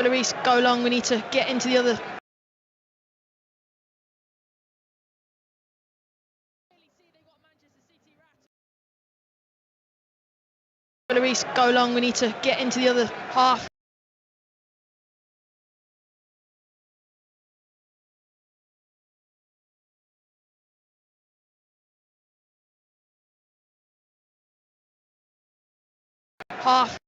Louise, go long, we need to get into the other. Louise, go long, we need to get into the other half. Half.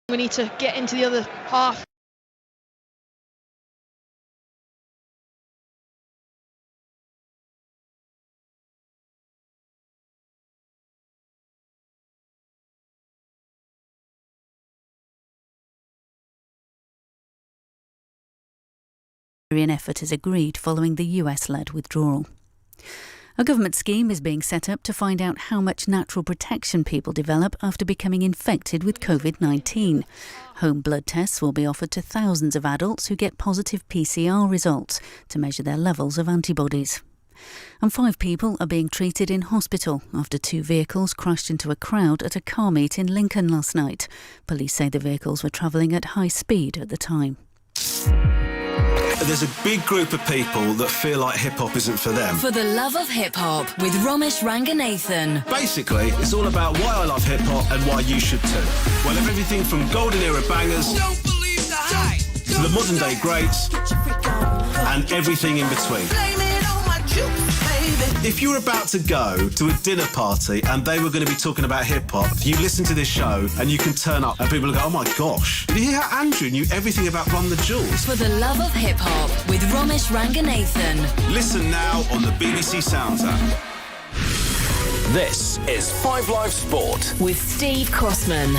We need to get into the other half. An effort is agreed following the US-led withdrawal. A government scheme is being set up to find out how much natural protection people develop after becoming infected with COVID-19. Home blood tests will be offered to thousands of adults who get positive PCR results to measure their levels of antibodies. And 5 people are being treated in hospital after 2 vehicles crashed into a crowd at a car meet in Lincoln last night. Police say the vehicles were travelling at high speed at the time. There's a big group of people that feel like hip-hop isn't for them. For the love of hip-hop with Romesh Ranganathan. Basically, it's all about why I love hip-hop and why you should too. We'll have everything from golden era bangers Don't believe the hype. to the modern day greats and everything in between. Blame it on my juice, baby. If you were about to go to a dinner party and they were going to be talking about hip-hop, you listen to this show and you can turn up and people will go, oh my gosh, did you hear how Andrew knew everything about Run the Jewels? For the love of hip-hop with Romesh Ranganathan. Listen now on the BBC Sounds app. This is 5 Live Sport. With Steve Crossman.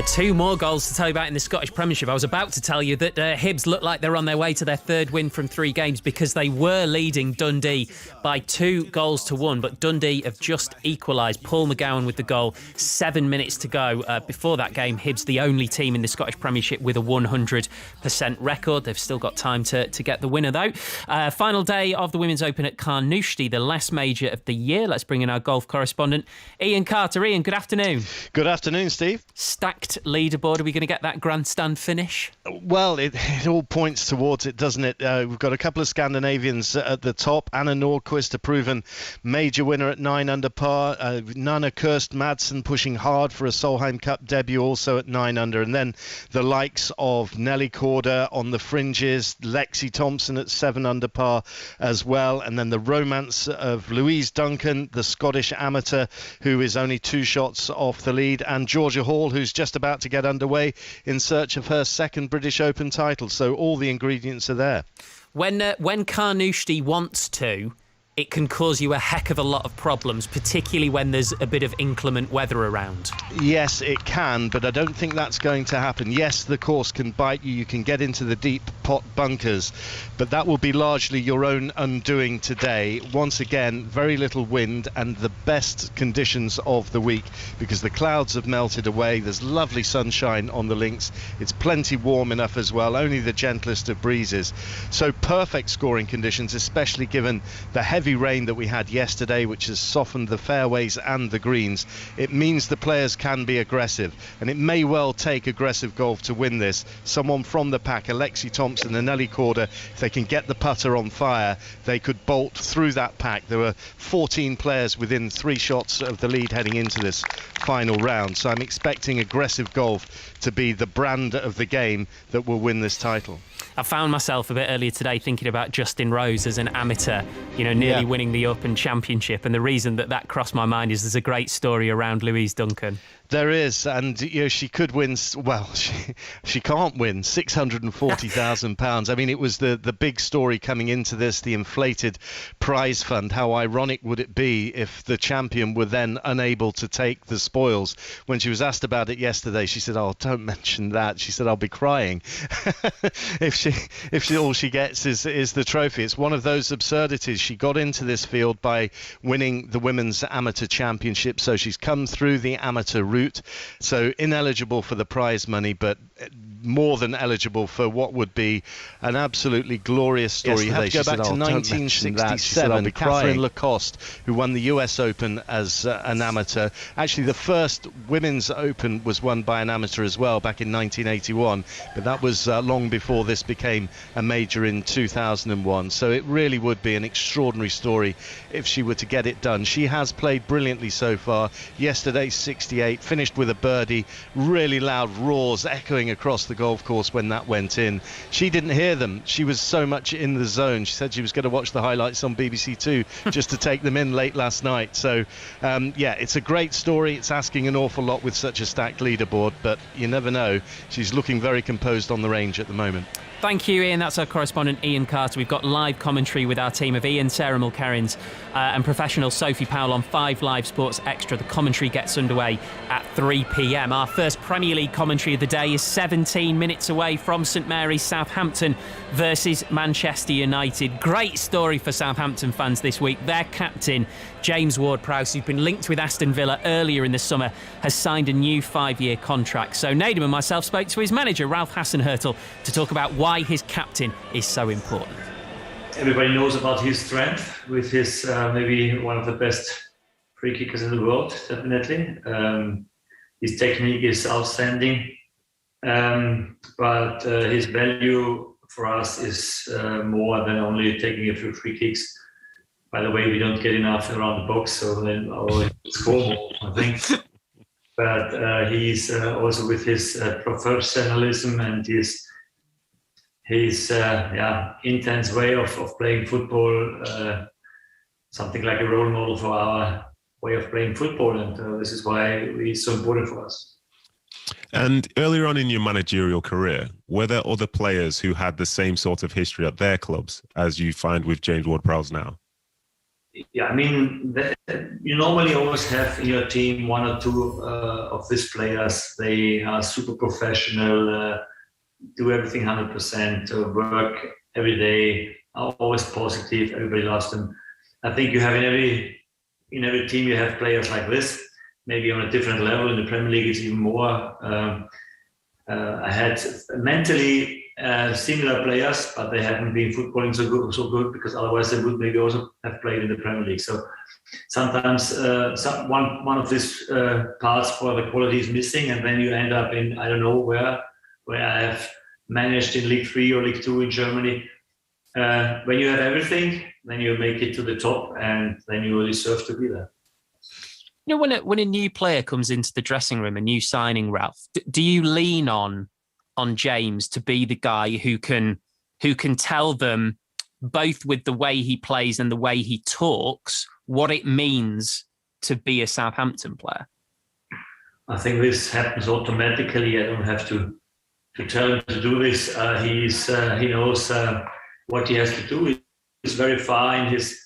Two more goals to tell you about in the Scottish Premiership. I was about to tell you that Hibs look like they're on their way to their third win from 3 games because they were leading Dundee by 2-1, but Dundee have just equalised. Paul McGowan with the goal, 7 minutes to go. Before that game, Hibs the only team in the Scottish Premiership with a 100% record. They've still got time to get the winner though. Final day of the Women's Open at Carnoustie, the last major of the year. Let's bring in our golf correspondent, Ian Carter. Ian, good afternoon. Good afternoon, Steve. Stacked leaderboard. Are we going to get that grandstand finish? Well, it all points towards it, doesn't it? We've got a couple of Scandinavians at the top. Anna Nordqvist, a proven major winner at 9 under par. Nana Kirst Madsen pushing hard for a Solheim Cup debut, also at 9 under. And then the likes of Nelly Korda on the fringes, Lexi Thompson at 7 under par as well. And then the romance of Louise Duncan, the Scottish amateur, who is only 2 shots off the lead, and Georgia Hall, who's just about to get underway in search of her second British Open title. So all the ingredients are there. When Carnoustie wants to, it can cause you a heck of a lot of problems, particularly when there's a bit of inclement weather around. Yes, it can, but I don't think that's going to happen. Yes, the course can bite you. You can get into the deep pot bunkers, but that will be largely your own undoing today. Once again, very little wind and the best conditions of the week because the clouds have melted away. There's lovely sunshine on the links. It's plenty warm enough as well, only the gentlest of breezes. So perfect scoring conditions, especially given the heavy rain that we had yesterday, which has softened the fairways and the greens. It means the players can be aggressive, and it may well take aggressive golf to win this. Someone from the pack, Alexi Thompson and Nelly Korda, if they can get the putter on fire, they could bolt through that pack. There were 14 players within 3 shots of the lead heading into this final round, so I'm expecting aggressive golf to be the brand of the game that will win this title. I found myself a bit earlier today thinking about Justin Rose as an amateur, nearly winning the Open Championship. And the reason that crossed my mind is there's a great story around Louise Duncan. There is, and she could win. Well, she can't win £640,000. I mean, it was the big story coming into this, the inflated prize fund. How ironic would it be if the champion were then unable to take the spoils? When she was asked about it yesterday, she said, "Oh, don't mention that." She said, "I'll be crying if all she gets is the trophy." It's one of those absurdities. She got into this field by winning the Women's Amateur Championship, so she's come through the amateur route. So ineligible for the prize money, but more than eligible for what would be an absolutely glorious story. You have to go back to 1967. Catherine Lacoste, who won the US Open as an amateur. Actually, the first Women's Open was won by an amateur as well back in 1981, but that was long before this became a major in 2001. So it really would be an extraordinary story if she were to get it done. She has played brilliantly so far. Yesterday, 68, finished with a birdie. Really loud roars echoing across the golf course when that went in. She didn't hear them. She was so much in the zone. She said she was going to watch the highlights on BBC Two just to take them in late last night. So it's a great story. It's asking an awful lot with such a stacked leaderboard, but you never know. She's looking very composed on the range at the moment. Thank you, Ian. That's our correspondent, Ian Carter. We've got live commentary with our team of Ian, Sarah Mulkerrins and professional Sophie Powell on 5 Live Sports Extra. The commentary gets underway at 3 p.m. Our first Premier League commentary of the day is 17 minutes away from St Mary's. Southampton versus Manchester United. Great story for Southampton fans this week. Their captain, James Ward-Prowse, who's been linked with Aston Villa earlier in the summer, has signed a new 5-year contract. So Nedum and myself spoke to his manager, Ralph Hasenhüttl, to talk about why his captain is so important. Everybody knows about his strength with his maybe one of the best free kickers in the world, definitely. His technique is outstanding, but his value for us is more than only taking a few free kicks. By the way, we don't get enough around the box, so then I'll score more, I think. But he's also with his professionalism and his intense way of playing football, something like a role model for our way of playing football, and this is why he's so important for us. And earlier on in your managerial career, were there other players who had the same sort of history at their clubs as you find with James Ward-Prowse now? I mean, you normally always have in your team one or two of these players. They are super professional, do everything 100%, work every day, are always positive. Everybody loves them. I think you have in every team you have players like this. Maybe on a different level. In the Premier League, it's even more. I had mentally similar players, but they haven't been footballing so good because otherwise they would maybe also have played in the Premier League. So sometimes one of these parts for the quality is missing, and then you end up in I don't know where I have managed in League 3 or League 2 in Germany. When you have everything, then you make it to the top, and then you deserve to be there. You know, when a new player comes into the dressing room, a new signing, Ralph, do you lean on James to be the guy who can tell them, both with the way he plays and the way he talks, what it means to be a Southampton player? I think this happens automatically. I don't have to tell him to do this. He knows what he has to do. He's very far in his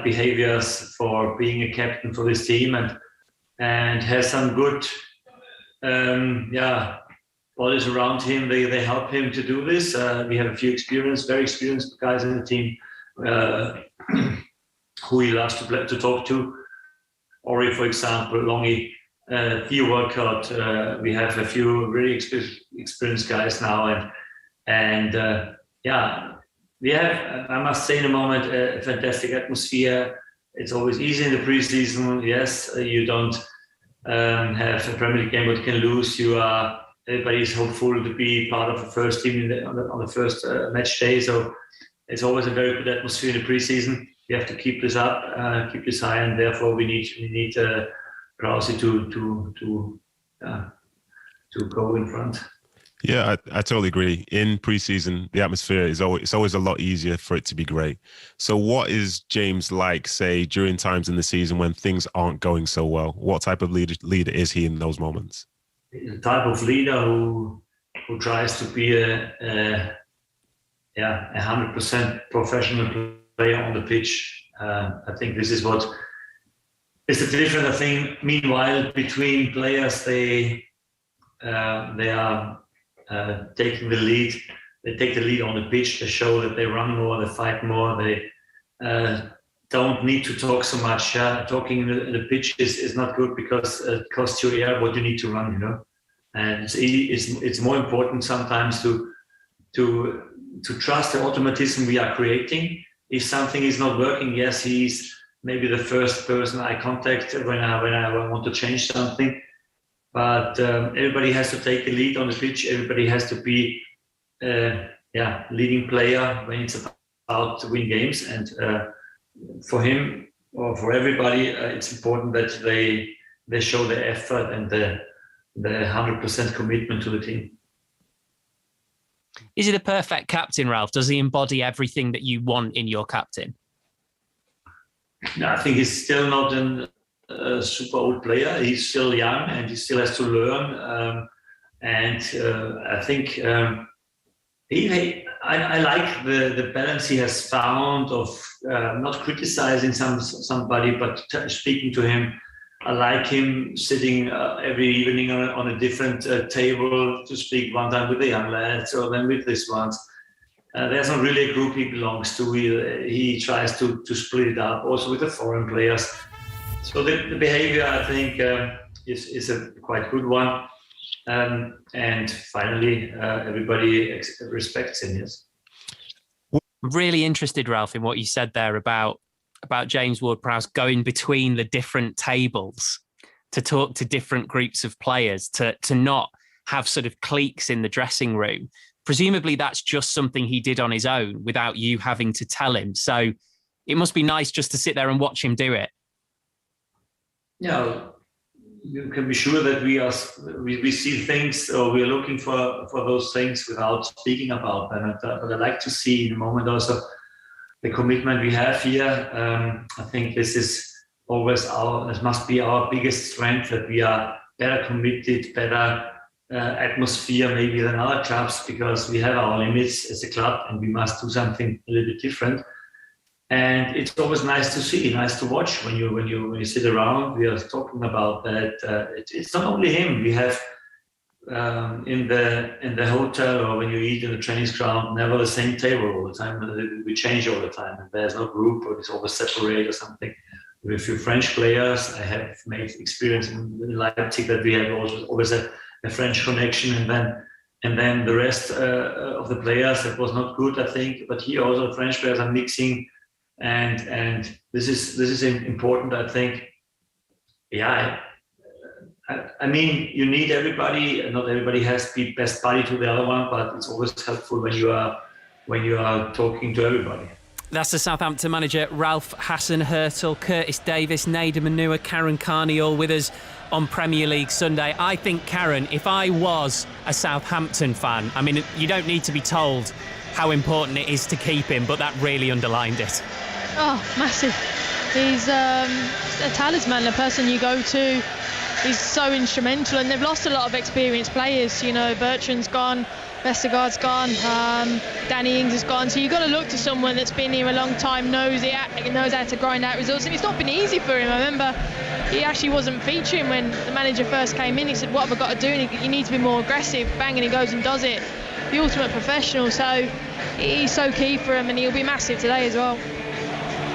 behaviors for being a captain for this team, and has some good bodies around him. They help him to do this. We have a few very experienced guys in the team who he loves to talk to. Ori, for example, Longy, Theo Walcott. We have a few really experienced guys now, and we have, I must say in a moment, a fantastic atmosphere. It's always easy in the preseason. Yes, you don't have a Premier League game but you can lose. Everybody is hopeful to be part of the first team on the first match day. So it's always a very good atmosphere in the preseason. We have to keep this up, keep this high, and therefore we need Krause to go in front. Yeah, I totally agree. In preseason, the atmosphere is always a lot easier for it to be great. So what is James like, say, during times in the season when things aren't going so well? What type of leader is he in those moments? He's the type of leader who tries to be a 100% professional player on the pitch. I think this is what is the difference. I think, meanwhile, between players, they are taking the lead. They take the lead on the pitch. They show that they run more, they fight more. They don't need to talk so much. Talking in the pitch is not good because it costs you air what you need to run. And it's more important sometimes to trust the automatism we are creating. If something is not working, yes, he's maybe the first person I contact when I want to change something. But everybody has to take the lead on the pitch. Everybody has to be, leading player when it's about to win games. And for him or for everybody, it's important that they show the effort and the 100% commitment to the team. Is he the perfect captain, Ralph? Does he embody everything that you want in your captain? No, I think he's still not a super old player. He's still young and he still has to learn. I think I like the balance he has found of not criticizing somebody, but speaking to him. I like him sitting every evening on a different table to speak one time with the young lads or then with this ones. There's not really a group he belongs to. He tries to split it up also with the foreign players. So the behavior, I think, is a quite good one. And finally, everybody respects him, yes. I'm really interested, Ralph, in what you said there about James Ward-Prowse going between the different tables to talk to different groups of players, to not have sort of cliques in the dressing room. Presumably that's just something he did on his own without you having to tell him. So it must be nice just to sit there and watch him do it. Yeah, you can be sure that we see things or we are looking for those things without speaking about them. But I like to see in the moment also the commitment we have here. I think this is always this must be our biggest strength, that we are better committed, better atmosphere maybe than other clubs, because we have our limits as a club and we must do something a little bit different. And it's always nice to see, nice to watch when you sit around. We are talking about that. It's not only him. We have in the hotel or when you eat in the training ground, never the same table all the time. We change all the time. There's no group, or it's always separate or something. With a few French players, I have made experience in Leipzig that we have always a French connection, and then the rest of the players, that was not good, I think. But here also the French players are mixing, and this is important, I think. Yeah, I mean, you need everybody. Not everybody has to be best buddy to the other one, but it's always helpful when you are talking to everybody. That's the Southampton manager, Ralph Hasenhüttl, Curtis Davis, Nader Manua, Karen Carney, all with us on Premier League Sunday. I think, Karen, if I was a Southampton fan, I mean, you don't need to be told how important it is to keep him, but that really underlined it. Oh, massive. He's a talisman, a person you go to. He's so instrumental, and they've lost a lot of experienced players. You know, Bertrand's gone, Vestergaard's gone, Danny Ings is gone. So you've got to look to someone that's been here a long time, knows how to grind out results. And it's not been easy for him. I remember he actually wasn't featuring when the manager first came in. He said, "What have I got to do?" And you need to be more aggressive. Bang, and he goes and does it. The ultimate professional. So he's so key for him, and he'll be massive today as well.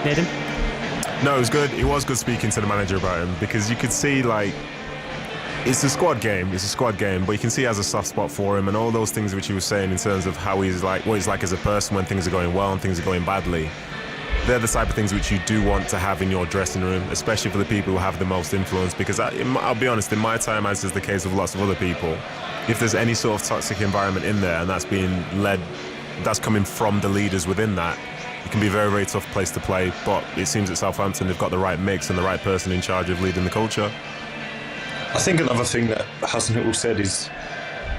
Nathan? No, it was good. It was good speaking to the manager about him, because you could see, like, it's a squad game, but you can see he has a soft spot for him, and all those things which he was saying in terms of how he's like, what he's like as a person when things are going well and things are going badly. They're the type of things which you do want to have in your dressing room, especially for the people who have the most influence, because I'll be honest, in my time, as is the case with lots of other people, if there's any sort of toxic environment in there and that's being led, that's coming from the leaders within that, it can be a very, very tough place to play. But it seems at Southampton they've got the right mix and the right person in charge of leading the culture. I think another thing that Hasenhüttl said is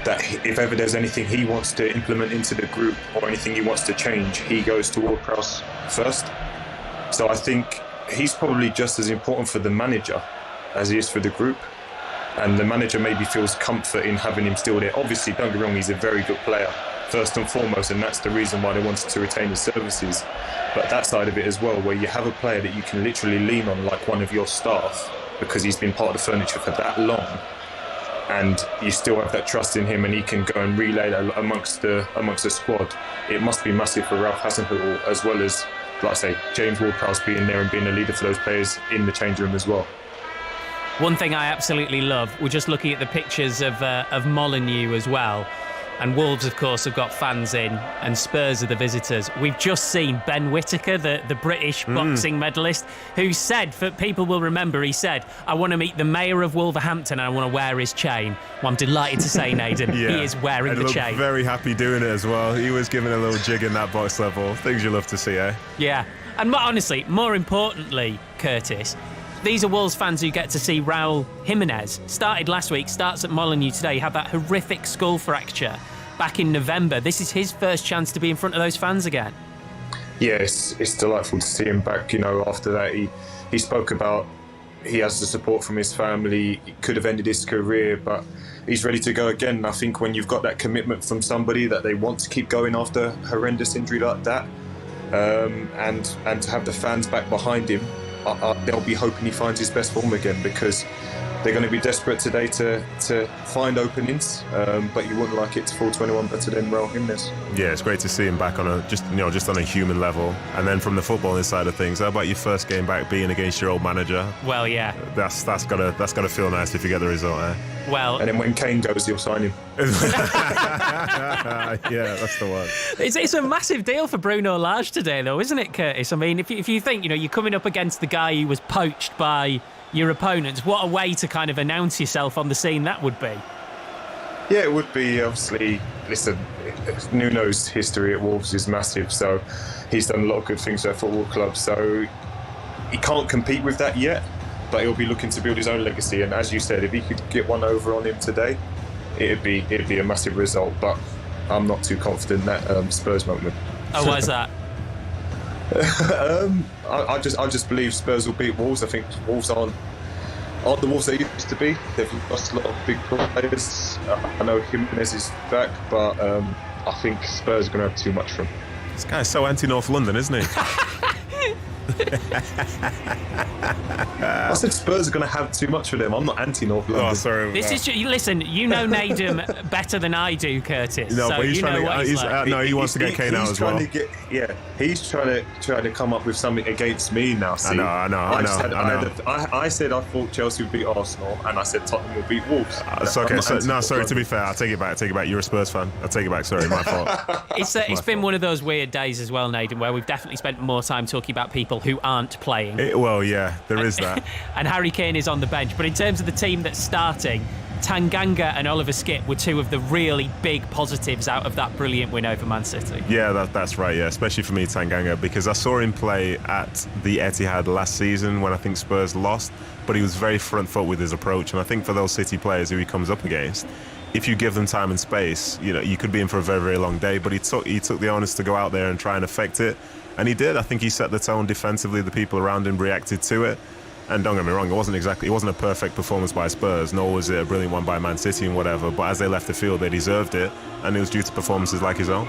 that if ever there's anything he wants to implement into the group or anything he wants to change, he goes to Ward-Prowse first. So I think he's probably just as important for the manager as he is for the group. And the manager maybe feels comfort in having him still there. Obviously, don't get me wrong, he's a very good player, first and foremost, and that's the reason why they wanted to retain his services. But that side of it as well, where you have a player that you can literally lean on like one of your staff, because he's been part of the furniture for that long, and you still have that trust in him, and he can go and relay that amongst the squad. It must be massive for Ralph Hasenhüttl, as well as, like I say, James Ward-Prowse being there and being a leader for those players in the change room as well. One thing I absolutely love, we're just looking at the pictures of Molineux as well. And Wolves, of course, have got fans in, and Spurs are the visitors. We've just seen Ben Whittaker, the British boxing medalist, who said, for people will remember, he said, "I want to meet the mayor of Wolverhampton and I want to wear his chain." Well, I'm delighted to say, Naden, Yeah. he is wearing and the looked chain. Very happy doing it as well. He was giving a little jig in that box level. Things you love to see, eh? Yeah. And honestly, more importantly, Curtis, these are Wolves fans who get to see Raul Jimenez. Started last week, starts at Molineux today. He had that horrific skull fracture back in November. This is his first chance to be in front of those fans again. Yeah, it's delightful to see him back. You know, after that, he spoke about he has the support from his family. He could have ended his career, but he's ready to go again. And I think when you've got that commitment from somebody that they want to keep going after a horrendous injury like that, and to have the fans back behind him, they'll be hoping he finds his best form again, because they're going to be desperate today to find openings, but you wouldn't like it to fall to anyone better than Raul Jimenez. Yeah, it's great to see him back on just on a human level. And then from the footballing side of things, how about your first game back being against your old manager? Well, yeah, that's gotta feel nice if you get the result, eh? Well, and then when Kane goes, you'll sign him. Yeah, that's the one. It's a massive deal for Bruno Lage today, though, isn't it, Curtis? I mean, if you think, you're coming up against the guy who was poached by your opponents, what a way to kind of announce yourself on the scene that would be. Yeah, it would be. Obviously, listen, Nuno's history at Wolves is massive, so he's done a lot of good things for their football club, so he can't compete with that yet, but he'll be looking to build his own legacy. And as you said, if he could get one over on him today, it'd be a massive result. But I'm not too confident that Spurs won't win. Oh, why is that? I just believe Spurs will beat Wolves. I think Wolves aren't the Wolves they used to be. They've lost a lot of big players. I know Jimenez is back, but I think Spurs are going to have too much for him. This guy's so anti-North London, isn't he? I said Spurs are going to have too much for them. I'm not anti-North London. Oh, sorry. This is listen. You know Nedum better than I do, Curtis. No, so but he's you trying know what he's like. no, he wants to get Kane out as well. He's trying to come up with something against me now. See? I know. I said I thought Chelsea would beat Arsenal, and I said Tottenham would beat Wolves. It's okay. Sorry. To be fair, I'll take it back. You're a Spurs fan. I'll take it back. Sorry, my fault. It's been one of those weird days as well, Nedum, where we've definitely spent more time talking about people who aren't playing. Well, yeah, there is that. And Harry Kane is on the bench. But in terms of the team that's starting, Tanganga and Oliver Skipp were two of the really big positives out of that brilliant win over Man City. Yeah, that's right, yeah, especially for me, Tanganga, because I saw him play at the Etihad last season when I think Spurs lost, but he was very front foot with his approach, and I think for those City players who he comes up against, if you give them time and space, you could be in for a very, very long day, but he took the onus to go out there and try and affect it, and he did. I think he set the tone defensively, the people around him reacted to it. And don't get me wrong, it wasn't a perfect performance by Spurs, nor was it a brilliant one by Man City and whatever, but as they left the field, they deserved it, and it was due to performances like his own.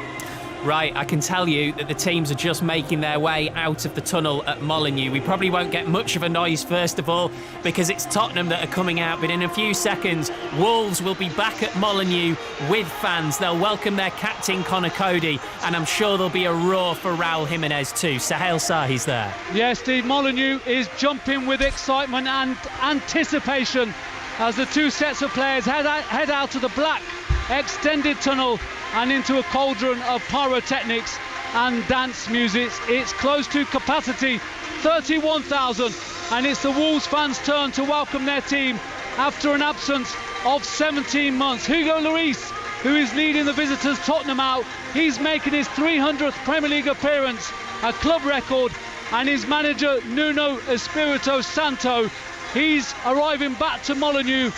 Right, I can tell you that the teams are just making their way out of the tunnel at Molineux. We probably won't get much of a noise first of all because it's Tottenham that are coming out, but in a few seconds Wolves will be back at Molineux with fans. They'll welcome their captain Conor Cody, and I'm sure there'll be a roar for Raul Jimenez too. Sahel Sahi's there. Yes, Steve, Molineux is jumping with excitement and anticipation as the two sets of players head out of the black extended tunnel and into a cauldron of pyrotechnics and dance music. It's close to capacity, 31,000, and it's the Wolves fans' turn to welcome their team after an absence of 17 months. Hugo Lloris, who is leading the visitors Tottenham out, he's making his 300th Premier League appearance, a club record, and his manager Nuno Espirito Santo, he's arriving back to Molineux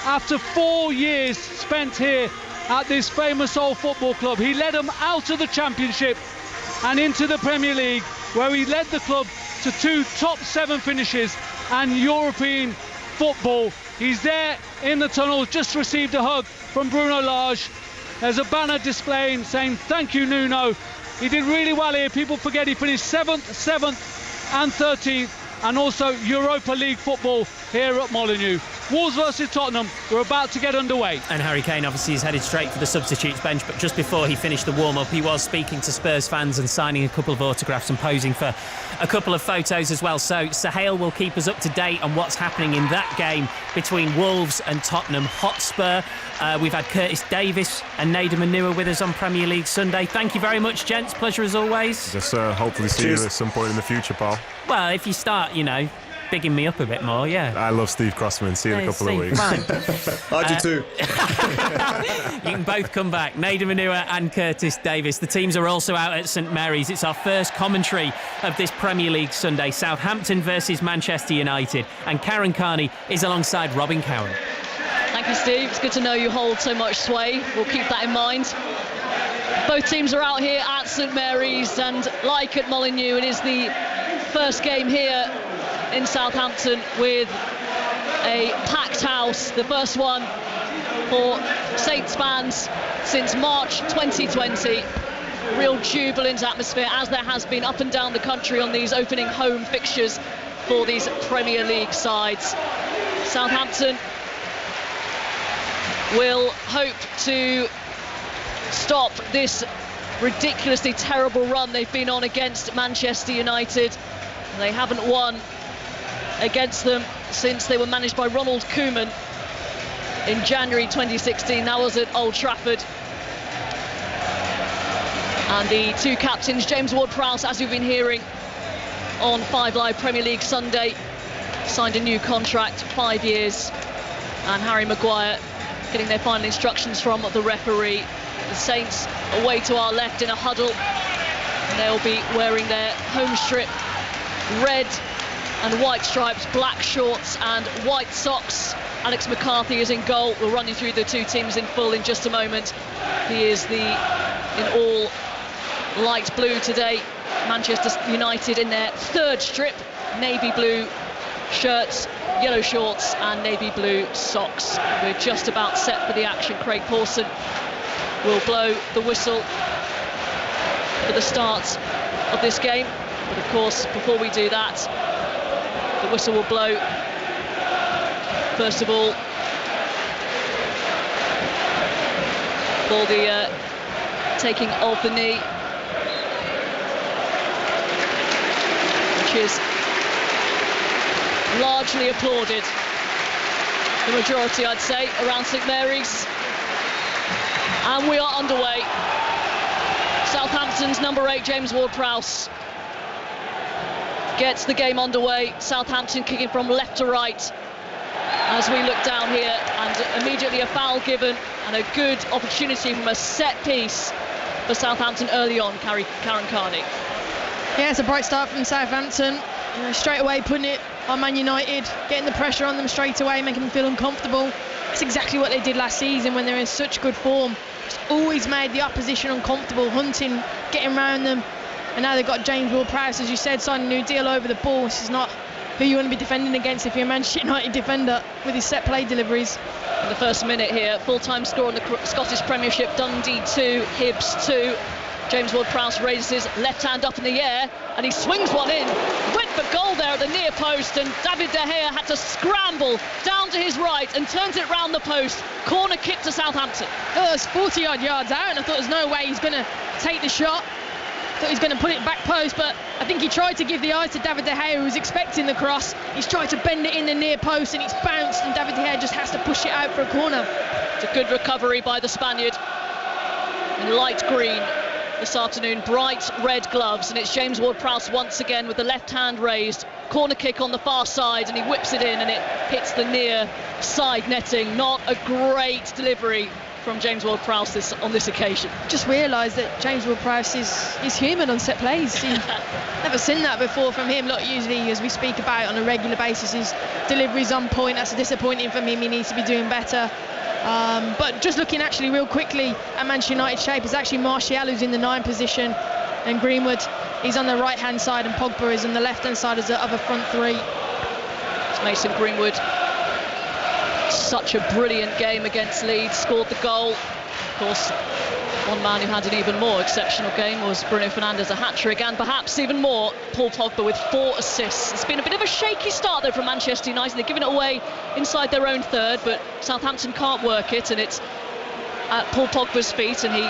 after 4 years spent here at this famous old football club. He led them out of the Championship and into the Premier League, where he led the club to 2 top 7 finishes and European football. He's there in the tunnel, just received a hug from Bruno Lage. There's a banner displaying saying thank you, Nuno. He did really well here. People forget he finished 7th and 13th, and also Europa League football here at Molineux. Wolves versus Tottenham, we're about to get underway. And Harry Kane obviously is headed straight for the substitutes bench, but just before he finished the warm-up, he was speaking to Spurs fans and signing a couple of autographs and posing for a couple of photos as well. So Sahel will keep us up to date on what's happening in that game between Wolves and Tottenham Hotspur. We've had Curtis Davis and Nedum Onuoha with us on Premier League Sunday. Thank you very much, gents. Pleasure as always. Just hopefully see you at some point in the future, pal. Well, if you start, bigging me up a bit more, yeah. I love Steve Crossman. See you in a couple of weeks. I do too. You can both come back. Nedum Onuoha and Curtis Davis. The teams are also out at St Mary's. It's our first commentary of this Premier League Sunday. Southampton versus Manchester United. And Karen Carney is alongside Robin Cowan. Thank you, Steve. It's good to know you hold so much sway. We'll keep that in mind. Both teams are out here at St Mary's, and like at Molineux, it is the first game here in Southampton with a packed house, the first one for Saints fans since March 2020. Real jubilant atmosphere, as there has been up and down the country on these opening home fixtures for these Premier League sides. Southampton will hope to stop this ridiculously terrible run they've been on against Manchester United. They haven't won against them since they were managed by Ronald Koeman in January 2016. That was at Old Trafford. And the two captains, James Ward-Prowse, as you've been hearing on 5 Live Premier League Sunday, signed a new contract, 5 years. And Harry Maguire getting their final instructions from the referee. The Saints away to our left in a huddle. And they'll be wearing their home strip red and white stripes, black shorts and white socks. Alex McCarthy is in goal. We'll run you through the two teams in full in just a moment. He is in all light blue today. Manchester United in their third strip, navy blue shirts, yellow shorts and navy blue socks. We're just about set for the action. Craig Pawson will blow the whistle for the start of this game. But Of course, before we do that, the whistle will blow. First of all, for the taking of the knee, which is largely applauded. The majority, I'd say, around St Mary's. And we are underway. Southampton's number 8, James Ward-Prowse, gets the game underway. Southampton kicking from left to right as we look down here, and immediately a foul given and a good opportunity from a set piece for Southampton early on, Karen Carney. Yeah, it's a bright start from Southampton. You know, straight away putting it on Man United, getting the pressure on them straight away, making them feel uncomfortable. That's exactly what they did last season when they're in such good form. Just always made the opposition uncomfortable, hunting, getting around them. And now they've got James Ward-Prowse, as you said, signing a new deal over the ball. This is not who you want to be defending against if you're a Manchester United defender with his set play deliveries. In the first minute here, full-time score in the Scottish Premiership, Dundee 2, Hibs 2. James Ward-Prowse raises his left hand up in the air and he swings one in. Went for goal there at the near post, and David De Gea had to scramble down to his right and turns it round the post. Corner kick to Southampton. Oh, it's 40-odd yards out, and I thought there's no way he's going to take the shot. Thought he's going to put it back post, but I think he tried to give the eyes to David De Gea, who was expecting the cross. He's tried to bend it in the near post and it's bounced, and David De Gea just has to push it out for a corner. It's a good recovery by the Spaniard in light green this afternoon, bright red gloves, and it's James Ward-Prowse once again with the left hand raised. Corner kick on the far side, and he whips it in and it hits the near side netting. Not a great delivery from James Ward-Prowse on this occasion. Just realised that James Ward-Prowse is human on set plays. Never seen that before from him. Look, usually, as we speak about on a regular basis, his delivery's on point. That's disappointing for him. He needs to be doing better. But just looking actually real quickly at Manchester United shape, it's actually Martial who's in the 9 position, and Greenwood, he's on the right hand side, and Pogba is on the left hand side as the other front 3. It's Mason Greenwood. Such a brilliant game against Leeds, scored the goal. Of course, one man who had an even more exceptional game was Bruno Fernandes, a hat-trick, and perhaps even more, Paul Pogba with 4 assists. It's been a bit of a shaky start though from Manchester United. They've given it away inside their own third, but Southampton can't work it, and it's at Paul Pogba's feet, and he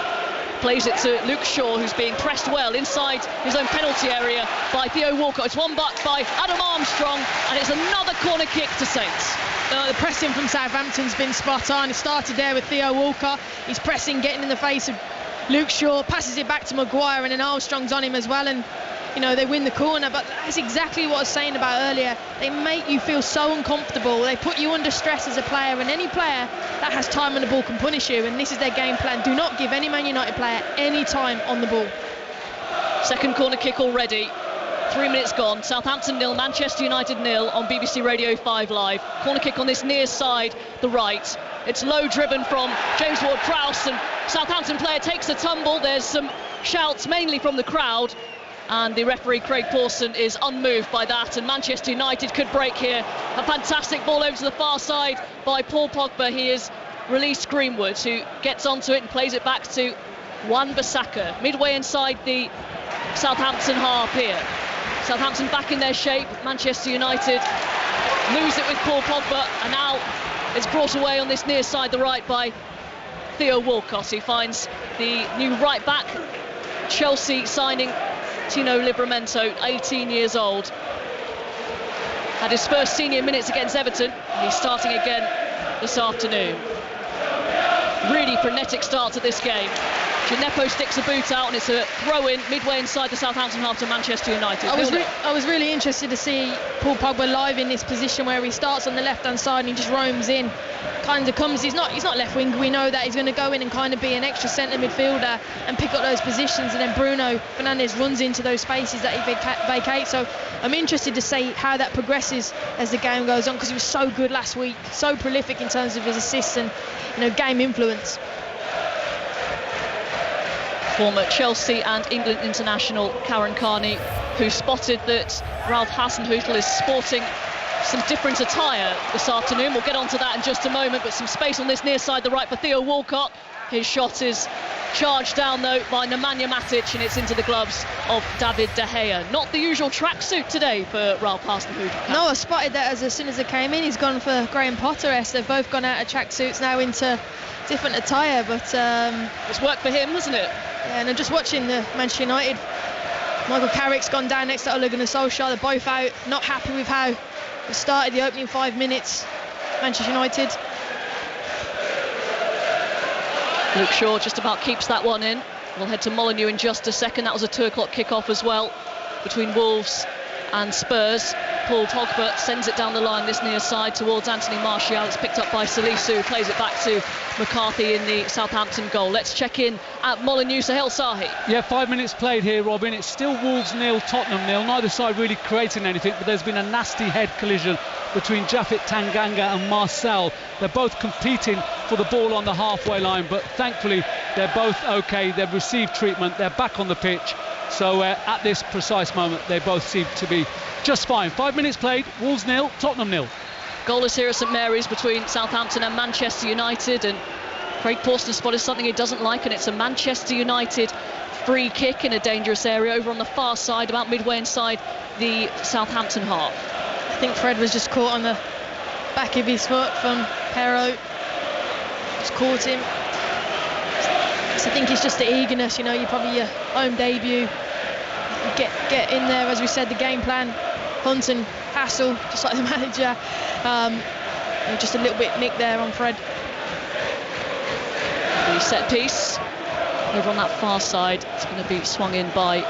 plays it to Luke Shaw, who's being pressed well inside his own penalty area by Theo Walcott. It's one back by Adam Armstrong, and it's another corner kick to Saints. The pressing from Southampton's been spot on. It started there with Theo Walcott. He's pressing, getting in the face of Luke Shaw, passes it back to Maguire, and then Armstrong's on him as well, and you know, they win the corner. But that's exactly what I was saying about earlier. They make you feel so uncomfortable. They put you under stress as a player, and any player that has time on the ball can punish you, and this is their game plan. Do not give any Man United player any time on the ball. Second corner kick already. 3 minutes gone. Southampton 0, Manchester United 0 on BBC Radio 5 Live. Corner kick on this near side, the right. It's low driven from James Ward-Prowse, and Southampton player takes a tumble. There's some shouts mainly from the crowd, and the referee Craig Pawson is unmoved by that, and Manchester United could break here. A fantastic ball over to the far side by Paul Pogba. He has released Greenwood, who gets onto it and plays it back to Wan-Bissaka, midway inside the Southampton half here. Southampton back in their shape. Manchester United lose it with Paul Pogba, and now it's brought away on this near side, the right, by Theo Walcott, who finds the new right back. Chelsea signing Tino Livramento, 18 years old. Had his first senior minutes against Everton, and he's starting again this afternoon. Really frenetic start to this game. Gineppo sticks a boot out, and it's a throw-in midway inside the Southampton half to Manchester United. I was really interested to see Paul Pogba live in this position where he starts on the left-hand side and he just roams in. Kind of comes, he's not left wing. We know that he's going to go in and kind of be an extra centre midfielder and pick up those positions, and then Bruno Fernandes runs into those spaces that he vacates. So I'm interested to see how that progresses as the game goes on, because he was so good last week, so prolific in terms of his assists and, you know, game influence. Former Chelsea and England international Karen Carney, who spotted that Ralph Hasenhüttl is sporting some different attire this afternoon. We'll get onto that in just a moment, but some space on this near side, the right, for Theo Walcott. His shot is charged down though by Nemanja Matic, and it's into the gloves of David De Gea. Not the usual tracksuit today for Ralph Hasenhüttl. No, I spotted that as soon as they came in. He's gone for Graham Potter-esque. They've both gone out of tracksuits now into different attire, but it's worked for him, hasn't it? Yeah, and I'm just watching the Manchester United. Michael Carrick's gone down next to Ole Gunnar Solskjaer. They're both out, not happy with how they started the opening 5 minutes. Manchester United. Luke Shaw just about keeps that one in. We'll head to Molineux in just a second. That was a 2 o'clock kickoff as well between Wolves and Spurs. Paul Pogba sends it down the line this near side towards Anthony Martial. It's picked up by Salisu, who plays it back to McCarthy in the Southampton goal. Let's check in at Molineux. Sahel Sahi. Yeah, 5 minutes played here, Robin. It's still Wolves 0, Tottenham 0. Neither side really creating anything, but there's been a nasty head collision between Japhet Tanganga and Marcel. They're both competing for the ball on the halfway line, but thankfully they're both okay. They've received treatment. They're back on the pitch. So at this precise moment, they both seem to be just fine. 5 minutes played, Wolves 0, Tottenham 0. Goalless here at St Mary's between Southampton and Manchester United, and Craig Pawson spotted something he doesn't like, and it's a Manchester United free kick in a dangerous area over on the far side, about midway inside the Southampton half. I think Fred was just caught on the back of his foot from Perrault. Just caught him. So I think it's just the eagerness, you know, you're probably your home debut. You get in there, as we said, the game plan, hunt and hassle, just like the manager. Just a little bit nick there on Fred. The set piece over on that far side. It's going to be swung in by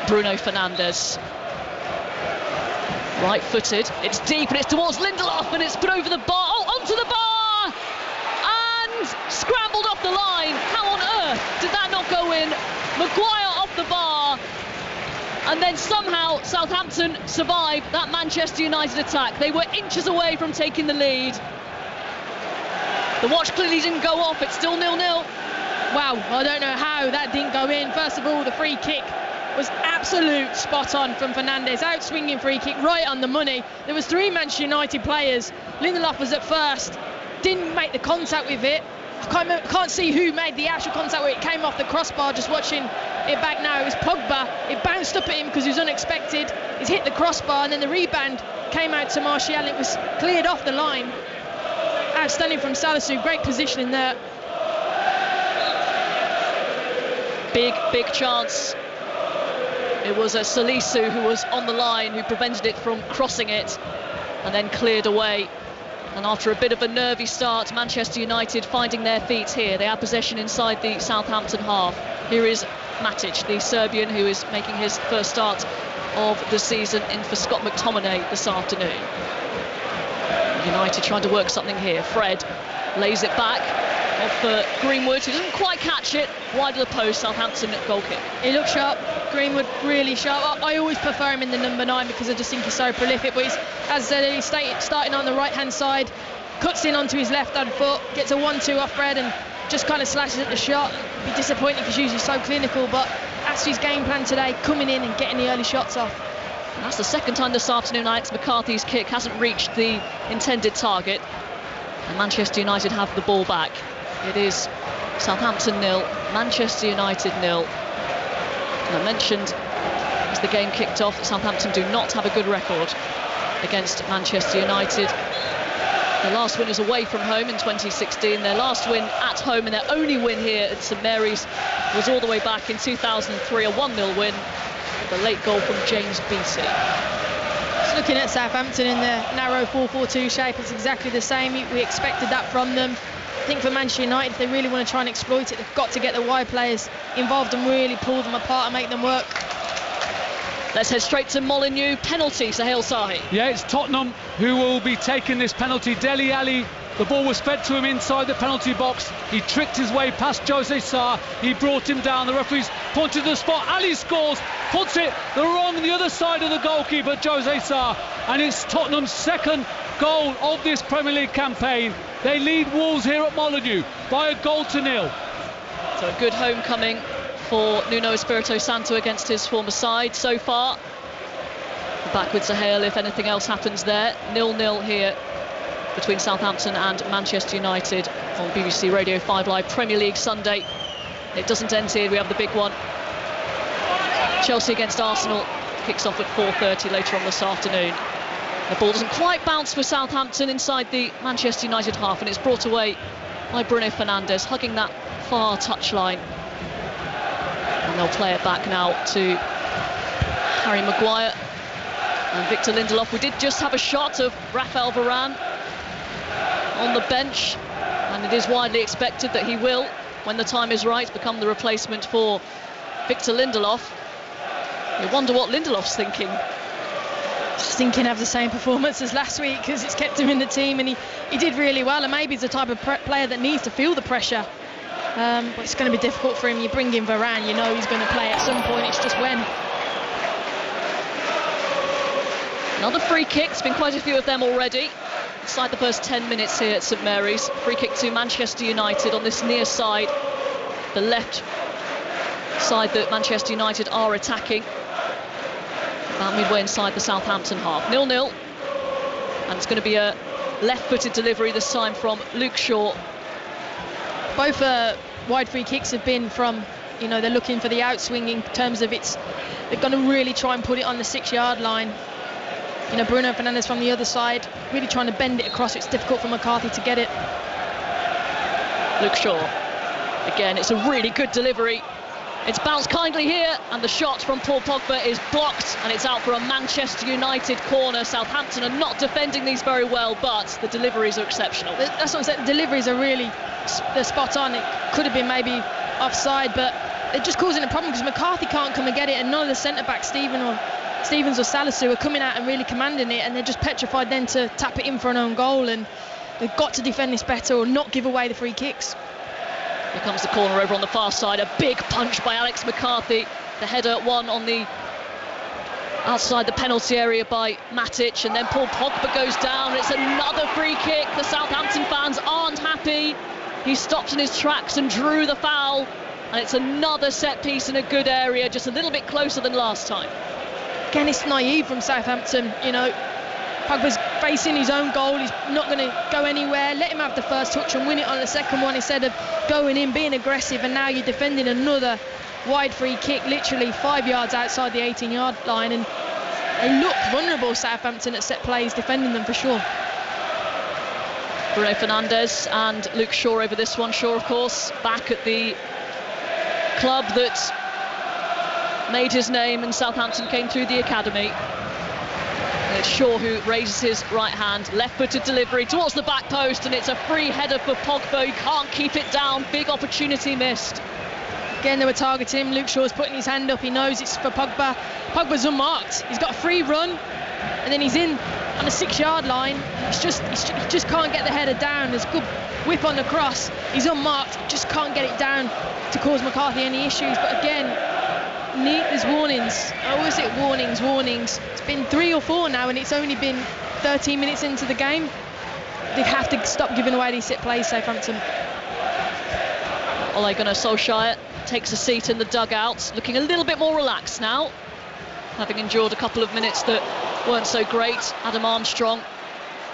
Bruno Fernandes. Right-footed, it's deep and it's towards Lindelof, and it's put over the bar, onto the bar, and scrambled off the line. How on earth did that not go in? Maguire off the bar, and then somehow Southampton survived that Manchester United attack. They were inches away from taking the lead. The watch clearly didn't go off, it's still 0-0. Wow, I don't know how that didn't go in. First of all, the free kick was absolute spot on from Fernandes, out swinging free kick, right on the money. There was 3 Manchester United players. Lindelof was at first, didn't make the contact with it. I can't see who made the actual contact where it came off the crossbar. Just watching it back now, it was Pogba. It bounced up at him because it was unexpected. He's hit the crossbar, and then the rebound came out to Martial, and it was cleared off the line. Outstanding from Salisu, great positioning there. Big chance. It was a Salisu who was on the line who prevented it from crossing it and then cleared away. And after a bit of a nervy start, Manchester United finding their feet here. They have possession inside the Southampton half. Here is Matic, the Serbian, who is making his first start of the season in for Scott McTominay this afternoon. United trying to work something here. Fred lays it back off Greenwood, who doesn't quite catch it. Wide of the post, Southampton goal kick. He looks sharp. Greenwood really sharp. I always prefer him in the number 9 because I just think he's so prolific. But he's, as I said, he's starting on the right-hand side, cuts in onto his left-hand foot, gets a 1-2 off Fred, and just kind of slashes at the shot. Be disappointing because usually so clinical, but that's his game plan today, coming in and getting the early shots off. And that's the second time this afternoon Alex McCarthy's kick hasn't reached the intended target. And Manchester United have the ball back. It is Southampton 0, Manchester United 0. And I mentioned as the game kicked off that Southampton do not have a good record against Manchester United. Their last win was away from home in 2016. Their last win at home, and their only win here at St Mary's was all the way back in 2003, a 1-0 win. The late goal from James Beattie. Just looking at Southampton in their narrow 4-4-2 shape, it's exactly the same. We expected that from them. I think for Manchester United, if they really want to try and exploit it, they've got to get the wide players involved and really pull them apart and make them work. Let's head straight to Molineux. Penalty, Sahel Sahi. Yeah, it's Tottenham who will be taking this penalty. Dele Alli, the ball was fed to him inside the penalty box. He tricked his way past Jose Sarr. He brought him down. The referee's pointed to the spot. Ali scores, puts it the other side of the goalkeeper, Jose Sarr. And it's Tottenham's second goal of this Premier League campaign. They lead Wolves here at Molineux by 1-0. So a good homecoming for Nuno Espirito Santo against his former side so far. Back with Sahel if anything else happens there. 0-0 here between Southampton and Manchester United on BBC Radio 5 Live Premier League Sunday. it doesn't end here. We have the big one. Chelsea against Arsenal kicks off at 4:30 later on this afternoon. The ball doesn't quite bounce for Southampton inside the Manchester United half, and it's brought away by Bruno Fernandes, hugging that far touchline. And they'll play it back now to Harry Maguire and Victor Lindelof. We did just have a shot of Raphael Varane on the bench, and it is widely expected that he will, when the time is right, become the replacement for Victor Lindelof. You wonder what Lindelof's thinking. Just thinking of the same performance as last week, because it's kept him in the team, and he did really well, and maybe he's the type of player that needs to feel the pressure. But it's going to be difficult for him. You bring in Varane, you know he's going to play at some point, it's just when. Another free kick, there's been quite a few of them already inside the first 10 minutes here at St Mary's. Free kick to Manchester United on this near side, the left side that Manchester United are attacking. About midway inside the Southampton half. 0-0. And it's going to be a left-footed delivery this time from Luke Shaw. Both wide free kicks have been from, you know, they're looking for the outswing in terms of they're going to really try and put it on the 6-yard line. You know, Bruno Fernandes from the other side, really trying to bend it across. It's difficult for McCarthy to get it. Luke Shaw. Again, it's a really good delivery. It's bounced kindly here, and the shot from Paul Pogba is blocked, and it's out for a Manchester United corner. Southampton are not defending these very well, but the deliveries are exceptional. That's what I'm saying. The deliveries are really they're spot on. It could have been maybe offside, but they're just causing a problem because McCarthy can't come and get it, and none of the centre-backs, Stevens or Salisu, are coming out and really commanding it, and they're just petrified then to tap it in for an own goal, and they've got to defend this better or not give away the free kicks. Here comes the corner over on the far side. A big punch by Alex McCarthy. The header won on the outside the penalty area by Matic, and then Paul Pogba goes down. It's another free kick. The Southampton fans aren't happy. He stopped in his tracks and drew the foul, and it's another set piece in a good area, just a little bit closer than last time. Again, it's naive from Southampton, you know. Pogba's facing his own goal, he's not going to go anywhere. Let him have the first touch and win it on the second one instead of going in, being aggressive, and now you're defending another wide free kick, literally 5 yards outside the 18-yard line, and they look vulnerable, Southampton, at set plays, defending them for sure. Bruno Fernandes and Luke Shaw over this one. Shaw, of course, back at the club that made his name, and Southampton came through the academy. It's Shaw who raises his right hand, left-footed delivery towards the back post, and it's a free header for Pogba. He can't keep it down. Big opportunity missed. Again, they were targeting him. Luke Shaw's putting his hand up. He knows it's for Pogba. Pogba's unmarked. He's got a free run, and then he's in on the 6-yard line. He just can't get the header down. There's a good whip on the cross. He's unmarked. Just can't get it down to cause McCarthy any issues. But again, there's warnings. I always say warnings. It's been 3 or 4 now, and it's only been 13 minutes into the game. They have to stop giving away these set plays, Southampton. Ole Gunnar Solskjaer takes a seat in the dugout, looking a little bit more relaxed now, having endured a couple of minutes that weren't so great. Adam Armstrong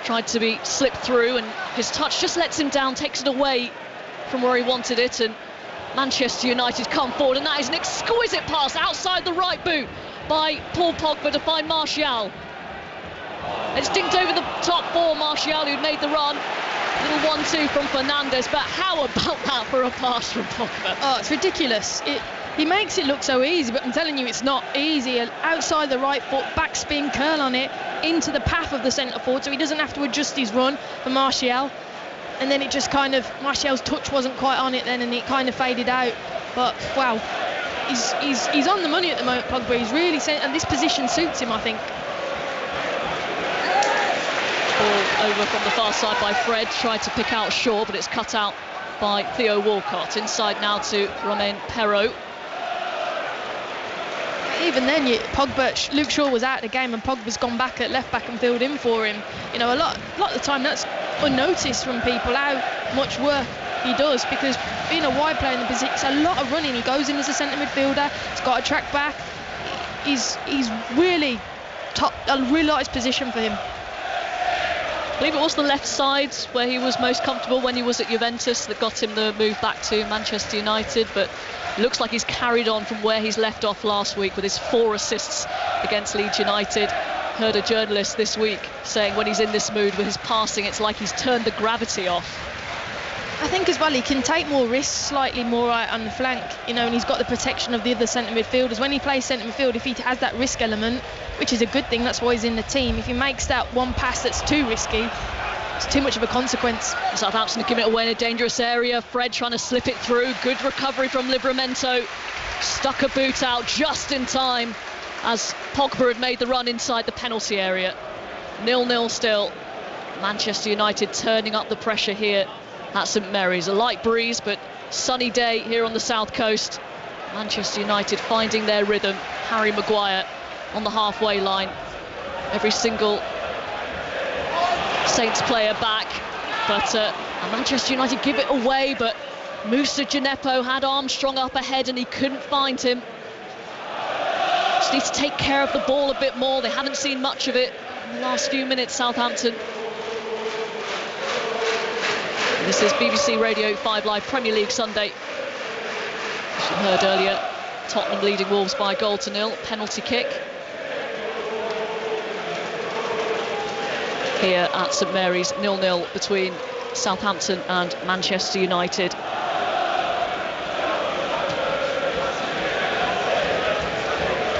tried to be slipped through, and his touch just lets him down, takes it away from where he wanted it, and Manchester United come forward, and that is an exquisite pass outside the right boot by Paul Pogba to find Martial. It's dinked over the top for Martial, who'd made the run. Little 1-2 from Fernandes, but how about that for a pass from Pogba? Oh, it's ridiculous. He makes it look so easy, but I'm telling you, it's not easy. Outside the right foot, backspin, curl on it, into the path of the centre forward, so he doesn't have to adjust his run for Martial. And then it just kind of, Martial's touch wasn't quite on it then, and it kind of faded out. But wow, he's on the money at the moment, Pogba. He's really and this position suits him, I think. Ball over from the far side by Fred, tried to pick out Shaw, but it's cut out by Theo Walcott. Inside now to Romain Perraud. Even then, Luke Shaw was out of the game, and Pogba's gone back at left back and filled in for him. You know, a lot of the time that's unnoticed from people how much work he does, because being a wide player in the position, it's a lot of running. He goes in as a centre midfielder. He's got to track back. He's really top. I really like his position for him. I believe it was the left side where he was most comfortable when he was at Juventus that got him the move back to Manchester United, but looks like he's carried on from where he's left off last week with his 4 assists against Leeds United. Heard a journalist this week saying when he's in this mood with his passing, it's like he's turned the gravity off. I think as well he can take more risks, slightly more right on the flank, you know, and he's got the protection of the other centre midfielders. When he plays centre midfield, if he has that risk element, which is a good thing, that's why he's in the team, if he makes that one pass that's too risky, it's too much of a consequence. Southampton giving it away in a dangerous area. Fred trying to slip it through. Good recovery from Livramento. Stuck a boot out just in time as Pogba had made the run inside the penalty area. 0-0 still. Manchester United turning up the pressure here at St Mary's. A light breeze, but sunny day here on the south coast. Manchester United finding their rhythm. Harry Maguire on the halfway line. Every single Saints player back, but Manchester United give it away, but Moussa Djenepo had Armstrong up ahead and he couldn't find him. Just need to take care of the ball a bit more. They haven't seen much of it in the last few minutes, Southampton. This is BBC Radio 5 Live Premier League Sunday. As you heard earlier, Tottenham leading Wolves by 1-0, penalty kick. Here at St Mary's, 0-0 between Southampton and Manchester United.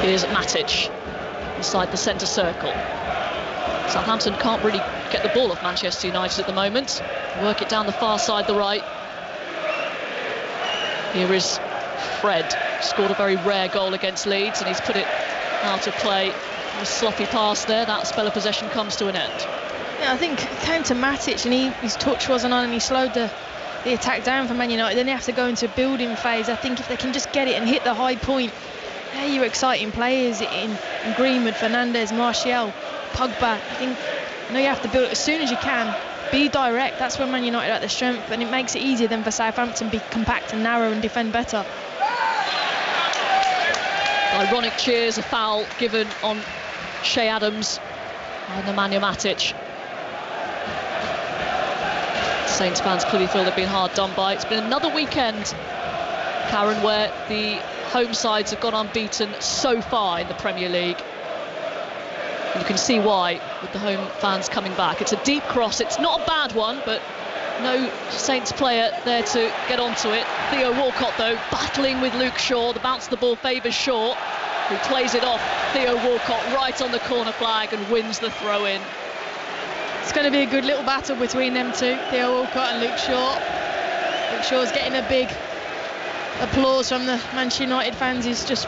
Here's Matic inside the centre circle. Southampton can't really get the ball off Manchester United at the moment. Work it down the far side, the right. Here is Fred, scored a very rare goal against Leeds, and he's put it out of play. A sloppy pass there. That spell of possession comes to an end. Yeah, I think it came to Matic and his touch wasn't on and he slowed the attack down for Man United. Then they have to go into a building phase. I think if they can just get it and hit the high point, they're your exciting players in Greenwood, Fernandes, Martial, Pogba. I know you have to build it as soon as you can. Be direct. That's when Man United are at their strength, and it makes it easier then for Southampton be compact and narrow and defend better. Ironic cheers, a foul given on Shea Adams and Nemanja Matic. Saints fans clearly feel they've been hard done by. It's been another weekend, Karen, where the home sides have gone unbeaten so far in the Premier League. And you can see why with the home fans coming back. It's a deep cross, it's not a bad one, but no Saints player there to get onto it. Theo Walcott, though, battling with Luke Shaw. The bounce of the ball favours Shaw, who plays it off Theo Walcott right on the corner flag and wins the throw-in. It's going to be a good little battle between them two, Theo Walcott and Luke Shaw. Luke Shaw's getting a big applause from the Manchester United fans he's just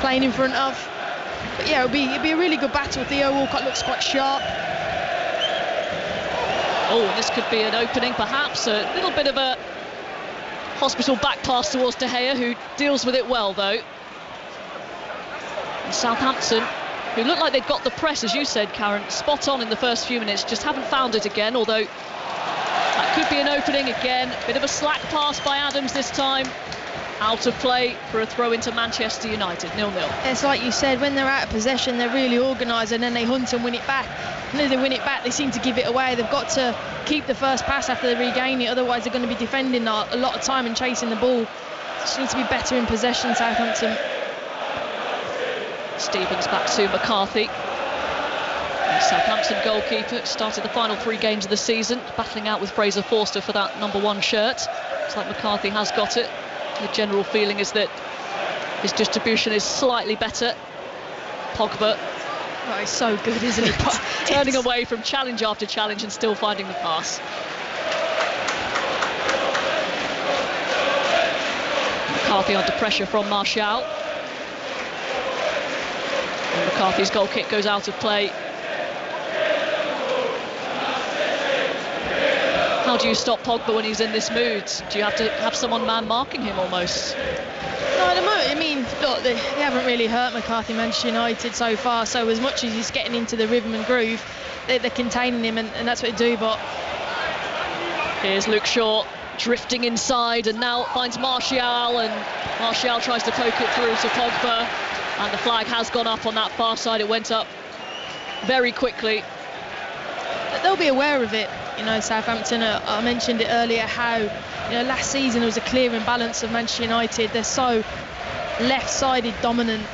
playing in front of. But yeah, it'll be a really good battle. Theo Walcott looks quite sharp. Oh, this could be an opening, perhaps. A little bit of a hospital back pass towards De Gea, who deals with it well, though. And Southampton, who look like they've got the press, as you said, Karen, spot on in the first few minutes, just haven't found it again, although that could be an opening again. Bit of a slack pass by Adams this time. Out of play for a throw into Manchester United, 0-0. It's like you said, when they're out of possession, they're really organised and then they hunt and win it back. And if they win it back, they seem to give it away. They've got to keep the first pass after they regain it, otherwise they're going to be defending a lot of time and chasing the ball. Just need to be better in possession, Southampton. Stevens back to McCarthy. The Southampton goalkeeper started the final 3 games of the season, battling out with Fraser Forster for that number 1 shirt. Looks like McCarthy has got it. The general feeling is that his distribution is slightly better. Pogba. Oh, he's so good, isn't he? Turning away from challenge after challenge and still finding the pass. McCarthy under pressure from Martial. And McCarthy's goal kick goes out of play. How do you stop Pogba when he's in this mood? Do you have to have someone man marking him almost? No, at the moment, I mean, look, they haven't really hurt McCarthy, Manchester United so far, so as much as he's getting into the rhythm and groove, they're containing him, and that's what they do. But here's Luke Shaw drifting inside and now finds Martial, and Martial tries to poke it through to Pogba, and the flag has gone up on that far side. It went up very quickly. they'll be aware of it. You know, Southampton, I mentioned it earlier, how, you know, last season there was a clear imbalance of Manchester United. They're so left-sided dominant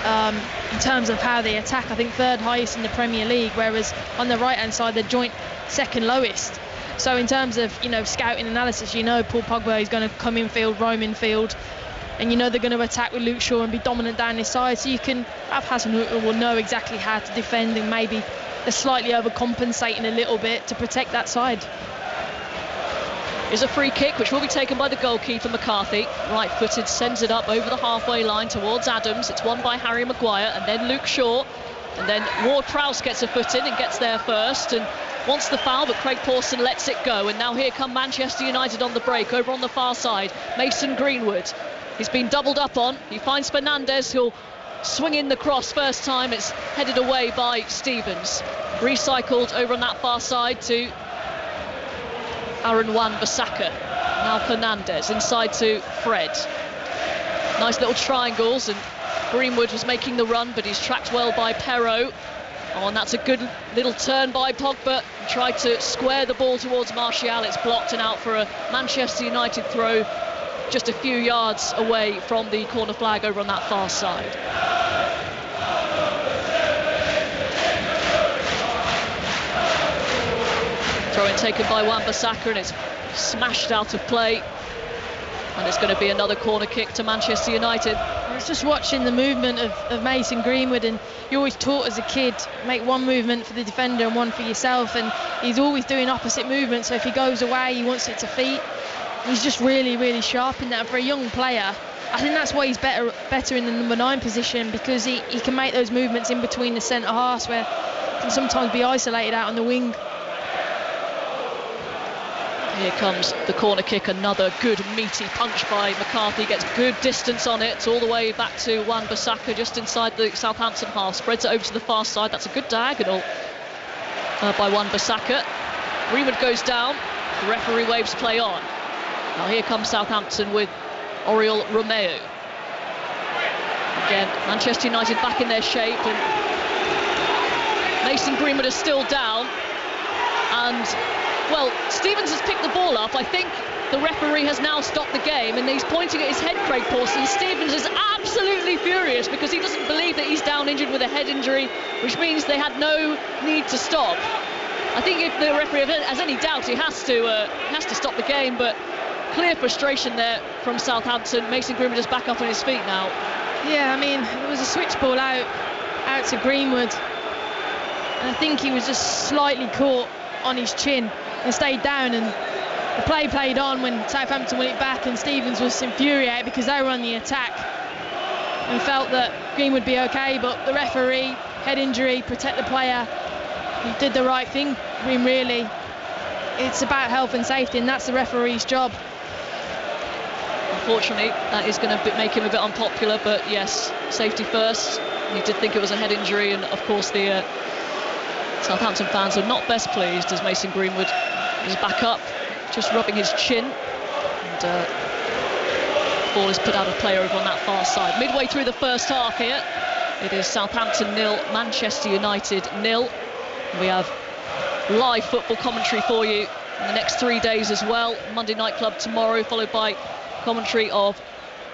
in terms of how they attack. I think third highest in the Premier League, whereas on the right-hand side they're joint second lowest. So in terms of, you know, scouting analysis, you know Paul Pogba is going to come in field, roam in field, and you know they're going to attack with Luke Shaw and be dominant down his side. So you can have Hasenhüttl will know exactly how to defend, and maybe they're slightly overcompensating a little bit to protect that side. Is a free kick which will be taken by the goalkeeper McCarthy. Right-footed, sends it up over the halfway line towards Adams. It's won by Harry Maguire and then Luke Shaw. And then Ward-Prowse gets a foot in and gets there first and wants the foul, but Craig Pawson lets it go. And now here come Manchester United on the break over on the far side. Mason Greenwood. He's been doubled up on. He finds Fernandes, who'll swing in the cross first time. It's headed away by Stevens. Recycled over on that far side to Aaron Wan-Bissaka. Now Fernandes inside to Fred. Nice little triangles, and Greenwood was making the run, but he's tracked well by Perrault. Oh, and that's a good little turn by Pogba. He tried to square the ball towards Martial. It's blocked and out for a Manchester United throw just a few yards away from the corner flag over on that far side. Throw-in taken by Wan-Bissaka, and it's smashed out of play. And it's going to be another corner kick to Manchester United. I was just watching the movement of Mason Greenwood, and you're always taught as a kid, make one movement for the defender and one for yourself, and he's always doing opposite movements. So if he goes away, he wants it to feet. He's just really, really sharp in that. For a young player, I think that's why he's better in the number 9 position, because he can make those movements in between the centre halves, where he can sometimes be isolated out on the wing. Here comes the corner kick, another good meaty punch by McCarthy, gets good distance on it, all the way back to Wan-Bissaka just inside the Southampton half, spreads it over to the far side. That's a good diagonal by Wan-Bissaka. Greenwood goes down, the referee waves play on. Now here comes Southampton with Oriol Romeu. Again, Manchester United back in their shape, and Mason Greenwood is still down, and well, Stevens has picked the ball up. I think the referee has now stopped the game, and he's pointing at his head, Craig Pawson. Stevens is absolutely furious because he doesn't believe that he's down injured with a head injury, which means they had no need to stop. I think if the referee has any doubt, he has to stop the game, but clear frustration there from Southampton. Mason Greenwood is back up on his feet now. Yeah, I mean, there was a switch ball out to Greenwood, and I think he was just slightly caught on his chin and stayed down, and the play played on when Southampton won it back, and Stevens was infuriated because they were on the attack and felt that Green would be okay, but the referee, head injury, protect the player, he did the right thing. Green, really, it's about health and safety, and that's the referee's job. Unfortunately, that is going to make him a bit unpopular, but yes, safety first. He did think it was a head injury, and of course the Southampton fans are not best pleased as Mason Greenwood is back up, just rubbing his chin, and ball is put out of play over on that far side. Midway through the first half here, it is Southampton 0, Manchester United 0. We have live football commentary for you in the next 3 days as well. Monday Night Club tomorrow, followed by commentary of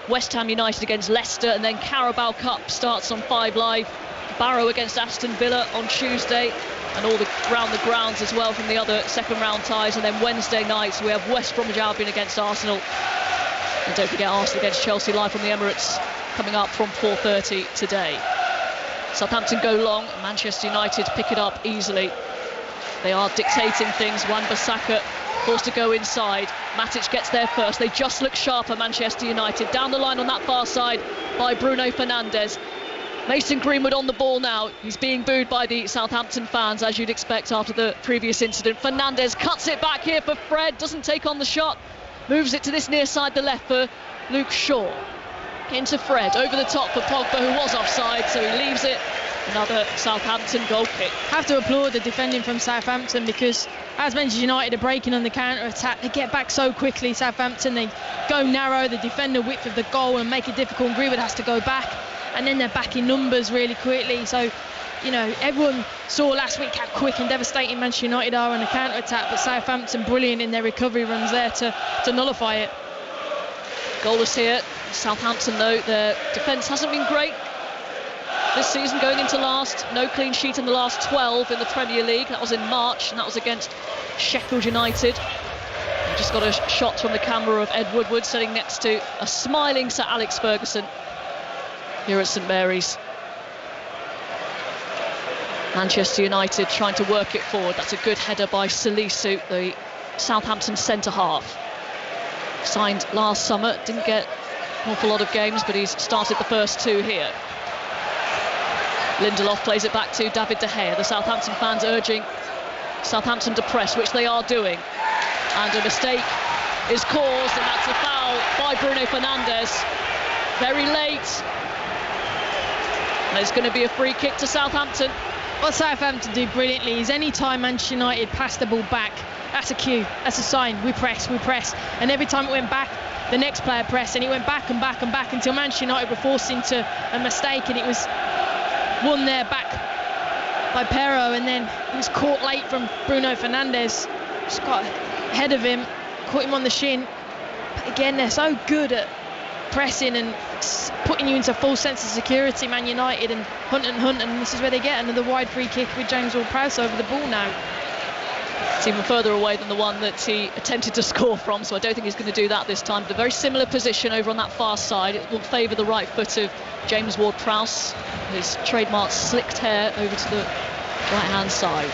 West Ham United against Leicester, and then Carabao Cup starts on 5 Live. Barrow against Aston Villa on Tuesday, and all round the grounds as well from the other second round ties. And then Wednesday nights we have West Bromwich Albion against Arsenal, and don't forget Arsenal against Chelsea live from the Emirates coming up from 4:30 today. Southampton go long, Manchester United pick it up easily. They are dictating things. Wan-Bissaka forced to go inside. Matic gets there first. They just look sharper, Manchester United. Down the line on that far side by Bruno Fernandes. Mason Greenwood on the ball now. He's being booed by the Southampton fans, as you'd expect after the previous incident. Fernandes cuts it back here for Fred, doesn't take on the shot. Moves it to this near side, the left for Luke Shaw. Into Fred, over the top for Pogba, who was offside, so he leaves it. Another Southampton goal kick. Have to applaud the defending from Southampton, because as Manchester United are breaking on the counter-attack, they get back so quickly. Southampton, they go narrow, the defender width of the goal and make it difficult, and Greenwood has to go back, and then they're back in numbers really quickly. So You know, everyone saw last week how quick and devastating Manchester United are on the counter-attack, but Southampton brilliant in their recovery runs there to nullify it. Goalless here. Southampton, though, their defence hasn't been great this season going into last. No clean sheet in the last 12 in the Premier League. That was in March, and that was against Sheffield United. We just got a shot from the camera of Ed Woodward sitting next to a smiling Sir Alex Ferguson here at St Mary's. Manchester United trying to work it forward. That's a good header by Salisu, the Southampton centre-half. Signed last summer, didn't get an awful lot of games, but he's started the first 2 here. Lindelof plays it back to David De Gea. The Southampton fans urging Southampton to press, which they are doing. And a mistake is caused, and that's a foul by Bruno Fernandes. Very late. And it's going to be a free kick to Southampton. What Southampton do brilliantly is any time Manchester United pass the ball back, that's a cue, that's a sign, we press. And every time it went back, the next player pressed, and it went back and back and back until Manchester United were forced into a mistake, and it was won there back by Pero, and then it was caught late from Bruno Fernandes. Just got ahead of him, caught him on the shin. But again, they're so good at pressing and putting you into full sense of security, Man United, and hunt, and this is where they get another wide free kick with James Ward-Prowse over the ball now. It's even further away than the one that he attempted to score from, so I don't think he's going to do that this time. But a very similar position over on that far side. It will favour the right foot of James Ward-Prowse, his trademark slicked hair over to the right-hand side.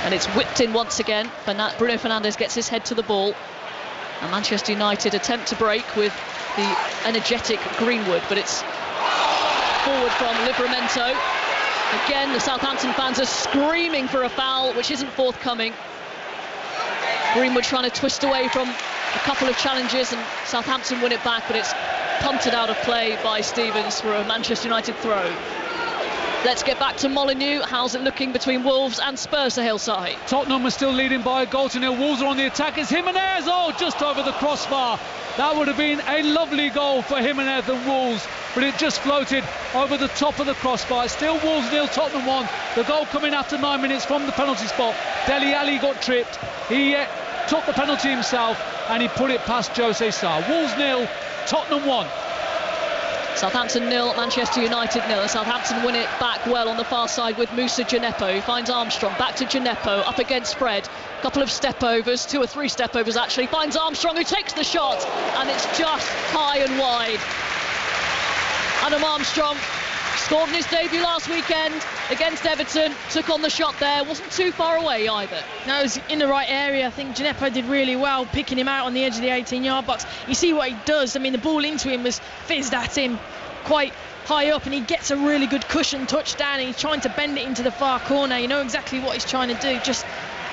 And it's whipped in once again. Bruno Fernandes gets his head to the ball. And Manchester United attempt to break with the energetic Greenwood, but it's forward from Livramento. Again, the Southampton fans are screaming for a foul, which isn't forthcoming. Greenwood trying to twist away from a couple of challenges, and Southampton win it back, but it's punted out of play by Stevens for a Manchester United throw. Let's get back to Molineux. How's it looking between Wolves and Spurs to Hillside? Tottenham are still leading by a goal to 0. Wolves are on the attack. It's Jimenez. Oh, just over the crossbar. That would have been a lovely goal for Jimenez and Wolves, but it just floated over the top of the crossbar. Still Wolves 0, Tottenham 1. The goal coming after 9 minutes from the penalty spot. Dele Alli got tripped. He took the penalty himself and he put it past Jose Sarr. Wolves 0, Tottenham 1. Southampton 0, Manchester United 0. Southampton win it back well on the far side with Moussa Djenepo. He finds Armstrong, back to Djenepo, up against Fred. Couple of step overs, 2 or 3 step overs actually. Finds Armstrong, who takes the shot, and it's just high and wide. Adam Armstrong scored in his debut last weekend against Everton, took on the shot there, wasn't too far away either. No, it was in the right area. I think Djenepo did really well picking him out on the edge of the 18-yard box. You see what he does. I mean, the ball into him was fizzed at him quite high up, and he gets a really good cushion touchdown, and he's trying to bend it into the far corner. You know exactly what he's trying to do, just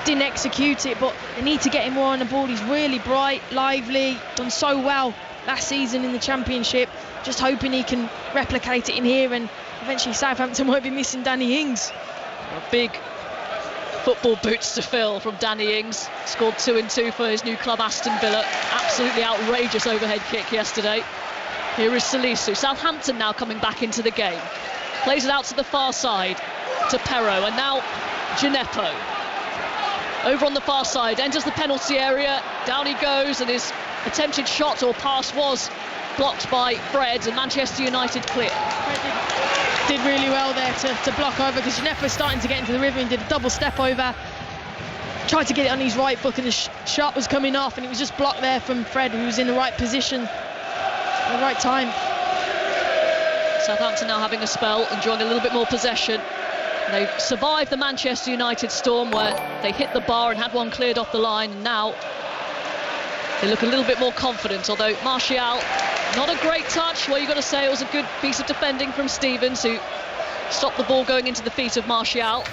didn't execute it, but they need to get him more on the ball. He's really bright, lively, done so well last season in the Championship. Just hoping he can replicate it in here, and eventually Southampton won't be missing Danny Ings. Big football boots to fill from Danny Ings. Scored 2 and 2 for his new club Aston Villa. Absolutely outrageous overhead kick yesterday. Here is Salisu. Southampton now coming back into the game. Plays it out to the far side to Pero, and now Djenepo. Over on the far side, enters the penalty area. Down he goes, and his attempted shot or pass was blocked by Fred, and Manchester United clear. Fred did really well there to block over, because Djenepo's starting to get into the rhythm and did a double step over. Tried to get it on his right foot, and the shot was coming off, and it was just blocked there from Fred, who was in the right position at the right time. Southampton now having a spell, enjoying a little bit more possession. They've survived the Manchester United storm, where they hit the bar and had one cleared off the line, and now they look a little bit more confident, although Martial, not a great touch. Well, you've got to say it was a good piece of defending from Stevens, who stopped the ball going into the feet of Martial.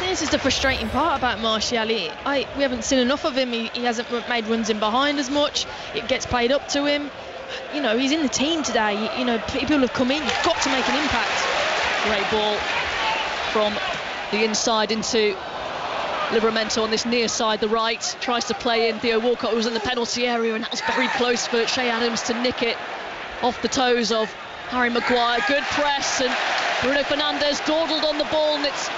This is the frustrating part about Martial. We haven't seen enough of him. He hasn't made runs in behind as much. It gets played up to him. You know, he's in the team today. You know, people have come in. You've got to make an impact. Great ball from the inside into Livramento on this near side, the right. Tries to play in Theo Walcott, who was in the penalty area, and that was very close for Shea Adams to nick it off the toes of Harry Maguire. Good press, and Bruno Fernandes dawdled on the ball, and it's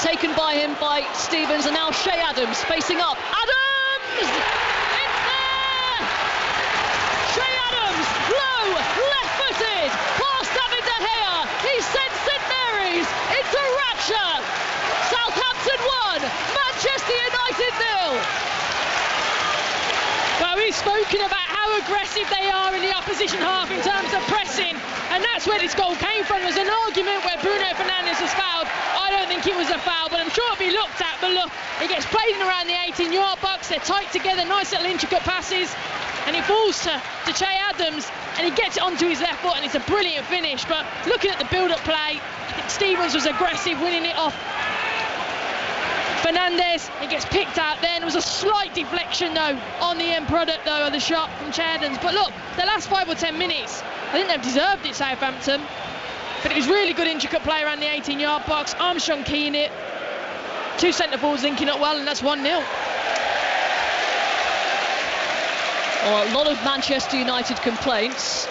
taken by him by Stevens, and now Shea Adams facing up. Adams! It's there! Shea Adams, low, left-footed, past David De Gea. He sends St Mary's into rapture. Southampton 1, Manchester United 0. Well, we've spoken about how aggressive they are in the opposition half in terms of pressing, and that's where this goal came from. There's an argument where Bruno Fernandes was fouled. I don't think it was a foul, but I'm sure it'll be looked at. But look, it gets played in around the 18-yard box. They're tight together, nice little intricate passes, and it falls to Che Adams, and he gets it onto his left foot, and it's a brilliant finish. But looking at the build-up play, I think Stevens was aggressive, winning it off Fernandes. It gets picked out then. There was a slight deflection though on the end product though of the shot from Che Adams. But look, the last 5 or 10 minutes, I think they've deserved it, Southampton. But it was really good intricate play around the 18-yard box. Armstrong keying it. 2 centre-forwards linking up well, and that's 1-0. Well, a lot of Manchester United complaints.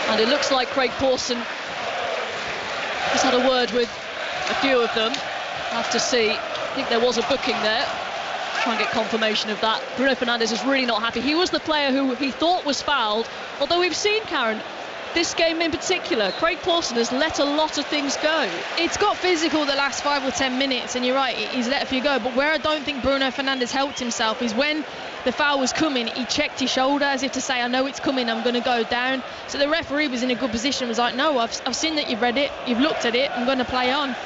And it looks like Craig Pawson has had a word with a few of them. Have to see. I think there was a booking there. Try and get confirmation of that. Bruno Fernandes is really not happy. He was the player who he thought was fouled, although we've seen, Karen, this game in particular, Craig Pawson has let a lot of things go. It's got physical the last 5 or 10 minutes, and you're right, he's let a few go. But where I don't think Bruno Fernandes helped himself is when the foul was coming, he checked his shoulder as if to say, I know it's coming, I'm going to go down. So the referee was in a good position, was like, no, I've seen that you've read it, you've looked at it, I'm going to play on.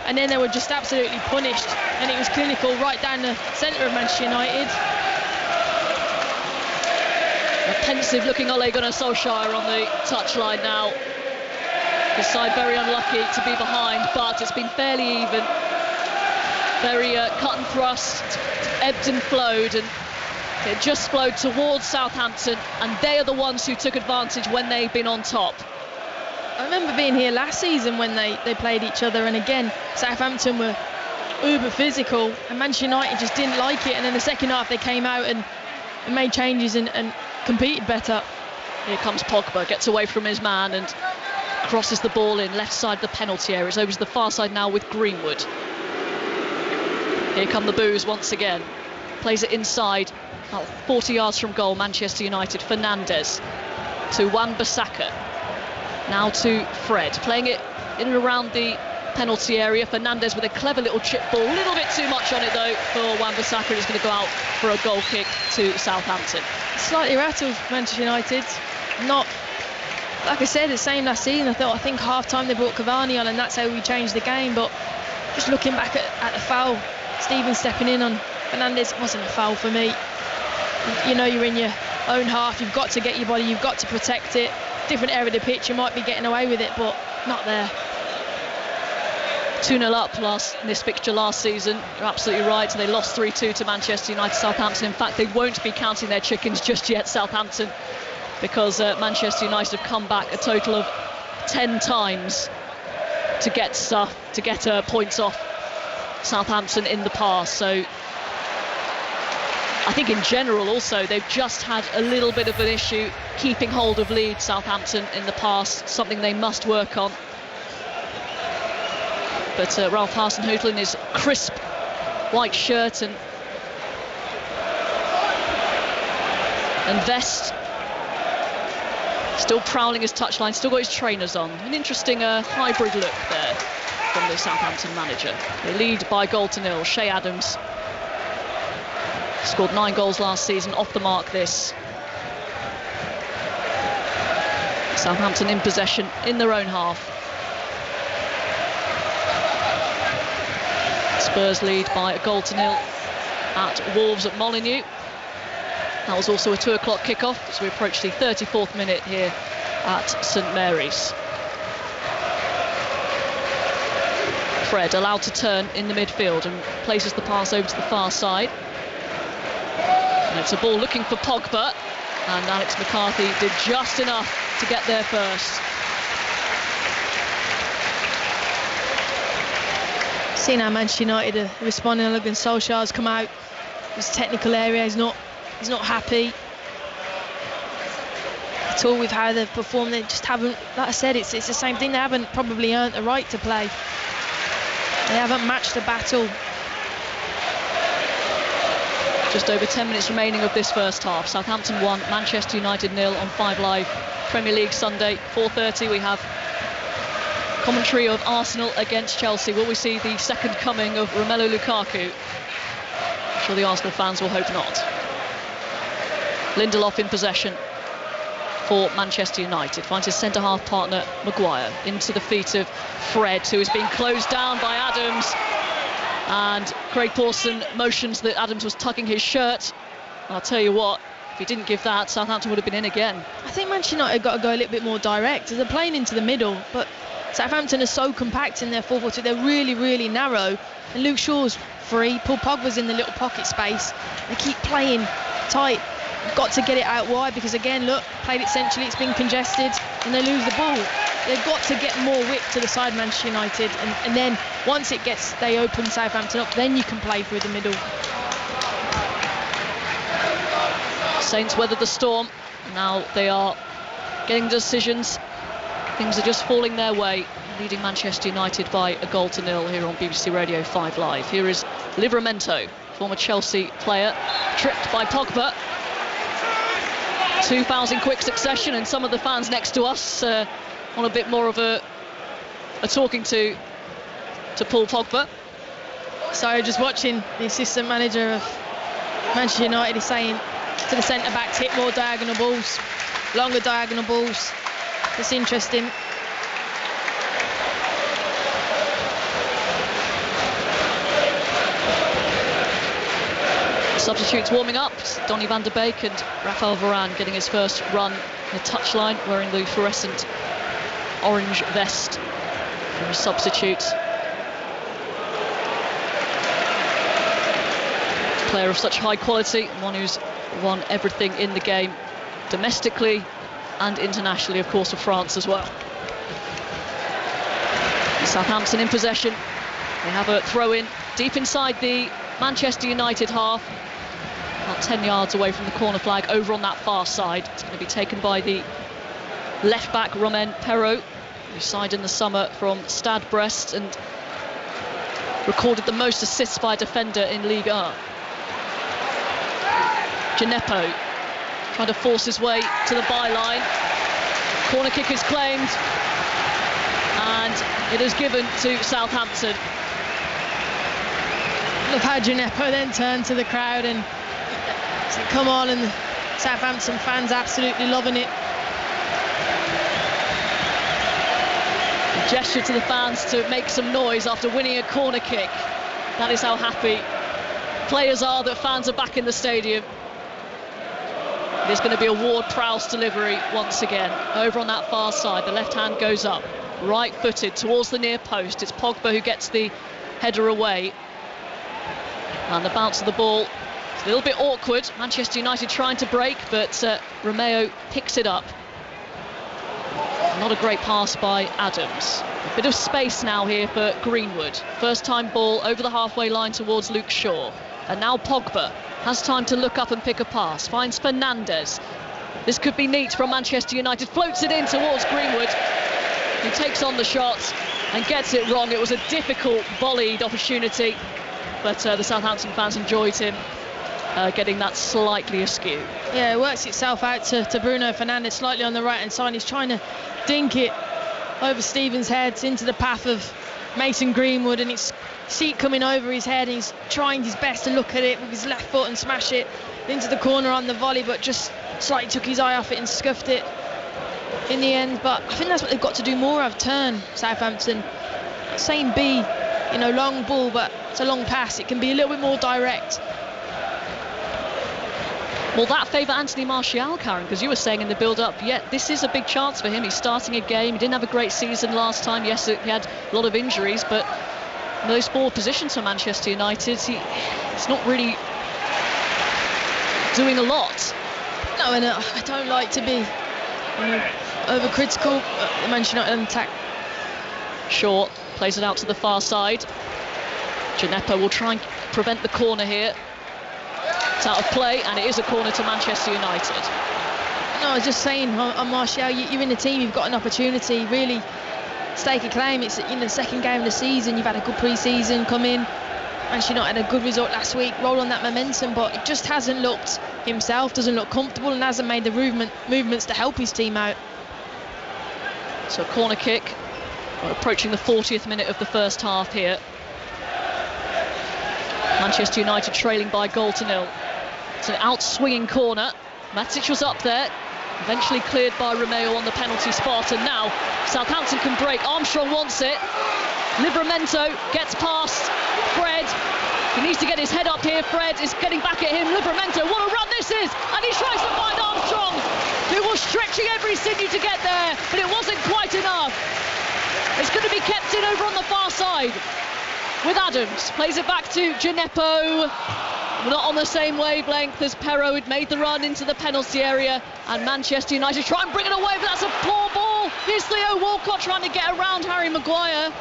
And then they were just absolutely punished, and it was clinical right down the centre of Manchester United. A pensive looking Ole Gunnar Solskjaer on the touchline now. His side very unlucky to be behind, but it's been fairly even. Very cut and thrust, ebbed and flowed, and it just flowed towards Southampton, and they are the ones who took advantage when they've been on top. I remember being here last season when they played each other, and again Southampton were uber physical and Manchester United just didn't like it, and in the second half they came out and made changes and competed better. Here comes Pogba, gets away from his man and crosses the ball in left side of the penalty area. It's over to the far side now with Greenwood. Here come the boos once again. Plays it inside, about 40 yards from goal, Manchester United. Fernandes to Wan-Bissaka. Now to Fred, playing it in and around the penalty area. Fernandes with a clever little chip ball, a little bit too much on it though for Wan-Bissaka. He's going to go out for a goal kick to Southampton. Slightly rattled Manchester United. Not, like I said, the same last season. I think half-time they brought Cavani on and that's how we changed the game. But just looking back at the foul, Stevens stepping in on Fernandes, it wasn't a foul for me. You know, you're in your own half, you've got to get your body, you've got to protect it. Different area of the pitch, you might be getting away with it, but not there. 2-0 up in this fixture last season. You're absolutely right. They lost 3-2 to Manchester United. Southampton, in fact, they won't be counting their chickens just yet, Southampton, because Manchester United have come back a total of 10 times to get points off Southampton in the past. So I think in general also they've just had a little bit of an issue keeping hold of lead, Southampton, in the past, something they must work on. But Ralph Hasenhüttl in his crisp white shirt and vest, still prowling his touchline, still got his trainers on. An interesting hybrid look there from the Southampton manager. They lead by 0-0. Shea Adams scored 9 goals last season, off the mark this. Southampton in possession in their own half. Spurs lead by 1-0 at Wolves at Molineux. That was also a 2 o'clock kickoff as we approach the 34th minute here at St Mary's. Fred allowed to turn in the midfield and places the pass over to the far side. And it's a ball looking for Pogba, and Alex McCarthy did just enough to get there first. Seeing how Manchester United are responding, looking, Solskjaer's come out. His technical area, he's not happy. at all with how they've performed. They just haven't, like I said, it's the same thing. They haven't probably earned the right to play. They haven't matched the battle. Just over 10 minutes remaining of this first half. Southampton 1, Manchester United 0 on 5 Live. Premier League Sunday, 4:30. We have commentary of Arsenal against Chelsea. Will we see the second coming of Romelu Lukaku? I'm sure the Arsenal fans will hope not. Lindelof in possession for Manchester United. Finds his centre-half partner, Maguire, into the feet of Fred, who is being closed down by Adams. And Craig Pawson motions that Adams was tugging his shirt. And I'll tell you what, if he didn't give that, Southampton would have been in again. I think Manchester United got to go a little bit more direct. They're playing into the middle, but Southampton are so compact in their 4-4-2. They're really, really narrow. And Luke Shaw's free. Paul Pogba's in the little pocket space. They keep playing tight. Got to get it out wide because, again, look, played it centrally, it's been congested, and they lose the ball. They've got to get more width to the side, Manchester United, and then once they open Southampton up, then you can play through the middle. Saints weathered the storm. Now they are getting decisions. Things are just falling their way, leading Manchester United by 1-0 here on BBC Radio 5 Live. Here is Livramento, former Chelsea player, tripped by Pogba. 2 fouls in quick succession, and some of the fans next to us want a bit more of a talking to Paul Pogba. So just watching the assistant manager of Manchester United is saying to the centre-backs, hit more diagonal balls, longer diagonal balls. It's interesting. Substitutes warming up. Donny van der Beek and Rafael Varane getting his first run on the touchline, wearing the fluorescent orange vest from a substitute. Player of such high quality, one who's won everything in the game, domestically and internationally, of course, for France as well. Southampton in possession. They have a throw-in deep inside the Manchester United half. About 10 yards away from the corner flag, over on that far side. It's going to be taken by the left-back, Romain Perraud, who signed in the summer from Stade Brest and recorded the most assists by a defender in Ligue 1. Gineppo trying to force his way to the byline. Corner kick is claimed, and it is given to Southampton. Look how Gineppo then turned to the crowd and said, come on, and the Southampton fans absolutely loving it. A gesture to the fans to make some noise after winning a corner kick. That is how happy players are that fans are back in the stadium. There's going to be a Ward-Prowse delivery once again. Over on that far side, the left hand goes up, right-footed towards the near post. It's Pogba who gets the header away. And the bounce of the ball is a little bit awkward. Manchester United trying to break, but Romeo picks it up. Not a great pass by Adams. A bit of space now here for Greenwood. First time ball over the halfway line towards Luke Shaw. And now Pogba has time to look up and pick a pass. Finds Fernandes. This could be neat from Manchester United. Floats it in towards Greenwood, who takes on the shot and gets it wrong. It was a difficult volleyed opportunity, but the Southampton fans enjoyed him getting that slightly askew. Yeah, it works itself out to Bruno Fernandes, slightly on the right-hand side. He's trying to dink it over Stevens' head into the path of Mason Greenwood, and it's seat coming over his head, and he's trying his best to look at it with his left foot and smash it into the corner on the volley, but just slightly took his eye off it and scuffed it in the end. But I think that's what they've got to do more of, turn Southampton. Same B, you know, long ball, but it's a long pass. It can be a little bit more direct. Will that favour Anthony Martial, Karen? Because you were saying in the build-up, this is a big chance for him. He's starting a game. He didn't have a great season last time. Yes, he had a lot of injuries, but in those forward positions for Manchester United, he's not really doing a lot. No, and I don't like to be overcritical. The Manchester United attack. Shaw plays it out to the far side. Gineppo will try and prevent the corner here. It's out of play, and it is a corner to Manchester United. No, I was just saying on Martial, you're in the team, you've got an opportunity, really stake a claim. It's in the second game of the season, you've had a good pre-season, come in, actually not had a good result last week, roll on that momentum, but it just hasn't looked himself, doesn't look comfortable, and hasn't made the movements to help his team out. So a corner kick. We're approaching the 40th minute of the first half here. Manchester United trailing by 1-0. It's an out-swinging corner. Matic was up there, eventually cleared by Romeu on the penalty spot, and now Southampton can break. Armstrong wants it. Livramento gets past Fred. He needs to get his head up here. Fred is getting back at him. Livramento, what a run this is! And he tries to find Armstrong, who was stretching every sinew to get there, but it wasn't quite enough. It's going to be kept in over on the far side with Adams. Plays it back to Gineppo. Not on the same wavelength as Perraud, had made the run into the penalty area, and Manchester United try and bring it away, but that's a poor ball. Here's Theo Walcott trying to get around Harry Maguire.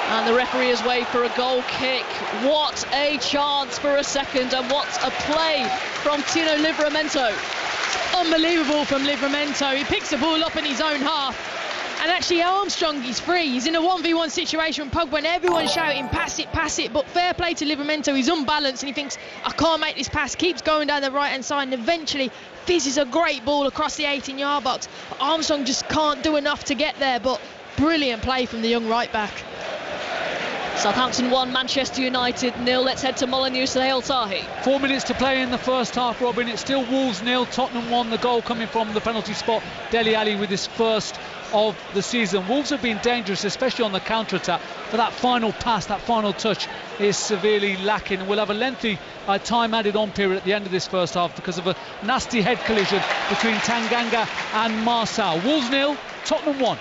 And the referee has waved for a goal kick. What a chance for a second, and what a play from Tino Livramento. It's unbelievable from Livramento. He picks the ball up in his own half. And actually Armstrong is free. He's in a 1v1 situation with Pogba and everyone's shouting, pass it. But fair play to Livramento. He's unbalanced and he thinks, I can't make this pass. Keeps going down the right-hand side and eventually fizzes a great ball across the 18-yard box. But Armstrong just can't do enough to get there. But brilliant play from the young right-back. Southampton 1, Manchester United 0. Let's head to Molineux Sahel Tahi. 4 minutes to play in the first half, Robin. It's still Wolves 0, Tottenham 1. The goal coming from the penalty spot. Dele Alli with his first of the season. Wolves have been dangerous, especially on the counter-attack, but that final pass, that final touch is severely lacking, and we'll have a lengthy time added on period at the end of this first half because of a nasty head collision between Tanganga and Marçal. Wolves 0, Tottenham 1.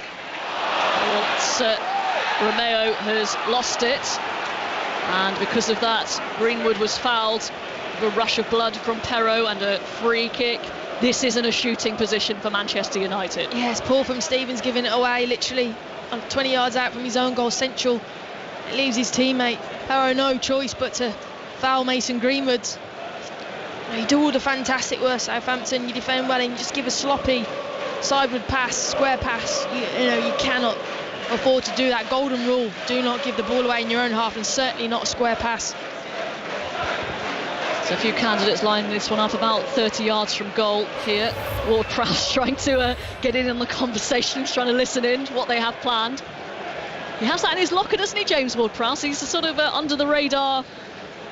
Romeo has lost it, and because of that Greenwood was fouled. A rush of blood from Perraud and a free kick. This isn't a shooting position for Manchester United. Yes, poor from Stevens giving it away, literally 20 yards out from his own goal, central. It leaves his teammate Perraud no choice but to foul Mason Greenwood. You do all the fantastic work, Southampton. You defend well and you just give a sloppy sideward pass, square pass. You cannot afford to do that. Golden rule: do not give the ball away in your own half, and certainly not a square pass. So a few candidates lining this one up about 30 yards from goal here. Ward-Prowse trying to get in on the conversation. He's trying to listen in to what they have planned. He has that in his locker, doesn't he, James Ward-Prowse? He's a sort of under the radar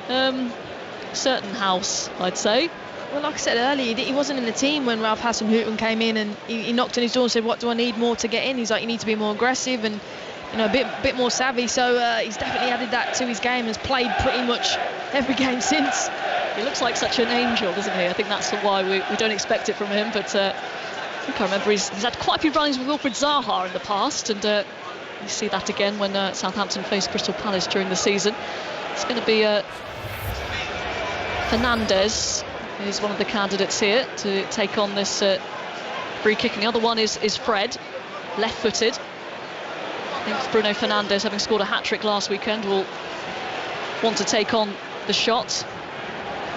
certain house, I'd say. Well, like I said earlier, he wasn't in the team when Ralph Hasenhüttl came in, and he knocked on his door and said, what do I need more to get in? He's like, you need to be more aggressive and a bit more savvy. So he's definitely added that to his game, has played pretty much every game since. He looks like such an angel, doesn't he? I think that's why we don't expect it from him, but I think I remember he's had quite a few runnings with Wilfried Zaha in the past, and you see that again when Southampton face Crystal Palace during the season. It's going to be Fernandes is one of the candidates here to take on this free kick, and the other one is Fred, left-footed. I think Bruno Fernandes, having scored a hat-trick last weekend, will want to take on the shot.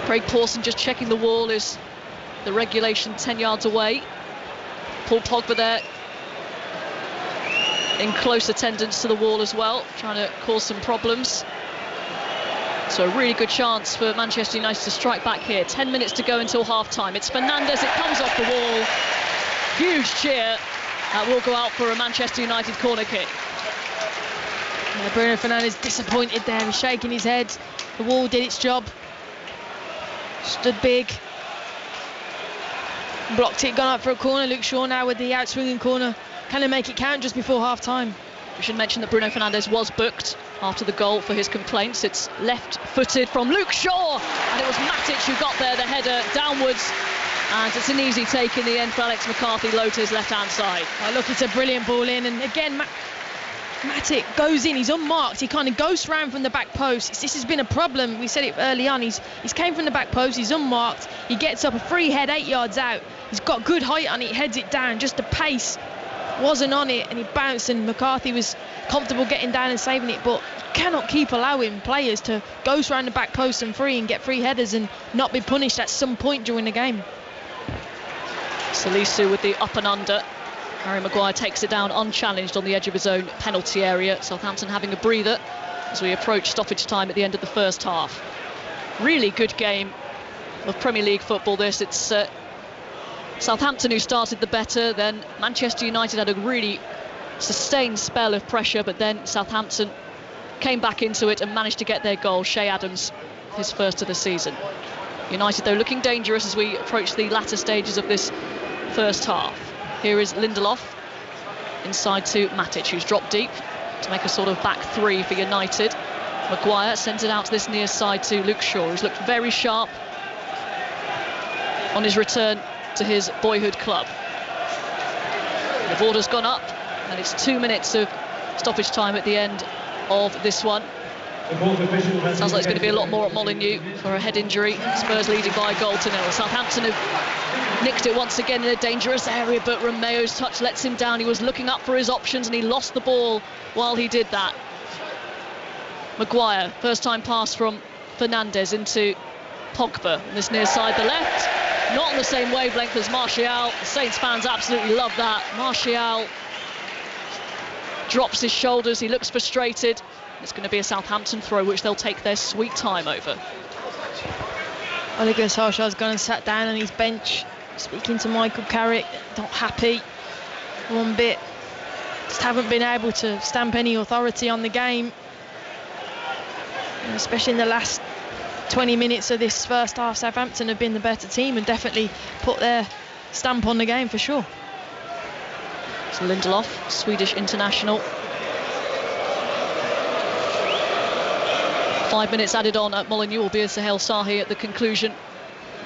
Craig Pawson just checking the wall, is the regulation 10 yards away. Paul Pogba there in close attendance to the wall as well, trying to cause some problems. So a really good chance for Manchester United to strike back here. 10 minutes to go until half-time. It's Fernandes, it comes off the wall. Huge cheer. Will go out for a Manchester United corner kick. Yeah, Bruno Fernandes disappointed there. He's shaking his head. The wall did its job. Stood big. Blocked it, gone up for a corner. Luke Shaw now with the out-swinging corner. Can he make it count just before half-time? We should mention that Bruno Fernandes was booked after the goal for his complaints. It's left-footed from Luke Shaw, and it was Matic who got there, the header downwards, and it's an easy take in the end for Alex McCarthy, low to his left-hand side. Oh, look, it's a brilliant ball in, and again Matic goes in, he's unmarked, he kind of goes round from the back post. This has been a problem, we said it early on, he's came from the back post, he's unmarked, he gets up a free head 8 yards out, he's got good height on it, heads it down, just the pace wasn't on it, and he bounced, and McCarthy was comfortable getting down and saving it, but cannot keep allowing players to go around the back post and free and get free headers and not be punished at some point during the game. Salisu with the up and under. Harry Maguire takes it down unchallenged on the edge of his own penalty area. Southampton having a breather as we approach stoppage time at the end of the first half. Really good game of Premier League football this. It's Southampton who started the better, then Manchester United had a really sustained spell of pressure, but then Southampton came back into it and managed to get their goal. Shea Adams, his first of the season. United though looking dangerous as we approach the latter stages of this first half. Here is Lindelof inside to Matic, who's dropped deep to make a sort of back three for United. Maguire sends it out to this near side to Luke Shaw, who's looked very sharp on his return to his boyhood club. The border's gone up and it's 2 minutes of stoppage time at the end of this one. Sounds like it's going to be a lot more at Molineux for a head injury. Spurs leading by a 1-0. Southampton have nicked it once again in a dangerous area, but Romeo's touch lets him down. He was looking up for his options and he lost the ball while he did that. Maguire, first time pass from Fernandes into Pogba on this near side, the left. Not on the same wavelength as Martial. The Saints fans absolutely love that. Martial drops his shoulders, he looks frustrated. It's going to be a Southampton throw, which they'll take their sweet time over. Ole Gunnar Solskjaer's gone and sat down on his bench, speaking to Michael Carrick. Not happy one bit. Just haven't been able to stamp any authority on the game, and especially in the last 20 minutes of this first half. Southampton have been the better team and definitely put their stamp on the game for sure. So Lindelof, Swedish international. 5 minutes added on at Molineux will be a Sahel Sahi at the conclusion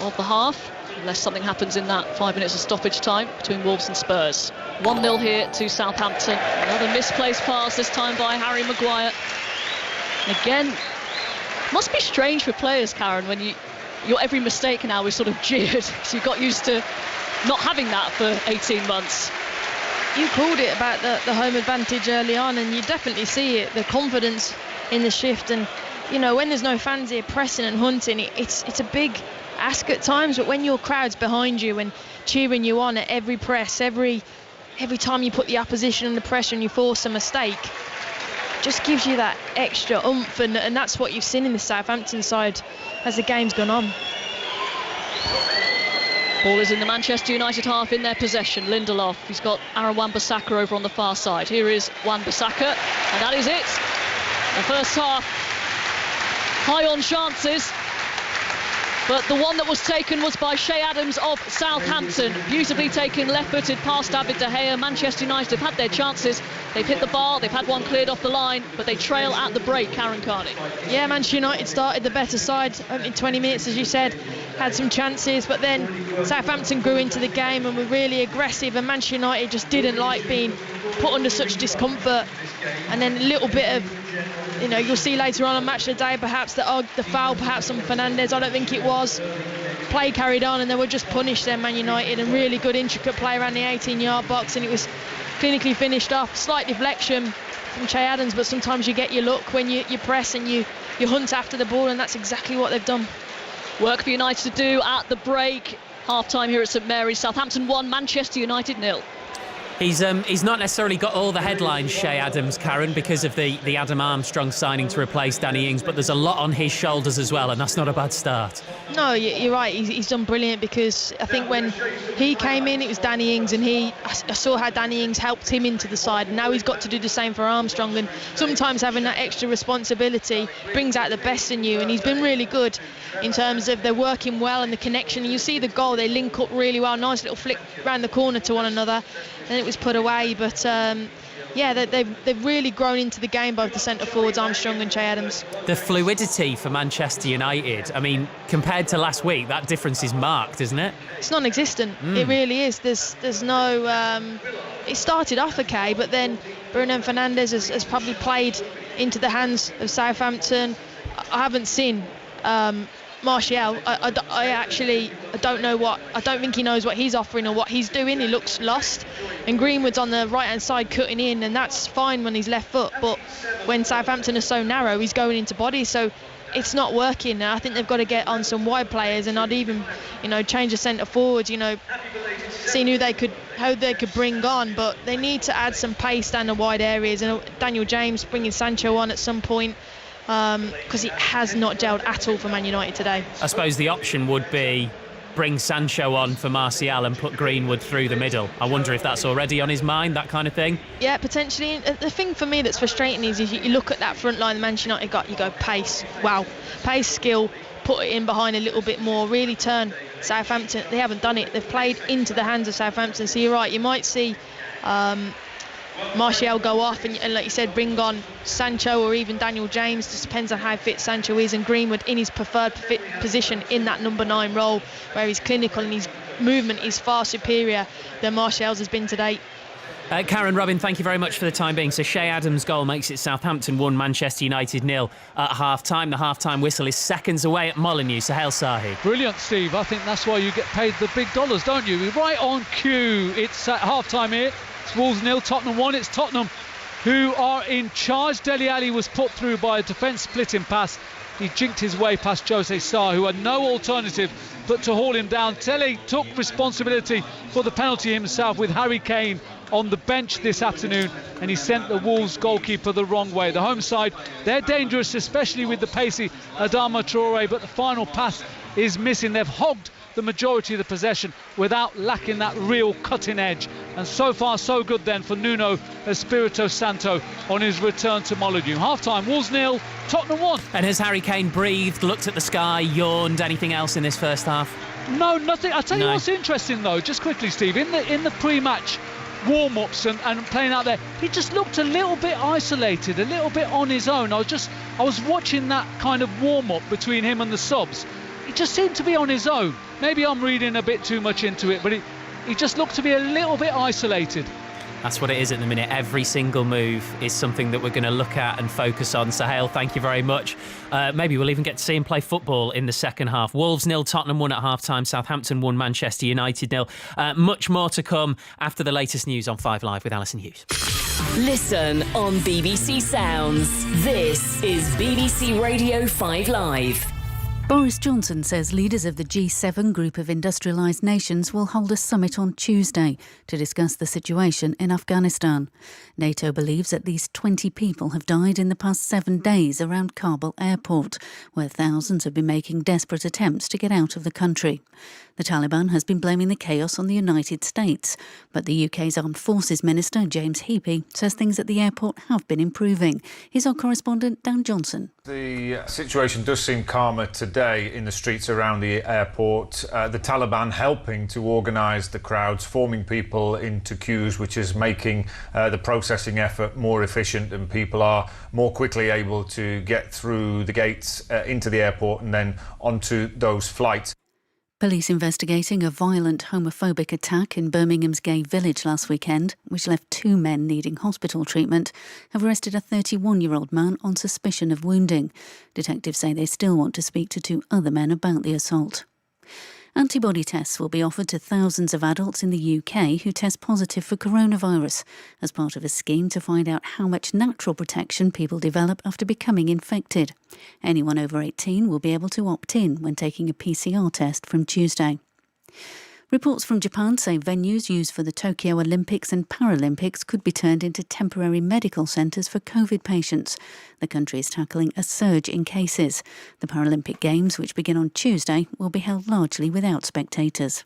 of the half, unless something happens in that 5 minutes of stoppage time between Wolves and Spurs. 1-0 here to Southampton. Another misplaced pass, this time by Harry Maguire. And again, must be strange for players, Karen, when your every mistake now is sort of jeered, so you got used to not having that for 18 months. You called it about the home advantage early on, and you definitely see it, the confidence in the shift. And you know, when there's no fans here pressing and hunting, it's a big ask at times, but when your crowd's behind you and cheering you on at every press, every time you put the opposition under pressure and you force a mistake, just gives you that extra oomph, and that's what you've seen in the Southampton side as the game's gone on. Ball is in the Manchester United half, in their possession. Lindelof, he's got Aaron Wan-Bissaka over on the far side. Here is Wan-Bissaka, and that is it. The first half high on chances, but the one that was taken was by Shea Adams of Southampton. Beautifully taken, left-footed past David De Gea. Manchester United have had their chances. They've hit the bar, they've had one cleared off the line, but they trail at the break. Karen Carney. Yeah, Manchester United started the better side in 20 minutes, as you said, had some chances, but then Southampton grew into the game and were really aggressive, and Manchester United just didn't like being put under such discomfort. And then a little bit of, you know, you'll see later on Match of the Day perhaps the foul perhaps on Fernandes. I don't think it was. Play carried on and they were just punished then, Man United, and really good intricate play around the 18-yard box, and it was clinically finished off. Slight deflection from Shea Adams, but sometimes you get your luck when you press and you hunt after the ball, and that's exactly what they've done. Work for United to do at the break. Half-time here at St Mary's. Southampton 1, Manchester United 0. He's not necessarily got all the headlines, Shea Adams, Karen, because of the Adam Armstrong signing to replace Danny Ings, but there's a lot on his shoulders as well, and that's not a bad start. No, you're right. He's done brilliant, because I think when he came in, it was Danny Ings, and I saw how Danny Ings helped him into the side, and now he's got to do the same for Armstrong, and sometimes having that extra responsibility brings out the best in you, and he's been really good in terms of they're working well and the connection. And you see the goal, they link up really well, nice little flick round the corner to one another, and it was put away. But yeah, they've really grown into the game, both the centre forwards, Armstrong and Shea Adams. The fluidity for Manchester United, I mean, compared to last week, that difference is marked, isn't it? It's non-existent. It really is. There's no it started off okay, but then Bruno Fernandes has probably played into the hands of Southampton. I haven't seen Martial. I don't think he knows what he's offering or what he's doing. He looks lost, and Greenwood's on the right hand side cutting in, and that's fine when he's left foot, but when Southampton are so narrow, he's going into body, so it's not working. I think they've got to get on some wide players, and I'd even, change the centre forwards. seeing how they could bring on, but they need to add some pace down the wide areas. And Daniel James bringing Sancho on at some point, because he has not gelled at all for Man United today. I suppose the option would be bring Sancho on for Martial and put Greenwood through the middle. I wonder if that's already on his mind, that kind of thing. Yeah, potentially. The thing for me that's frustrating is you look at that front line the Manchester United got, you go pace, wow, pace, skill, put it in behind a little bit more, really turn Southampton. They haven't done it. They've played into the hands of Southampton. So you're right, you might see Martial go off and like you said, bring on Sancho or even Daniel James. Just depends on how fit Sancho is, and Greenwood in his preferred position in that number 9 role, where he's clinical and his movement is far superior than Martial's has been to date. Karen, Robin, thank you very much for the time being. So Shea Adams' goal makes it Southampton 1, Manchester United 0 at half-time. The half-time whistle is seconds away at Molineux. Sahel Sahi. Brilliant, Steve. I think that's why you get paid the big dollars, don't you? Right on cue. It's at half-time here. It's Wolves 0, Tottenham 1. It's Tottenham who are in charge. Dele Alli was put through by a defence-splitting pass. He jinked his way past Jose Sarr, who had no alternative but to haul him down. Tele took responsibility for the penalty himself with Harry Kane on the bench this afternoon, and he sent the Wolves goalkeeper the wrong way. The home side, they're dangerous, especially with the pacey Adama Traore, but the final pass is missing. They've hogged the majority of the possession without lacking that real cutting edge. And so far so good then for Nuno Espirito Santo on his return to Molineux. Half-time, Wolves 0, Tottenham 1. And has Harry Kane breathed, looked at the sky, yawned, anything else in this first half? No, nothing. I'll tell you what's interesting though, just quickly, Steve, in the pre-match warm-ups and playing out there, he just looked a little bit isolated, a little bit on his own. I was watching that kind of warm-up between him and the subs. He just seemed to be on his own. Maybe I'm reading a bit too much into it, but he just looked to be a little bit isolated. That's what it is at the minute. Every single move is something that we're going to look at and focus on. Sahel, thank you very much. Maybe we'll even get to see him play football in the second half. Wolves 0, Tottenham 1 at half-time. Southampton 1, Manchester United 0. Much more to come after the latest news on 5 Live with Alison Hughes. Listen on BBC Sounds. This is BBC Radio 5 Live. Boris Johnson says leaders of the G7 group of industrialised nations will hold a summit on Tuesday to discuss the situation in Afghanistan. NATO believes at least 20 people have died in the past 7 days around Kabul airport, where thousands have been making desperate attempts to get out of the country. The Taliban has been blaming the chaos on the United States, but the UK's Armed Forces Minister, James Heappey, says things at the airport have been improving. Here's our correspondent, Dan Johnson. The situation does seem calmer today in the streets around the airport. The Taliban helping to organise the crowds, forming people into queues, which is making the processing effort more efficient, and people are more quickly able to get through the gates into the airport and then onto those flights. Police investigating a violent homophobic attack in Birmingham's gay village last weekend, which left 2 men needing hospital treatment, have arrested a 31-year-old man on suspicion of wounding. Detectives say they still want to speak to 2 other men about the assault. Antibody tests will be offered to thousands of adults in the UK who test positive for coronavirus as part of a scheme to find out how much natural protection people develop after becoming infected. Anyone over 18 will be able to opt in when taking a PCR test from Tuesday. Reports from Japan say venues used for the Tokyo Olympics and Paralympics could be turned into temporary medical centres for COVID patients. The country is tackling a surge in cases. The Paralympic Games, which begin on Tuesday, will be held largely without spectators.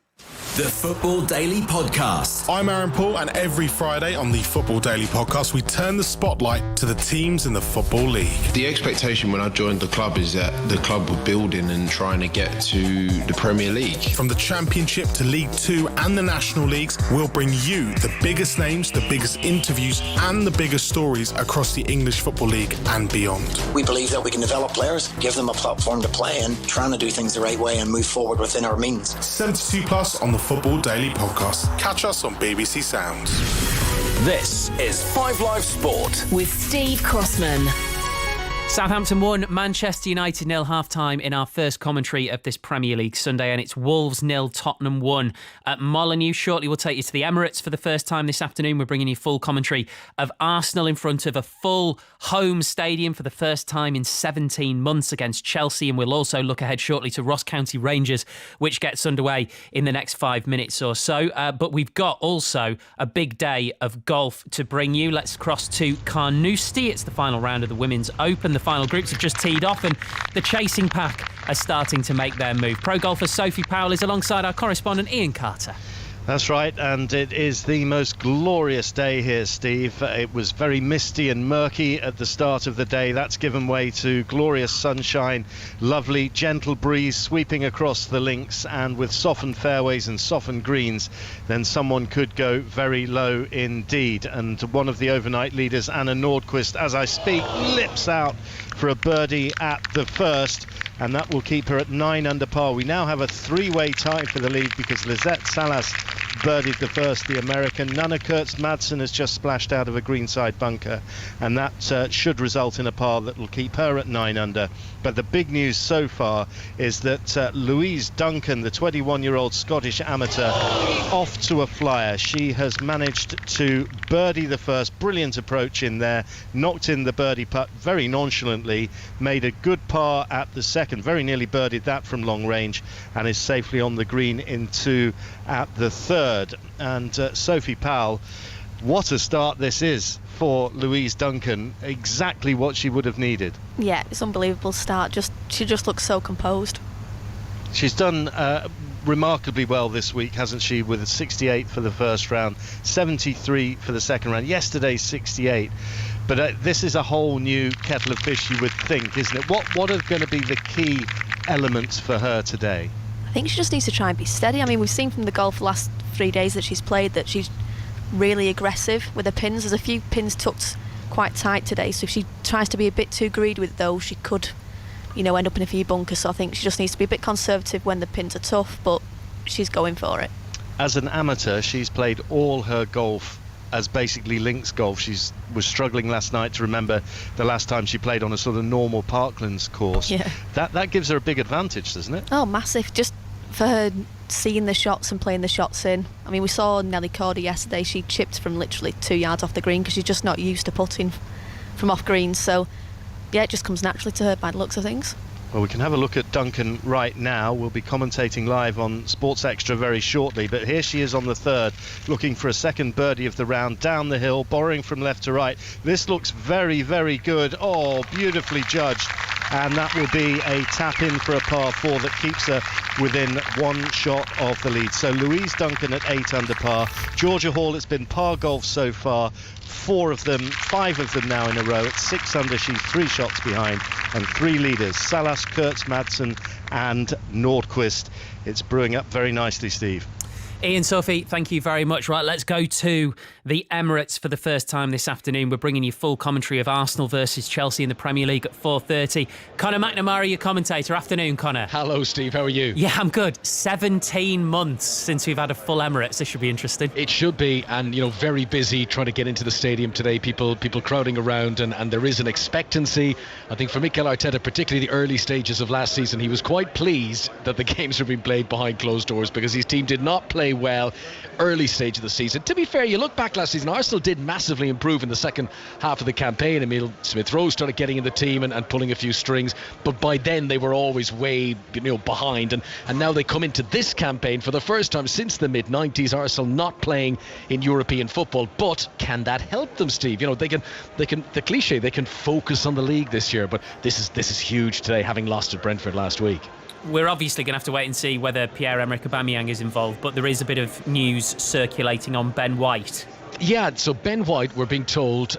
The Football Daily Podcast. I'm Aaron Paul, and every Friday on the Football Daily Podcast, we turn the spotlight to the teams in the Football League. The expectation when I joined the club is that the club were building and trying to get to the Premier League. From the Championship to League Two and the National Leagues, we'll bring you the biggest names, the biggest interviews and the biggest stories across the English Football League and beyond. We believe that we can develop players, give them a platform to play in, trying to do things the right way and move forward within our means. 72 plus on the Football Daily Podcast. Catch us on BBC Sounds. This is 5 Live Sport with Steve Crossman. Southampton 1, Manchester United 0 half-time in our first commentary of this Premier League Sunday, and it's Wolves 0, Tottenham 1 at Molineux. Shortly we'll take you to the Emirates for the first time this afternoon. We're bringing you full commentary of Arsenal in front of a full home stadium for the first time in 17 months against Chelsea, and we'll also look ahead shortly to Ross County Rangers, which gets underway in the next 5 minutes or so. But we've got also a big day of golf to bring you. Let's cross to Carnoustie. It's the final round of the Women's Open. The final groups have just teed off and the chasing pack are starting to make their move. Pro golfer Sophie Powell is alongside our correspondent Ian Carter. That's right, and it is the most glorious day here, Steve. It was very misty and murky at the start of the day. That's given way to glorious sunshine, lovely gentle breeze sweeping across the links, and with softened fairways and softened greens, then someone could go very low indeed. And one of the overnight leaders, Anna Nordqvist, as I speak, lips out for a birdie at the first, and that will keep her at 9 under par. We now have a three-way tie for the lead because Lizette Salas birdied the first, the American. Nana Kurtz-Madsen has just splashed out of a greenside bunker, and that should result in a par that will keep her at 9 under. But the big news so far is that Louise Duncan, the 21-year-old Scottish amateur, off to a flyer. She has managed to birdie the first, brilliant approach in there, knocked in the birdie putt very nonchalantly, made a good par at the second, very nearly birdied that from long range, and is safely on the green in 2 at the third. And Sophie Powell, what a start this is for Louise Duncan, exactly what she would have needed. Yeah, it's an unbelievable start. She just looks so composed. She's done remarkably well this week, hasn't she, with a 68 for the first round, 73 for the second round, yesterday 68. But this is a whole new kettle of fish, you would think, isn't it? What are going to be the key elements for her today? I think she just needs to try and be steady. I mean, we've seen from the golf the last 3 days that she's played that she's really aggressive with her pins. There's a few pins tucked quite tight today, so if she tries to be a bit too greedy with those, she could, end up in a few bunkers. So I think she just needs to be a bit conservative when the pins are tough, but she's going for it. As an amateur, she's played all her golf as basically links golf. She was struggling last night to remember the last time she played on a sort of normal Parklands course. Yeah. That gives her a big advantage, doesn't it? Oh, massive. Just for her seeing the shots and playing the shots in. I mean, we saw Nelly Corder yesterday. She chipped from literally 2 yards off the green because she's just not used to putting from off greens. So, yeah, it just comes naturally to her by the looks of things. Well, we can have a look at Duncan right now. We'll be commentating live on Sports Extra very shortly, but here she is on the third, looking for a second birdie of the round, down the hill, borrowing from left to right. This looks very, very good. Oh, beautifully judged. And that will be a tap in for a par 4 that keeps her within 1 shot of the lead. So Louise Duncan at 8 under par. Georgia Hall, it's been par golf so far. 5 of them now in a row. At 6 under, she's 3 shots behind, and 3 leaders: Salas, Kurtz-Madsen and Nordqvist. It's brewing up very nicely, Steve. Ian, Sophie, thank you very much. Right, let's go to the Emirates for the first time this afternoon. We're bringing you full commentary of Arsenal versus Chelsea in the Premier League at 4:30. Conor McNamara, your commentator. Afternoon, Conor. Hello, Steve. How are you? Yeah, I'm good. 17 months since we've had a full Emirates. This should be interesting. It should be, and very busy trying to get into the stadium today. People crowding around, and there is an expectancy. I think for Mikel Arteta, particularly the early stages of last season, he was quite pleased that the games were being played behind closed doors because his team did not play well early stage of the season. To be fair, you look back last season, Arsenal did massively improve in the second half of the campaign. Emile Smith-Rowe started getting in the team and pulling a few strings, but by then they were always way behind, and now they come into this campaign for the first time since the mid-90s. Arsenal not playing in European football, but can that help them, Steve? They can the cliche, they can focus on the league this year, but this is huge today, having lost at Brentford last week. We're obviously going to have to wait and see whether Pierre-Emerick Aubameyang is involved, but there is a bit of news circulating on Ben White. Yeah, so Ben White, we're being told,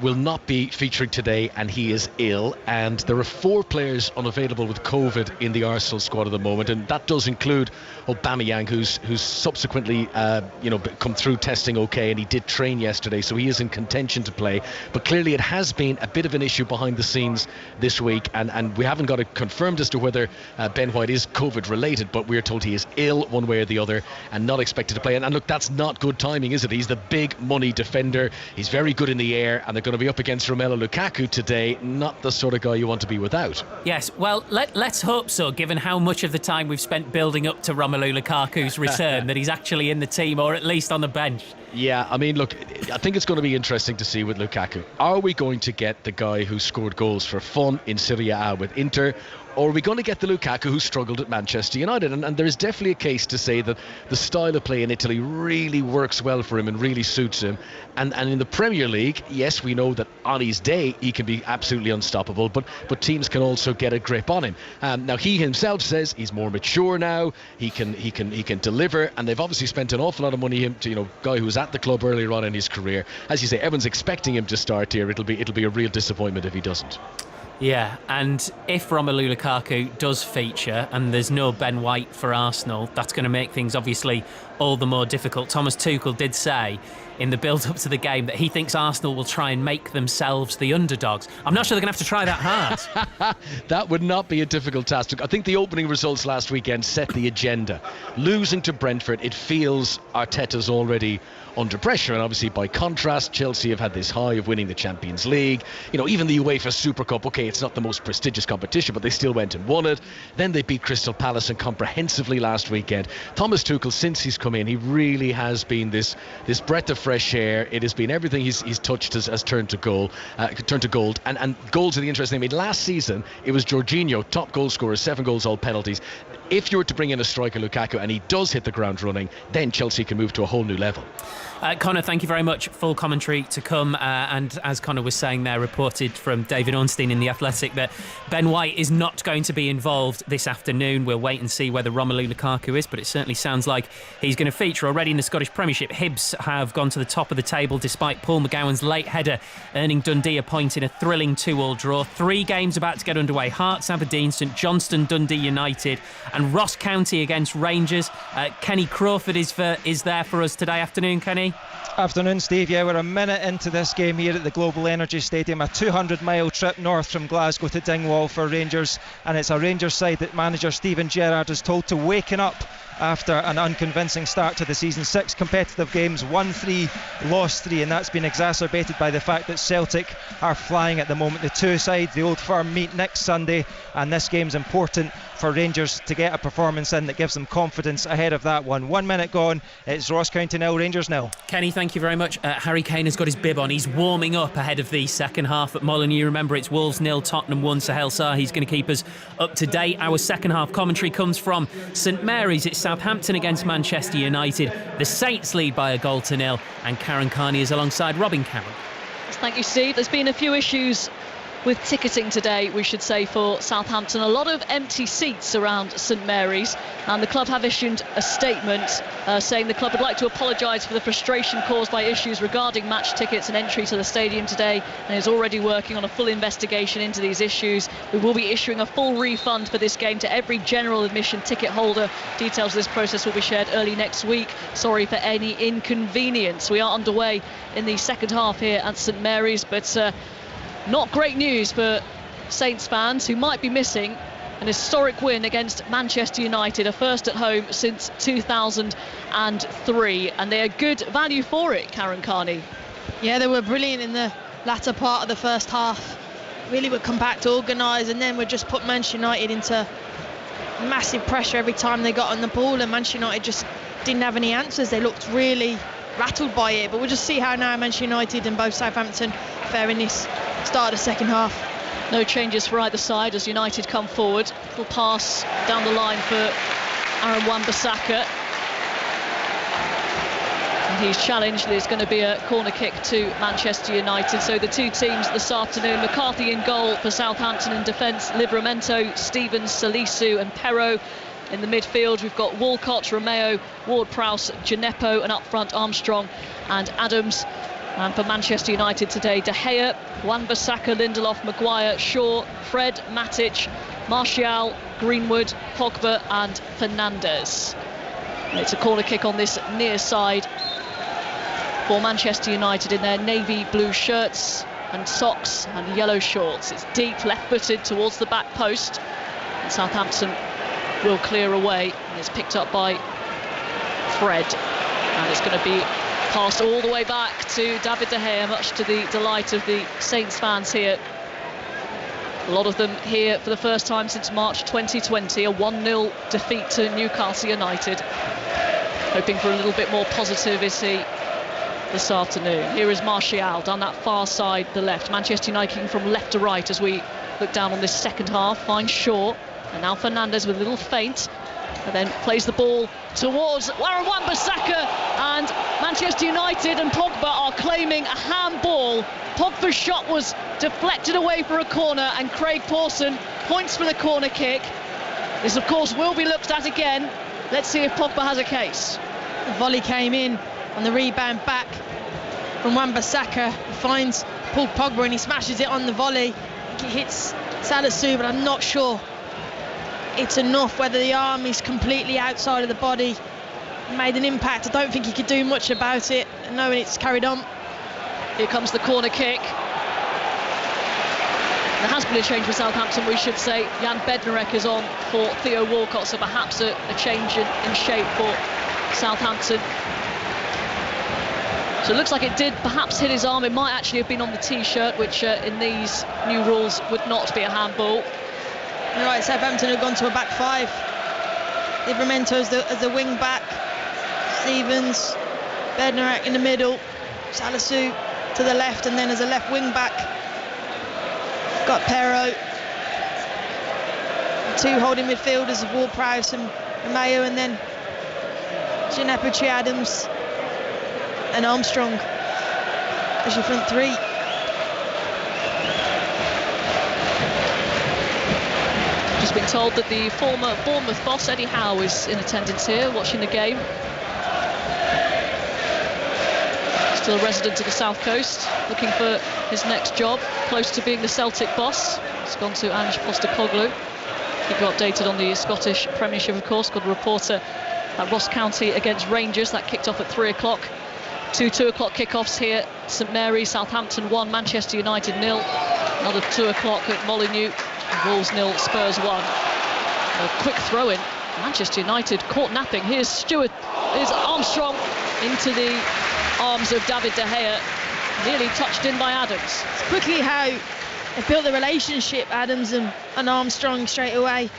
will not be featuring today, and he is ill. And there are 4 players unavailable with COVID in the Arsenal squad at the moment, and that does include Aubameyang, who's subsequently, come through testing okay, and he did train yesterday, so he is in contention to play. But clearly, it has been a bit of an issue behind the scenes this week, and we haven't got it confirmed as to whether Ben White is COVID related, but we're told he is ill one way or the other and not expected to play. And look, that's not good timing, is it? He's the big money defender. He's very good in the air, and they're going to be up against Romelu Lukaku today. Not the sort of guy you want to be without. Yes, well, let's hope so, given how much of the time we've spent building up to Romelu Lukaku's return, that he's actually in the team, or at least on the bench. Yeah, I mean, look, I think it's going to be interesting to see with Lukaku. Are we going to get the guy who scored goals for fun in Serie A with Inter, or are we going to get the Lukaku who struggled at Manchester United? And there is definitely a case to say that the style of play in Italy really works well for him and really suits him. And in the Premier League, yes, we know that on his day he can be absolutely unstoppable, but teams can also get a grip on him. Now he himself says he's more mature now. He can deliver, and they've obviously spent an awful lot of money to guy who was at the club earlier on in his career. As you say, everyone's expecting him to start here. It'll be a real disappointment if he doesn't. Yeah, and if Romelu Lukaku does feature and there's no Ben White for Arsenal, that's going to make things obviously all the more difficult. Thomas Tuchel did say in the build-up to the game that he thinks Arsenal will try and make themselves the underdogs. I'm not sure they're going to have to try that hard. That would not be a difficult task. I think the opening results last weekend set the agenda. Losing to Brentford, it feels Arteta's already under pressure, and obviously by contrast Chelsea have had this high of winning the Champions League. Even the UEFA Super Cup, okay, it's not the most prestigious competition, but they still went and won it. Then they beat Crystal Palace and comprehensively last weekend. Thomas Tuchel, since he's come in, he really has been this breath of fresh air. It has been everything he's touched has turned to gold. And goals are the interesting thing. I mean, last season it was Jorginho, top goal scorer, 7 goals, all penalties. If you were to bring in a striker, Lukaku, and he does hit the ground running, then Chelsea can move to a whole new level. Connor, thank you very much. Full commentary to come. And as Connor was saying there, reported from David Ornstein in The Athletic that Ben White is not going to be involved this afternoon. We'll wait and see whether Romelu Lukaku is, but it certainly sounds like he's going to feature. Already in the Scottish Premiership, Hibs have gone to the top of the table despite Paul McGowan's late header, earning Dundee a point in a thrilling 2-2 draw. 3 games about to get underway. Hearts, Aberdeen, St Johnstone, Dundee United and Ross County against Rangers. Kenny Crawford is there for us today afternoon. Kenny? Afternoon, Steve. Yeah, we're a minute into this game here at the Global Energy Stadium. A 200-mile trip north from Glasgow to Dingwall for Rangers, and it's a Rangers side that manager Steven Gerrard is told to waken up after an unconvincing start to the season. 6 competitive games, won 3, lost 3, and that's been exacerbated by the fact that Celtic are flying at the moment. The two sides, the Old Firm, meet next Sunday, and this game's important for Rangers to get a performance in that gives them confidence ahead of that one. 1 minute gone, it's Ross County 0, Rangers 0. Kenny, thank you very much. Harry Kane has got his bib on. He's warming up ahead of the second half at Molineux. Remember, it's Wolves 0, Tottenham 1. Sahel Sarr, he's going to keep us up to date. Our second half commentary comes from St Mary's. It's Southampton against Manchester United. The Saints lead by a 0-0, and Karen Carney is alongside Robin Cowan. Thank you, Steve. There's been a few issues with ticketing today, we should say, for Southampton. A lot of empty seats around St Mary's, and the club have issued a statement saying the club would like to apologise for the frustration caused by issues regarding match tickets and entry to the stadium today, and is already working on a full investigation into these issues. We will be issuing a full refund for this game to every general admission ticket holder. Details of this process will be shared early next week. Sorry for any inconvenience. We are underway in the second half here at St Mary's, but not great news for Saints fans who might be missing an historic win against Manchester United, a first at home since 2003, and they are good value for it, Karen Carney. Yeah, they were brilliant in the latter part of the first half. Really were compact, organised, and then would just put Manchester United into massive pressure every time they got on the ball, and Manchester United just didn't have any answers. They looked really rattled by it, but we'll just see how now Manchester United and both Southampton fare in this start of the second half. No changes for either side as United come forward. Little pass down the line for Aaron Wan-Bissaka. And he's challenged. There's going to be a corner kick to Manchester United. So the two teams this afternoon: McCarthy in goal for Southampton, in defence Livramento, Stevens, Salisu and Perro. In the midfield we've got Walcott, Romeo, Ward-Prowse, Gineppo, and up front Armstrong and Adams. And for Manchester United today, De Gea, Wan-Bissaka, Lindelof, Maguire, Shaw, Fred, Matic, Martial, Greenwood, Pogba and Fernandes. And it's a corner kick on this near side for Manchester United in their navy blue shirts and socks and yellow shorts. It's deep, left-footed towards the back post, and Southampton will clear away, and it's picked up by Fred, and it's going to be Passed all the way back to David De Gea, much to the delight of the Saints fans here. A lot of them here for the first time since March 2020, a 1-0 defeat to Newcastle United. Hoping for a little bit more positivity this afternoon. Here is Martial down that far side, the left. Manchester United from left to right as we look down on this second half. Finds Shaw, and now Fernandes with a little feint, and then plays the ball towards Wan-Bissaka, and Manchester United and Pogba are claiming a handball. Pogba's shot was deflected away for a corner, and Craig Pawson points for the corner kick. This, of course, will be looked at again. Let's see if Pogba has a case. The volley came in on the rebound back from Wan-Bissaka. He finds Paul Pogba and he smashes it on the volley. I think it hits Salisu, but I'm not sure it's enough, whether the arm is completely outside of the body. It made an impact. I don't think he could do much about it, knowing it's carried on. Here comes the corner kick. There has been a change for Southampton, we should say. Jan Bednarek is on for Theo Walcott, so perhaps a change in shape for Southampton. So it looks like it did perhaps hit his arm. It might actually have been on the T-shirt, which in these new rules would not be a handball. You're right, Southampton have gone to a back five. Livramento as the wing back. Stevens, Bednarek in the middle. Salisu to the left, and then as a left wing back, got Perrault. Two holding midfielders of Ward-Prowse and Mayo, and then Gineppo, Adams and Armstrong as your front three. Just been told that the former Bournemouth boss Eddie Howe is in attendance here watching the game. Still a resident of the South Coast, looking for his next job, close to being the Celtic boss. He's gone to Ange Postecoglou. Keep you updated on the Scottish Premiership, of course. Got a reporter at Ross County against Rangers. That kicked off at 3 o'clock. 2 o'clock kickoffs here. St Mary's, Southampton 1, Manchester United 0. Another 2 o'clock at Molineux. Wolves 0, Spurs 1. A quick throw in. Manchester United caught napping. Here's Stewart. Here's Armstrong into the arms of David De Gea. Nearly touched in by Adams. It's quickly how they built the relationship, Adams and Armstrong, straight away.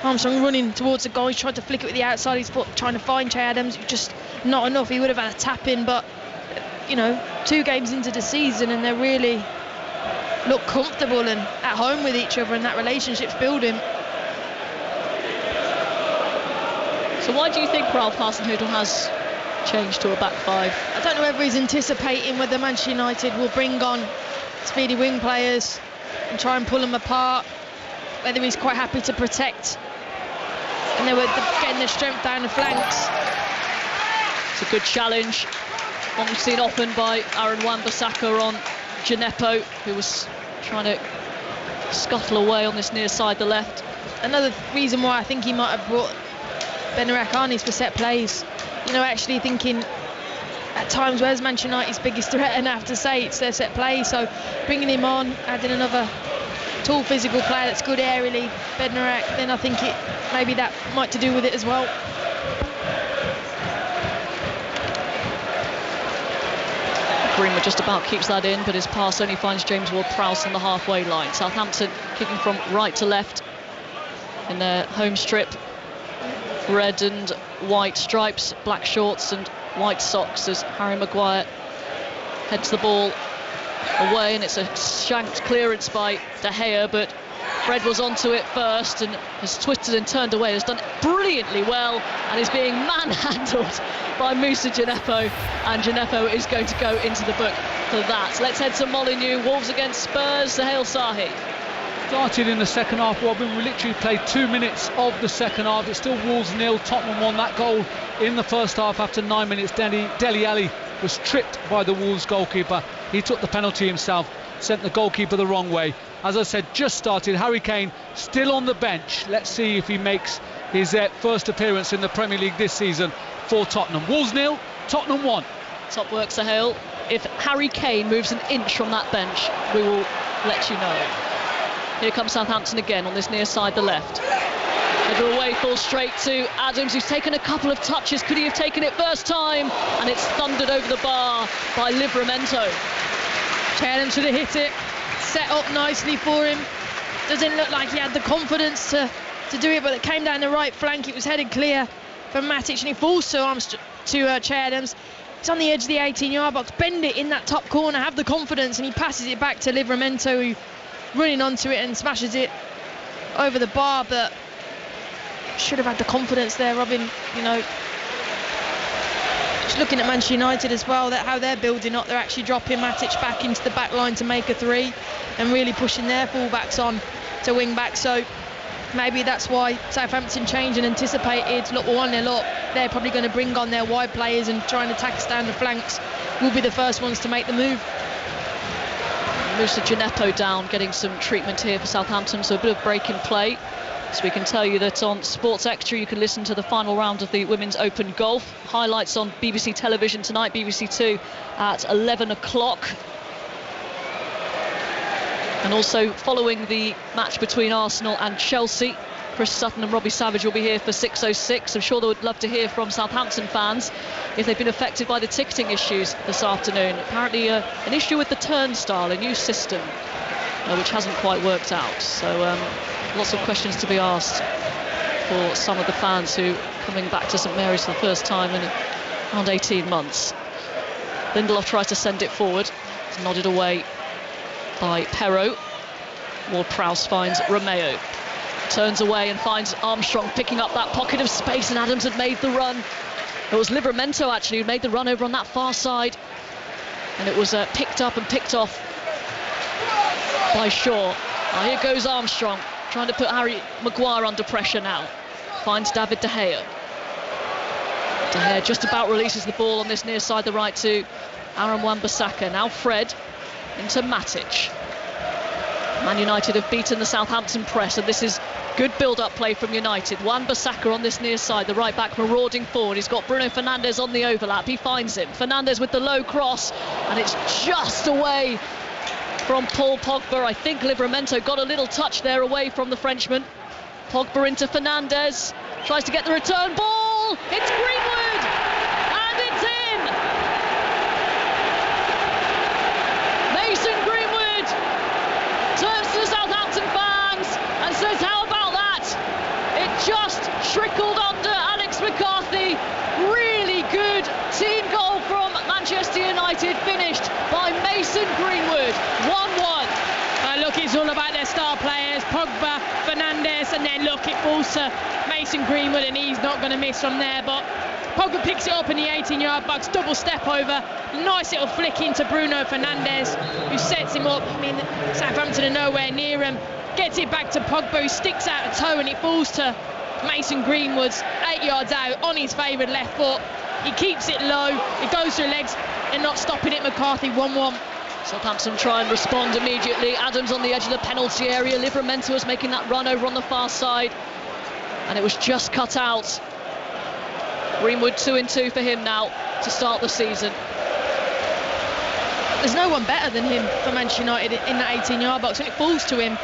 Armstrong running towards the goal. He's tried to flick it with the outside. He's trying to find Che Adams. Just not enough. He would have had a tap in, but you know, 2 games into the season, and they really look comfortable and at home with each other, and that relationship's building. So why do you think Ralph Hasenhüttl has changed to a back five? I don't know whether he's anticipating whether Manchester United will bring on speedy wing players and try and pull them apart, whether he's quite happy to protect, and they were getting their strength down the flanks. It's a good challenge, one we've seen often by Aaron Wan-Bissaka on Gineppo, who was trying to scuttle away on this near side, the left. Another reason why I think he might have brought Bednarek on is for set plays. You know, actually thinking at times, where's Manchester United's biggest threat, and I have to say it's their set play. So bringing him on, adding another tall physical player that's good aerially, Bednarek, then I think maybe that might to do with it as well. Greenwood just about keeps that in, but his pass only finds James Ward-Prowse on the halfway line. Southampton kicking from right to left in their home strip. Red and white stripes, black shorts and white socks as Harry Maguire heads the ball away, and it's a shanked clearance by De Gea, but Fred was onto it first and has twisted and turned away, has done it brilliantly well, and is being manhandled by Moussa Gineppo, and Gineppo is going to go into the book for that. So let's head to Molineux. Wolves against Spurs. Sahel Sahi. Started in the second half, Robin. We literally played 2 minutes of the second half. It's still Wolves 0. Tottenham won that goal in the first half after 9 minutes. Dele Alli was tripped by the Wolves goalkeeper. He took the penalty himself, sent the goalkeeper the wrong way. As I said, just started. Harry Kane still on the bench. Let's see if he makes his first appearance in the Premier League this season for Tottenham. Wolves 0, Tottenham 1. Top work, Sahel. If Harry Kane moves an inch from that bench, we will let you know. Here comes Southampton again on this near side, the left. Header away, falls straight to Adams, who's taken a couple of touches. Could he have taken it first time? And it's thundered over the bar by Livramento. Che Adams should have hit it. Set up nicely for him. Doesn't look like he had the confidence to do it, but it came down the right flank. It was headed clear from Matic, and he falls to Che Adams. He's on the edge of the 18-yard box. Bend it in that top corner, have the confidence, and he passes it back to Livramento, who running onto it and smashes it over the bar, but should have had the confidence there, Robin. You know, just looking at Manchester United as well, that how they're building up, they're actually dropping Matic back into the back line to make a 3 and really pushing their fullbacks on to wing back. So maybe that's why Southampton changed and anticipated. Look, we're 1-0 up. They're probably going to bring on their wide players and try and attack us down the flanks. We'll be the first ones to make the move. Moves to Gineppo down, getting some treatment here for Southampton, so a bit of break in play. So we can tell you that on Sports Extra you can listen to the final round of the Women's Open Golf. Highlights on BBC Television tonight, BBC 2 at 11 o'clock. And also following the match between Arsenal and Chelsea, Chris Sutton and Robbie Savage will be here for 6:06. I'm sure they would love to hear from Southampton fans if they've been affected by the ticketing issues this afternoon. Apparently an issue with the turnstile, a new system, which hasn't quite worked out. So lots of questions to be asked for some of the fans who are coming back to St Mary's for the first time in around 18 months. Lindelof tries to send it forward. It's nodded away by Perrault. Ward-Prowse finds Romeo. Turns away and finds Armstrong picking up that pocket of space, and Adams had made the run. It was Livramento actually who made the run over on that far side, and it was picked up and picked off by Shaw. Now here goes Armstrong, trying to put Harry Maguire under pressure now. Finds David De Gea. De Gea just about releases the ball on this near side, the right to Aaron Wan-Bissaka. Now Fred into Matic. Man United have beaten the Southampton press, and this is good build-up play from United. Wan-Bissaka on this near side, the right back marauding forward. He's got Bruno Fernandes on the overlap. He finds him. Fernandes with the low cross, and it's just away from Paul Pogba. I think Livramento got a little touch there away from the Frenchman. Pogba into Fernandes, tries to get the return ball. It's Greenwood, and it's in. Mason Greenwood turns to the Southampton fans and says, how about that? It just trickled under Alex McCarthy. Really good team goal from Manchester United, finished by Mason Greenwood. 1-1. Look, it's all about their star players, Pogba, Fernandes, and then look, it falls to Mason Greenwood, and he's not going to miss from there. But Pogba picks it up in the 18-yard box, double step over, nice little flick into Bruno Fernandes, who sets him up. I mean, Southampton are nowhere near him. Gets it back to Pogba, who sticks out a toe, and it falls to Mason Greenwood, 8 yards out on his favoured left foot. He keeps it low, it goes through legs, and not stopping it. McCarthy 1-1. Southampton try and respond immediately. Adams on the edge of the penalty area. Livramento was making that run over on the far side, and it was just cut out. Greenwood 2-2 for him now to start the season. There's no one better than him for Manchester United in that 18-yard box. When it falls to him,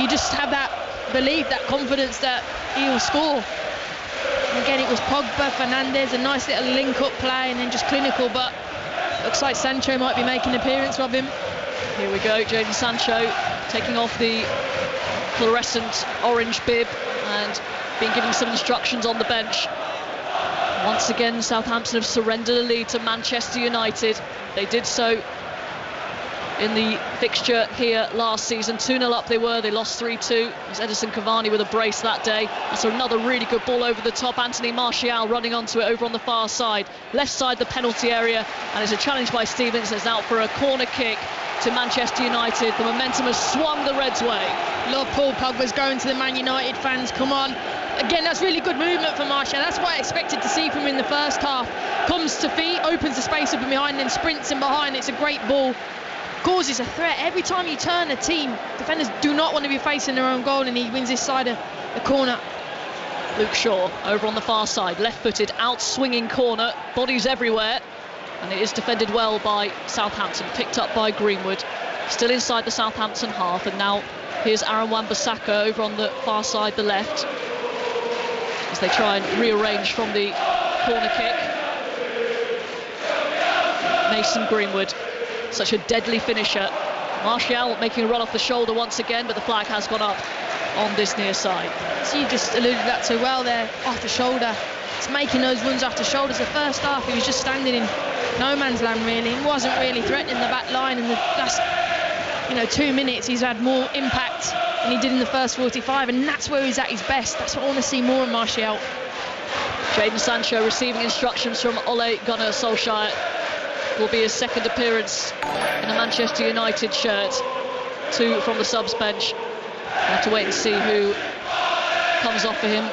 you just have that belief, that confidence that he'll score. And again, it was Pogba, Fernandes, a nice little link-up play, and then just clinical, but looks like Sancho might be making an appearance, Robin. Here we go, Jadon Sancho taking off the fluorescent orange bib and being given some instructions on the bench. Once again, Southampton have surrendered a lead to Manchester United. They did so in the fixture here last season. 2-0 up they were, they lost 3-2. It was Edison Cavani with a brace that day. That's another really good ball over the top. Anthony Martial running onto it over on the far side. Left side the penalty area, and it's a challenge by Stevens. It's out for a corner kick to Manchester United. The momentum has swung the Reds' way. Lord Paul Pogba's going to the Man United fans, come on. Again, that's really good movement for Martial. That's what I expected to see from him in the first half. Comes to feet, opens the space up in behind, then sprints in behind. It's a great ball. Causes a threat. Every time you turn a team, defenders do not want to be facing their own goal, and he wins this side of the corner. Luke Shaw over on the far side, left-footed, out-swinging corner, bodies everywhere, and it is defended well by Southampton, picked up by Greenwood. Still inside the Southampton half, and now here's Aaron Wan-Bissaka over on the far side, the left. As They try and rearrange from the corner kick. Mason Greenwood, such a deadly finisher. Martial making a run off the shoulder once again, but the flag has gone up on this near side. So you just alluded that so well there, off the shoulder. It's making those runs off the shoulders. The first half, he was just standing in no man's land really. He wasn't really threatening the back line. In the last 2 minutes, he's had more impact than he did in the first 45, and that's where he's at his best. That's what I want to see more of Martial. Jadon Sancho receiving instructions from Ole Gunnar Solskjaer. Will be his second appearance in a Manchester United shirt. 2 from the subs bench. We'll have to wait and see who comes off for him.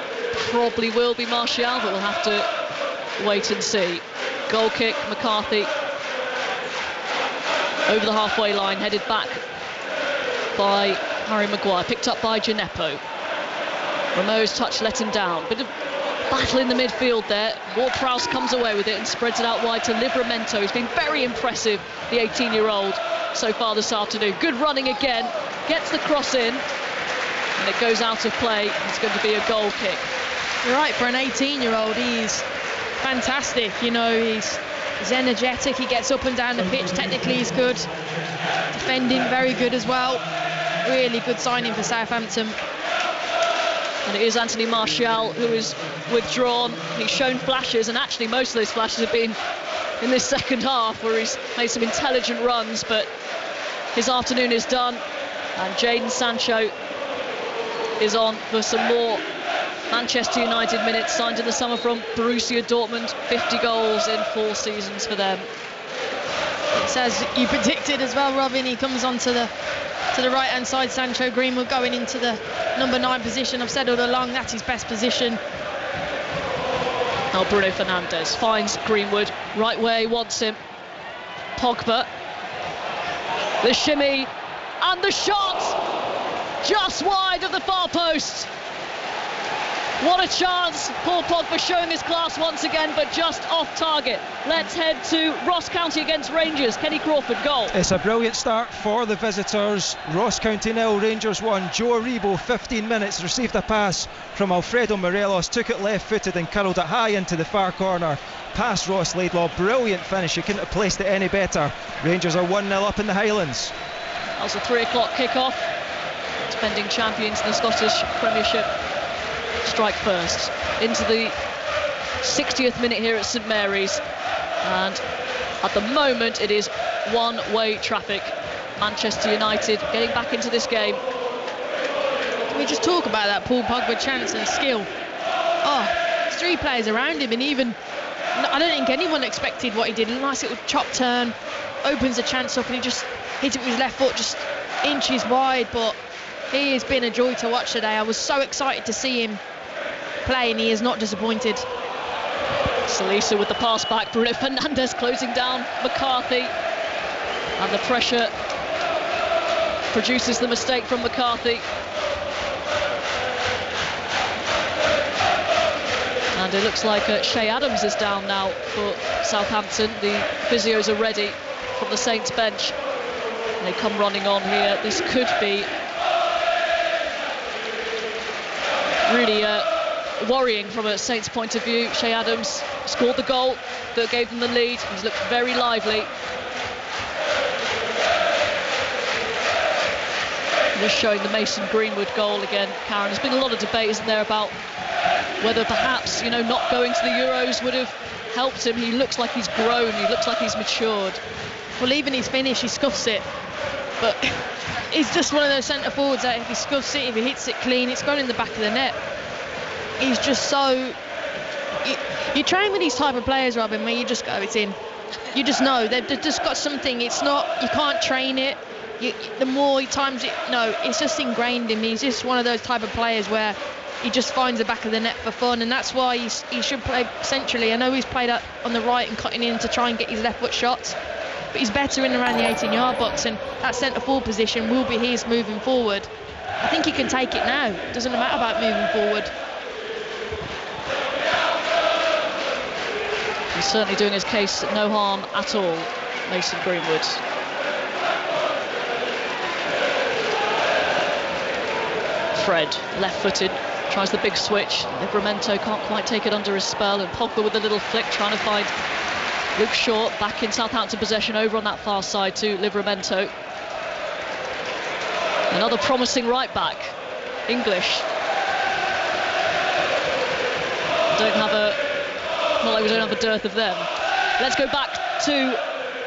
Probably will be Martial, but we'll have to wait and see. Goal kick, McCarthy over the halfway line, headed back by Harry Maguire, picked up by Gineppo. Rameau's touch let him down. Bit of battle in the midfield there. Ward-Prowse comes away with it and spreads it out wide to Livramento. He's been very impressive, the 18-year-old, so far this afternoon. Good running again, gets the cross in, and it goes out of play. It's going to be a goal kick. You're right, for an 18-year-old, he's fantastic. He's energetic, he gets up and down the pitch, technically he's good. Defending, very good as well. Really good signing for Southampton. And it is Anthony Martial who is withdrawn. He's shown flashes, and actually most of those flashes have been in this second half, where he's made some intelligent runs, but his afternoon is done. And Jadon Sancho is on for some more Manchester United minutes, signed in the summer from Borussia Dortmund. 50 goals in 4 seasons for them. It's as you predicted as well, Robin. He comes on to the right-hand side. Sancho, Greenwood going into the number 9 position. I've said all along that's his best position. Now Bruno Fernandes finds Greenwood right where he wants him. Pogba, the shimmy and the shot, just wide of the far post. What a chance. Paul Pogba showing his class once again, but just off target. Let's head to Ross County against Rangers. Kenny Crawford, goal. It's a brilliant start for the visitors. Ross County 0, Rangers 1. Joe Aribo, 15 minutes, received a pass from Alfredo Morelos, took it left-footed and curled it high into the far corner. Past Ross Laidlaw, brilliant finish. You couldn't have placed it any better. Rangers are 1-0 up in the Highlands. That was a 3 o'clock kick-off. Defending champions in the Scottish Premiership strike first. Into the 60th minute here at St Mary's, and at the moment it is one-way traffic. Manchester United getting back into this game. Can we just talk about that Paul Pogba chance and skill? There's 3 players around him, and even I don't think anyone expected what he did. A nice little chop turn, opens the chance up, and he just hits it with his left foot just inches wide. But he has been a joy to watch today. I was so excited to see him play, and he is not disappointed. Salisa with the pass back. Bruno Fernandes closing down McCarthy, and the pressure produces the mistake from McCarthy. And it looks like Shea Adams is down now for Southampton. The physios are ready from the Saints bench. And they come running on here. This could be really worrying from a Saints point of view. Shea Adams scored the goal that gave them the lead. He's looked very lively. Just showing the Mason Greenwood goal again, Karen. There's been a lot of debate, isn't there, about whether perhaps, not going to the Euros would have helped him. He looks like he's grown, he looks like he's matured. Well, even his finish, he scuffs it. But he's just one of those centre forwards that if he scuffs it, if he hits it clean, it's gone in the back of the net. He's just so... You train with these type of players, Robin, where you just go, it's in. You just know, they've just got something. It's not, you can't train it. The more times it's just ingrained in him. He's just one of those type of players where he just finds the back of the net for fun, and that's why he should play centrally. I know he's played out on the right and cutting in to try and get his left foot shots, but he's better in around the 18-yard box, and that centre forward position will be his moving forward. I think he can take it now. It doesn't matter about moving forward. He's certainly doing his case no harm at all, Mason Greenwood. Fred, left-footed, Tries the big switch. Livramento can't quite take it under his spell, and Pogba with a little flick trying to find Luke Shaw. Back in Southampton possession over on that far side to Livramento. Another promising right back, English. Not like we don't have a dearth of them. Let's go back to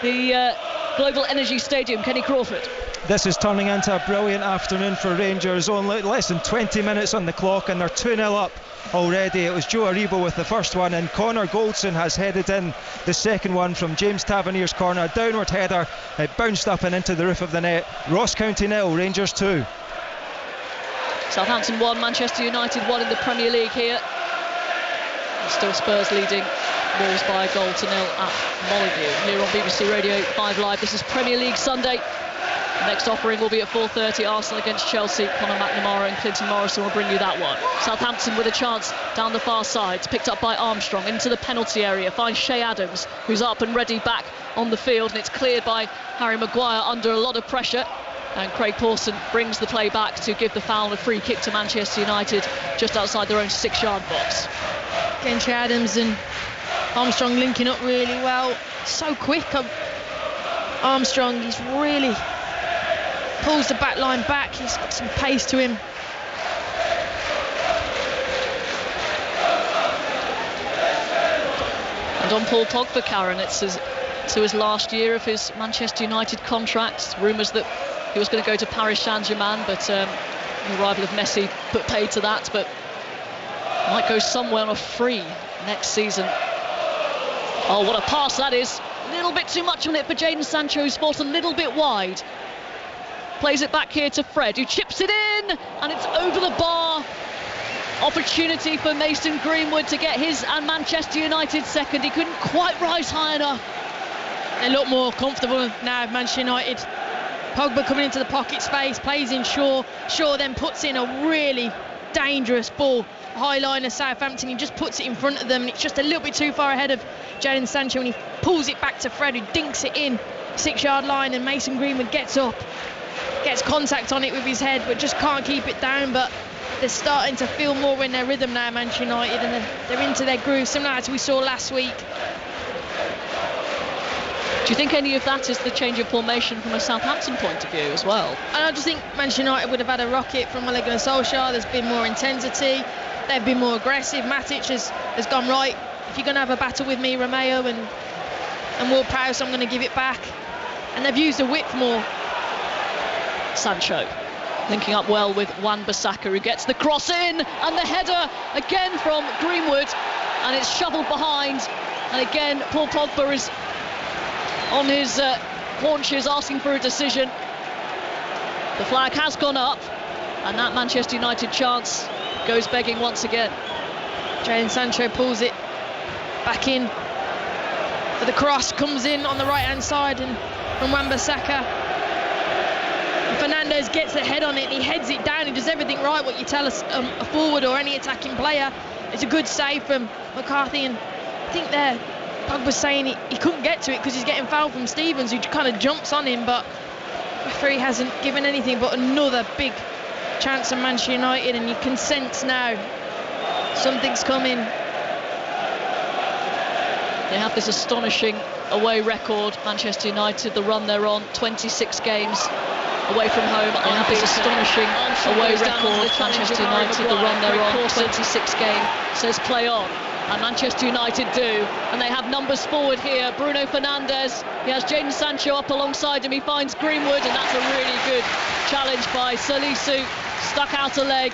the Global Energy Stadium. Kenny Crawford. This is turning into a brilliant afternoon for Rangers. Only less than 20 minutes on the clock and they're 2-0 up already. It was Joe Aribo with the first one, and Connor Goldson has headed in the second one from James Tavernier's corner. A downward header, it bounced up and into the roof of the net. Ross County 0, Rangers 2. Southampton 1, Manchester United 1 in the Premier League here. Still Spurs leading Wolves by a goal to 0 at Molyneux. Here on BBC Radio 5 Live, this is Premier League Sunday. The next offering will be at 4:30, Arsenal against Chelsea. Conor McNamara and Clinton Morrison will bring you that one. Southampton with a chance down the far side. It's picked up by Armstrong into the penalty area. Finds Shea Adams, who's up and ready back on the field, and it's cleared by Harry Maguire under a lot of pressure. And Craig Pawson brings the play back to give the foul and a free kick to Manchester United just outside their own 6-yard box. Again, Shea Adams and Armstrong linking up really well. So quick. Armstrong, he's really pulls the back line back. He's got some pace to him. And on Paul Pogba, Karen, it's to his last year of his Manchester United contract. Rumours that he was going to go to Paris Saint-Germain, but the arrival of Messi put paid to that, but might go somewhere on a free next season. Oh, what a pass that is. A little bit too much on it for Jadon Sancho, who's fought a little bit wide. Plays it back here to Fred, who chips it in, and it's over the bar. Opportunity for Mason Greenwood to get his and Manchester United second. He couldn't quite rise high enough. They look more comfortable now, Manchester United. Pogba coming into the pocket space, plays in Shaw. Shaw then puts in a really dangerous ball. High line of Southampton, he just puts it in front of them, and it's just a little bit too far ahead of Jadon Sancho, and he pulls it back to Fred, who dinks it in 6-yard line, and Mason Greenwood gets up, gets contact on it with his head, but just can't keep it down. But they're starting to feel more in their rhythm now, Manchester United, and they're into their groove, similar to we saw last week. Do you think any of that is the change of formation from a Southampton point of view as well? And I just think Manchester United would have had a rocket from Ole Gunnar Solskjaer. There's been more intensity, they've been more aggressive. Matic has gone, right, if you're going to have a battle with me, Romeo and Ward-Prowse, I'm going to give it back. And they've used the width more. Sancho linking up well with Wan-Bissaka, who gets the cross in, and the header again from Greenwood, and it's shoveled behind. And again, Paul Pogba is on his haunches asking for a decision. The flag has gone up, and that Manchester United chance goes begging once again. Jadon Sancho pulls it back in for the cross, comes in on the right hand side, and from Wan-Bissaka. Fernandes gets the head on it, he heads it down, he does everything right, what you tell us a forward or any attacking player. It's a good save from McCarthy, and I think there Pogba's saying he couldn't get to it because he's getting fouled from Stevens, who kind of jumps on him, but the referee hasn't given anything. But another big chance of Manchester United, and you can sense now something's coming. They have this astonishing away record, Manchester United, the run they're on, 26 games away from home. They have this astonishing away record, Manchester United, the run they're on, 26 games. Says play on, and Manchester United do, and they have numbers forward here. Bruno Fernandes, he has Jadon Sancho up alongside him, he finds Greenwood, and that's a really good challenge by Salisu. Stuck out a leg,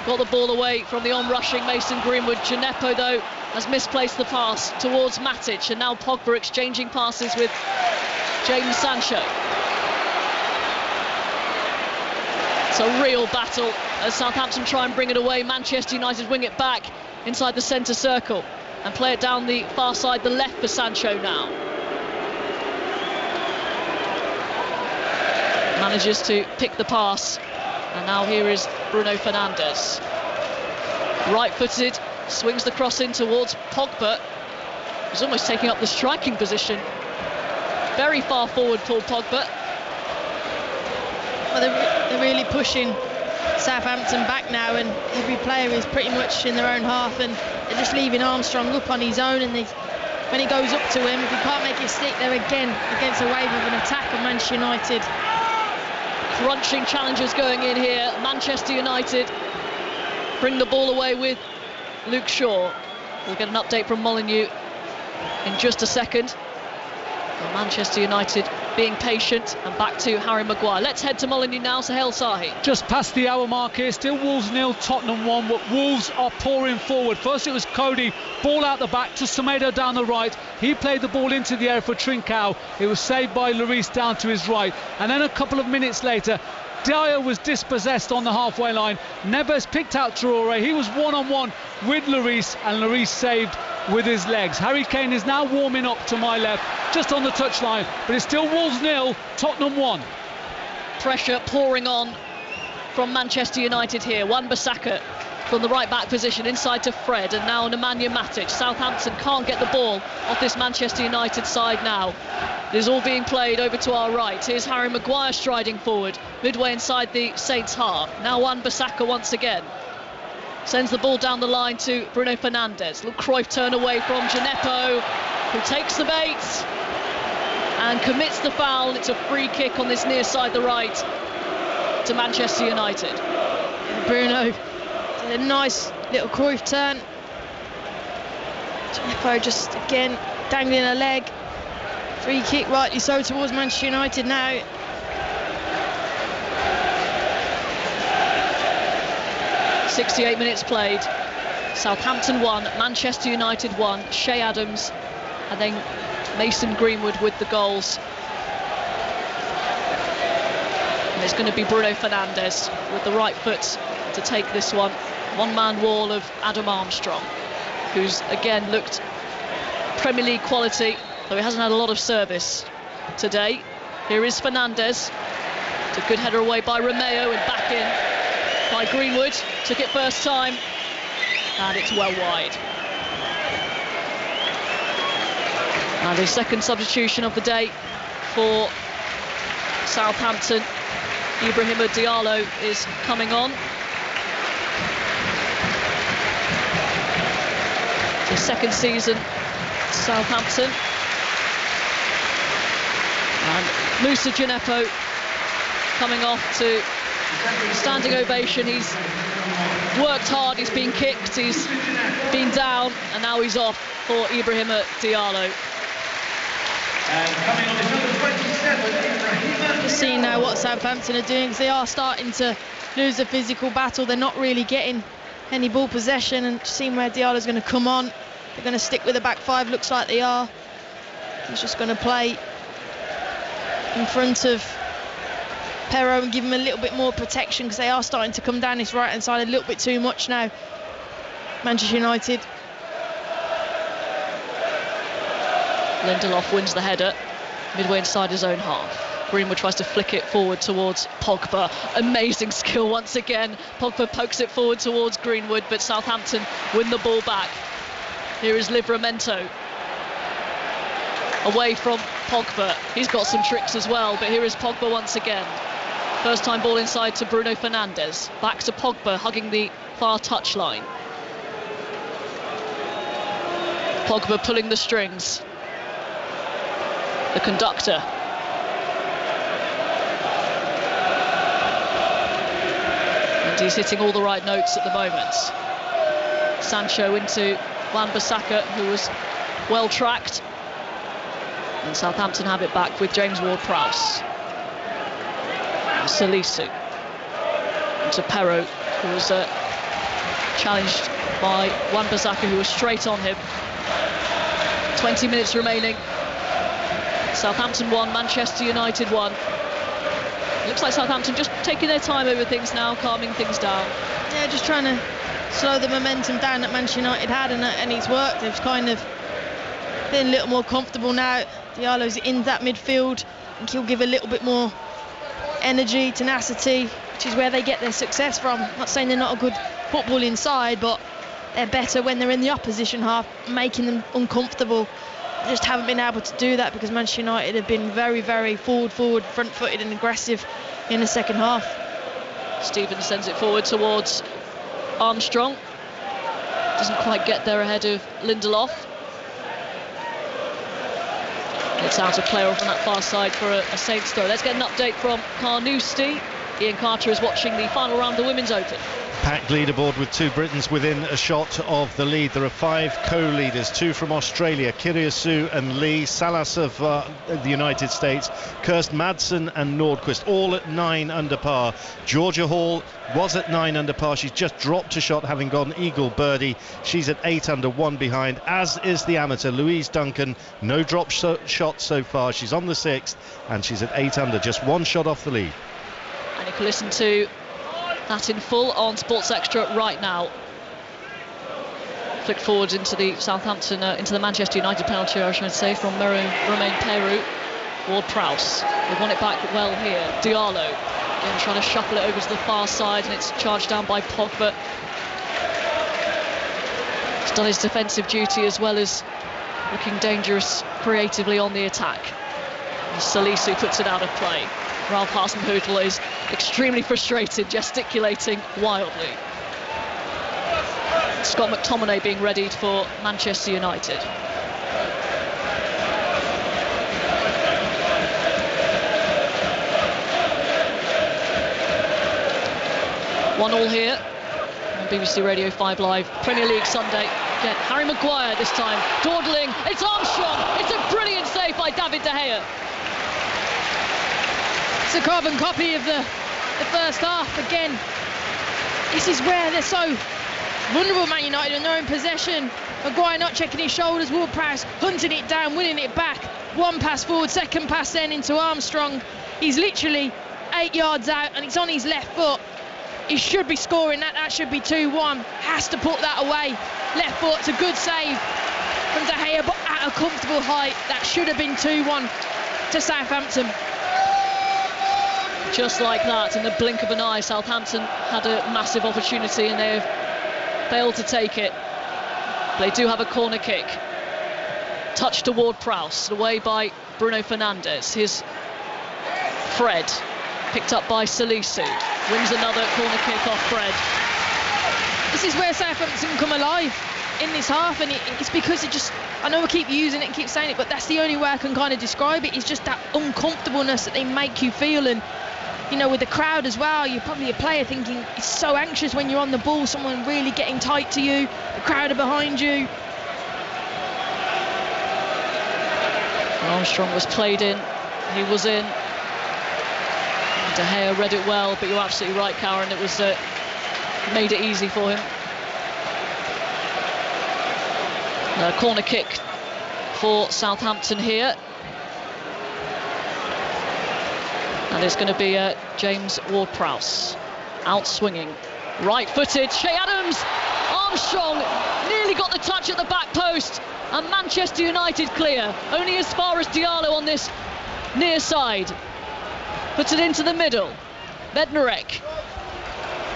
got the ball away from the on-rushing Mason Greenwood. Gineppo, though, has misplaced the pass towards Matic, and now Pogba exchanging passes with Jadon Sancho. It's a real battle as Southampton try and bring it away. Manchester United wing it back inside the centre circle and play it down the far side, the left for Sancho now. Manages to pick the pass, and now here is Bruno Fernandes. Right-footed, swings the cross in towards Pogba. He's almost taking up the striking position. Very far forward, Paul Pogba. Well, they're really pushing Southampton back now, and every player is pretty much in their own half, and they're just leaving Armstrong up on his own, and when he goes up to him, if he can't make it stick, they're again against a wave of an attack of Manchester United. Crunching challenges going in here. Manchester United bring the ball away with Luke Shaw. We'll get an update from Molineux in just a second. Well, Manchester United being patient, and back to Harry Maguire. Let's head to Molineux now. Sahel Sahi. Just past the hour mark here, still Wolves 0, Tottenham 1, but Wolves are pouring forward. First it was Cody, ball out the back to Semedo down the right. He played the ball into the air for Trincao. It was saved by Louise down to his right. And then a couple of minutes later, Dyer was dispossessed on the halfway line. Neves picked out Traore. He was one-on-one with Lloris, and Lloris saved with his legs. Harry Kane is now warming up to my left, just on the touchline, but it's still Wolves 0, Tottenham 1. Pressure pouring on from Manchester United here. Wan-Bissaka from the right-back position inside to Fred, and now Nemanja Matic. Southampton can't get the ball off this Manchester United side now. It is all being played over to our right. Here's Harry Maguire striding forward, midway inside the Saints' half. Now Wan-Bissaka once again. Sends the ball down the line to Bruno Fernandes. Little Cruyff turn away from Djenepo, who takes the bait and commits the foul. It's a free kick on this near side, the right, to Manchester United. Bruno did a nice little Cruyff turn. Djenepo just again dangling a leg. Free kick, rightly so, towards Manchester United now. .68 minutes played. Southampton 1, Manchester United 1. Shea Adams and then Mason Greenwood with the goals. And it's going to be Bruno Fernandes with the right foot to take this one. One-man wall of Adam Armstrong, who's again looked Premier League quality, though he hasn't had a lot of service today. Here is Fernandes. It's a good header away by Romeo and back in by Greenwood. Took it first time, and it's well wide. And his second substitution of the day for Southampton. Ibrahima Diallo is coming on. His second season at Southampton. And Moussa Djenepo coming off to standing ovation. He's worked hard, he's been kicked, he's been down, and now he's off for Ibrahima Diallo. Just seeing now what Southampton are doing, because they are starting to lose the physical battle. They're not really getting any ball possession, and seeing where Diallo's going to come on. They're going to stick with the back five, looks like they are. He's just going to play in front of Perro and give him a little bit more protection, because they are starting to come down this right hand side a little bit too much now, Manchester United. Lindelof wins the header midway inside his own half. Greenwood tries to flick it forward towards Pogba. Amazing skill once again. Pogba pokes it forward towards Greenwood, but Southampton win the ball back. Here is Livramento away from Pogba. He's got some tricks as well, but here is Pogba once again. First time ball inside to Bruno Fernandes. Back to Pogba, hugging the far touchline. Pogba pulling the strings. The conductor. And he's hitting all the right notes at the moment. Sancho into Wan-Bissaka, who was well tracked. And Southampton have it back with James Ward-Prowse. Salisu to Perro, who was challenged by Wan-Bissaka, who was straight on him. 20 minutes remaining. Southampton 1, Manchester United 1. Looks like Southampton just taking their time over things now, calming things down. Yeah, just trying to slow the momentum down that Manchester United had, and it's worked. They've kind of been a little more comfortable now. Diallo's in that midfield. I think he'll give a little bit more energy, tenacity, which is where they get their success from. I'm not saying they're not a good football inside, but they're better when they're in the opposition half, making them uncomfortable. They just haven't been able to do that because Manchester United have been very, very forward, front-footed and aggressive in the second half. Stevens sends it forward towards Armstrong. Doesn't quite get there ahead of Lindelof. Gets out of play off on that far side for a Saints throw. Let's get an update from Carnoustie. Ian Carter is watching the final round of the Women's Open. Packed leaderboard with 2 Britons within a shot of the lead. There are 5 co-leaders, 2 from Australia, Kyrgios and Lee, Salas of the United States, Kirst Madsen and Nordqvist, all at 9 under par. Georgia Hall was at 9 under par. She's just dropped a shot, having gone eagle birdie. She's at 8 under, 1 behind, as is the amateur Louise Duncan. No drop shot so far. She's on the 6th and she's at 8 under, just 1 shot off the lead. And you can listen to that in full on Sports Extra right now. Flicked forward into the Southampton, into the Manchester United penalty area, I should say, from Romain Peru. Ward-Prowse, they've won it back well here. Diallo, again trying to shuffle it over to the far side, and it's charged down by Pogba. He's done his defensive duty as well as looking dangerous creatively on the attack. Salisu puts it out of play. Ralph Hasenhüttl is extremely frustrated, gesticulating wildly. Scott McTominay being readied for Manchester United. One all here on BBC Radio 5 Live, Premier League Sunday. Again, Harry Maguire this time, dawdling, it's Armstrong, it's a brilliant save by David De Gea. It's a carbon copy of the first half. Again, this is where they're so vulnerable, Man United, when they're in possession. Maguire not checking his shoulders, Ward-Prowse hunting it down, winning it back. 1 pass forward, 2nd pass then into Armstrong. He's literally 8 yards out and it's on his left foot. He should be scoring that. That should be 2-1. Has to put that away. Left foot, it's a good save from De Gea, but at a comfortable height. That should have been 2-1 to Southampton. Just like that, in the blink of an eye, Southampton had a massive opportunity and they have failed to take it. They do have a corner kick. Touch to Ward-Prowse, away by Bruno Fernandes. Here's Fred, picked up by Salisu. Wins another corner kick off Fred. This is where Southampton come alive in this half, and it's because it just, I know we keep using it and keep saying it, but that's the only way I can kind of describe it. It's just that uncomfortableness that they make you feel. And you know, with the crowd as well, you're probably a player thinking it's so anxious when you're on the ball, someone really getting tight to you, the crowd are behind you. Armstrong was played in, he was in. De Gea read it well, but you're absolutely right, Karen, it was made it easy for him. Corner kick for Southampton here. And it's going to be James Ward-Prowse out swinging, right-footed. Shea Adams, Armstrong nearly got the touch at the back post, and Manchester United clear, only as far as Diallo on this near side. Puts it into the middle. Bednarek.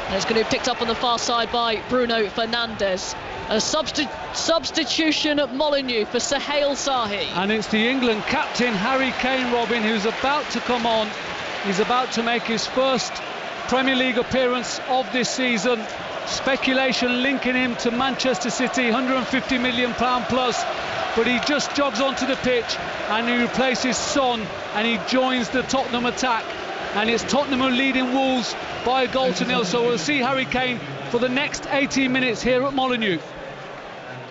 And it's going to be picked up on the far side by Bruno Fernandes. A substitution at Molineux for Sohail Sahi. And it's the England captain Harry Kane, Robin, who's about to come on. He's about to make his first Premier League appearance of this season. Speculation linking him to Manchester City, £150 million plus. But he just jogs onto the pitch and he replaces Son and he joins the Tottenham attack. And it's Tottenham who are leading Wolves by 1-0. So we'll see Harry Kane for the next 18 minutes here at Molineux.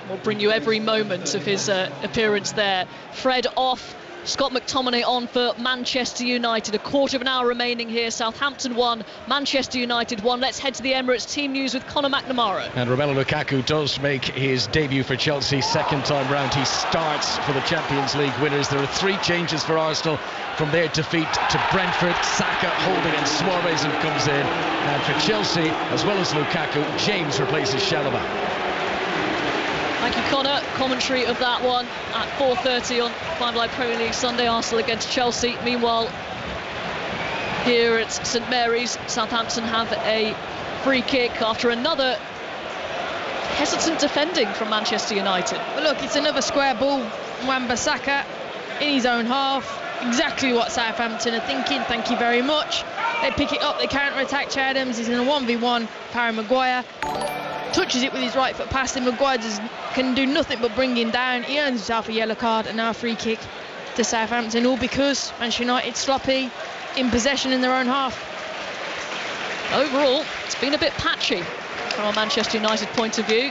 We'll bring you every moment of his appearance there. Fred off, Scott McTominay on for Manchester United. A quarter of an hour remaining here. Southampton 1, Manchester United 1. Let's head to the Emirates. Team news with Conor McNamara. And Romelu Lukaku does make his debut for Chelsea second time round. He starts for the Champions League winners. There are 3 changes for Arsenal from their defeat to Brentford. Saka, Holding and Suarez comes in. And for Chelsea, as well as Lukaku, James replaces Chalobah. Thank you, Conor. Commentary of that one at 4:30 on 5 Live Premier League Sunday. Arsenal against Chelsea. Meanwhile, here at St Mary's, Southampton have a free kick after another hesitant defending from Manchester United. Well, look, it's another square ball. Wan-Bissaka in his own half. Exactly what Southampton are thinking. Thank you very much. They pick it up, they counter-attack. Che Adams is in a 1v1. Harry Maguire touches it with his right foot past him. Maguire can do nothing but bring him down. He earns himself a yellow card and now a free kick to Southampton, all because Manchester United sloppy in possession in their own half. Overall, it's been a bit patchy from a Manchester United point of view.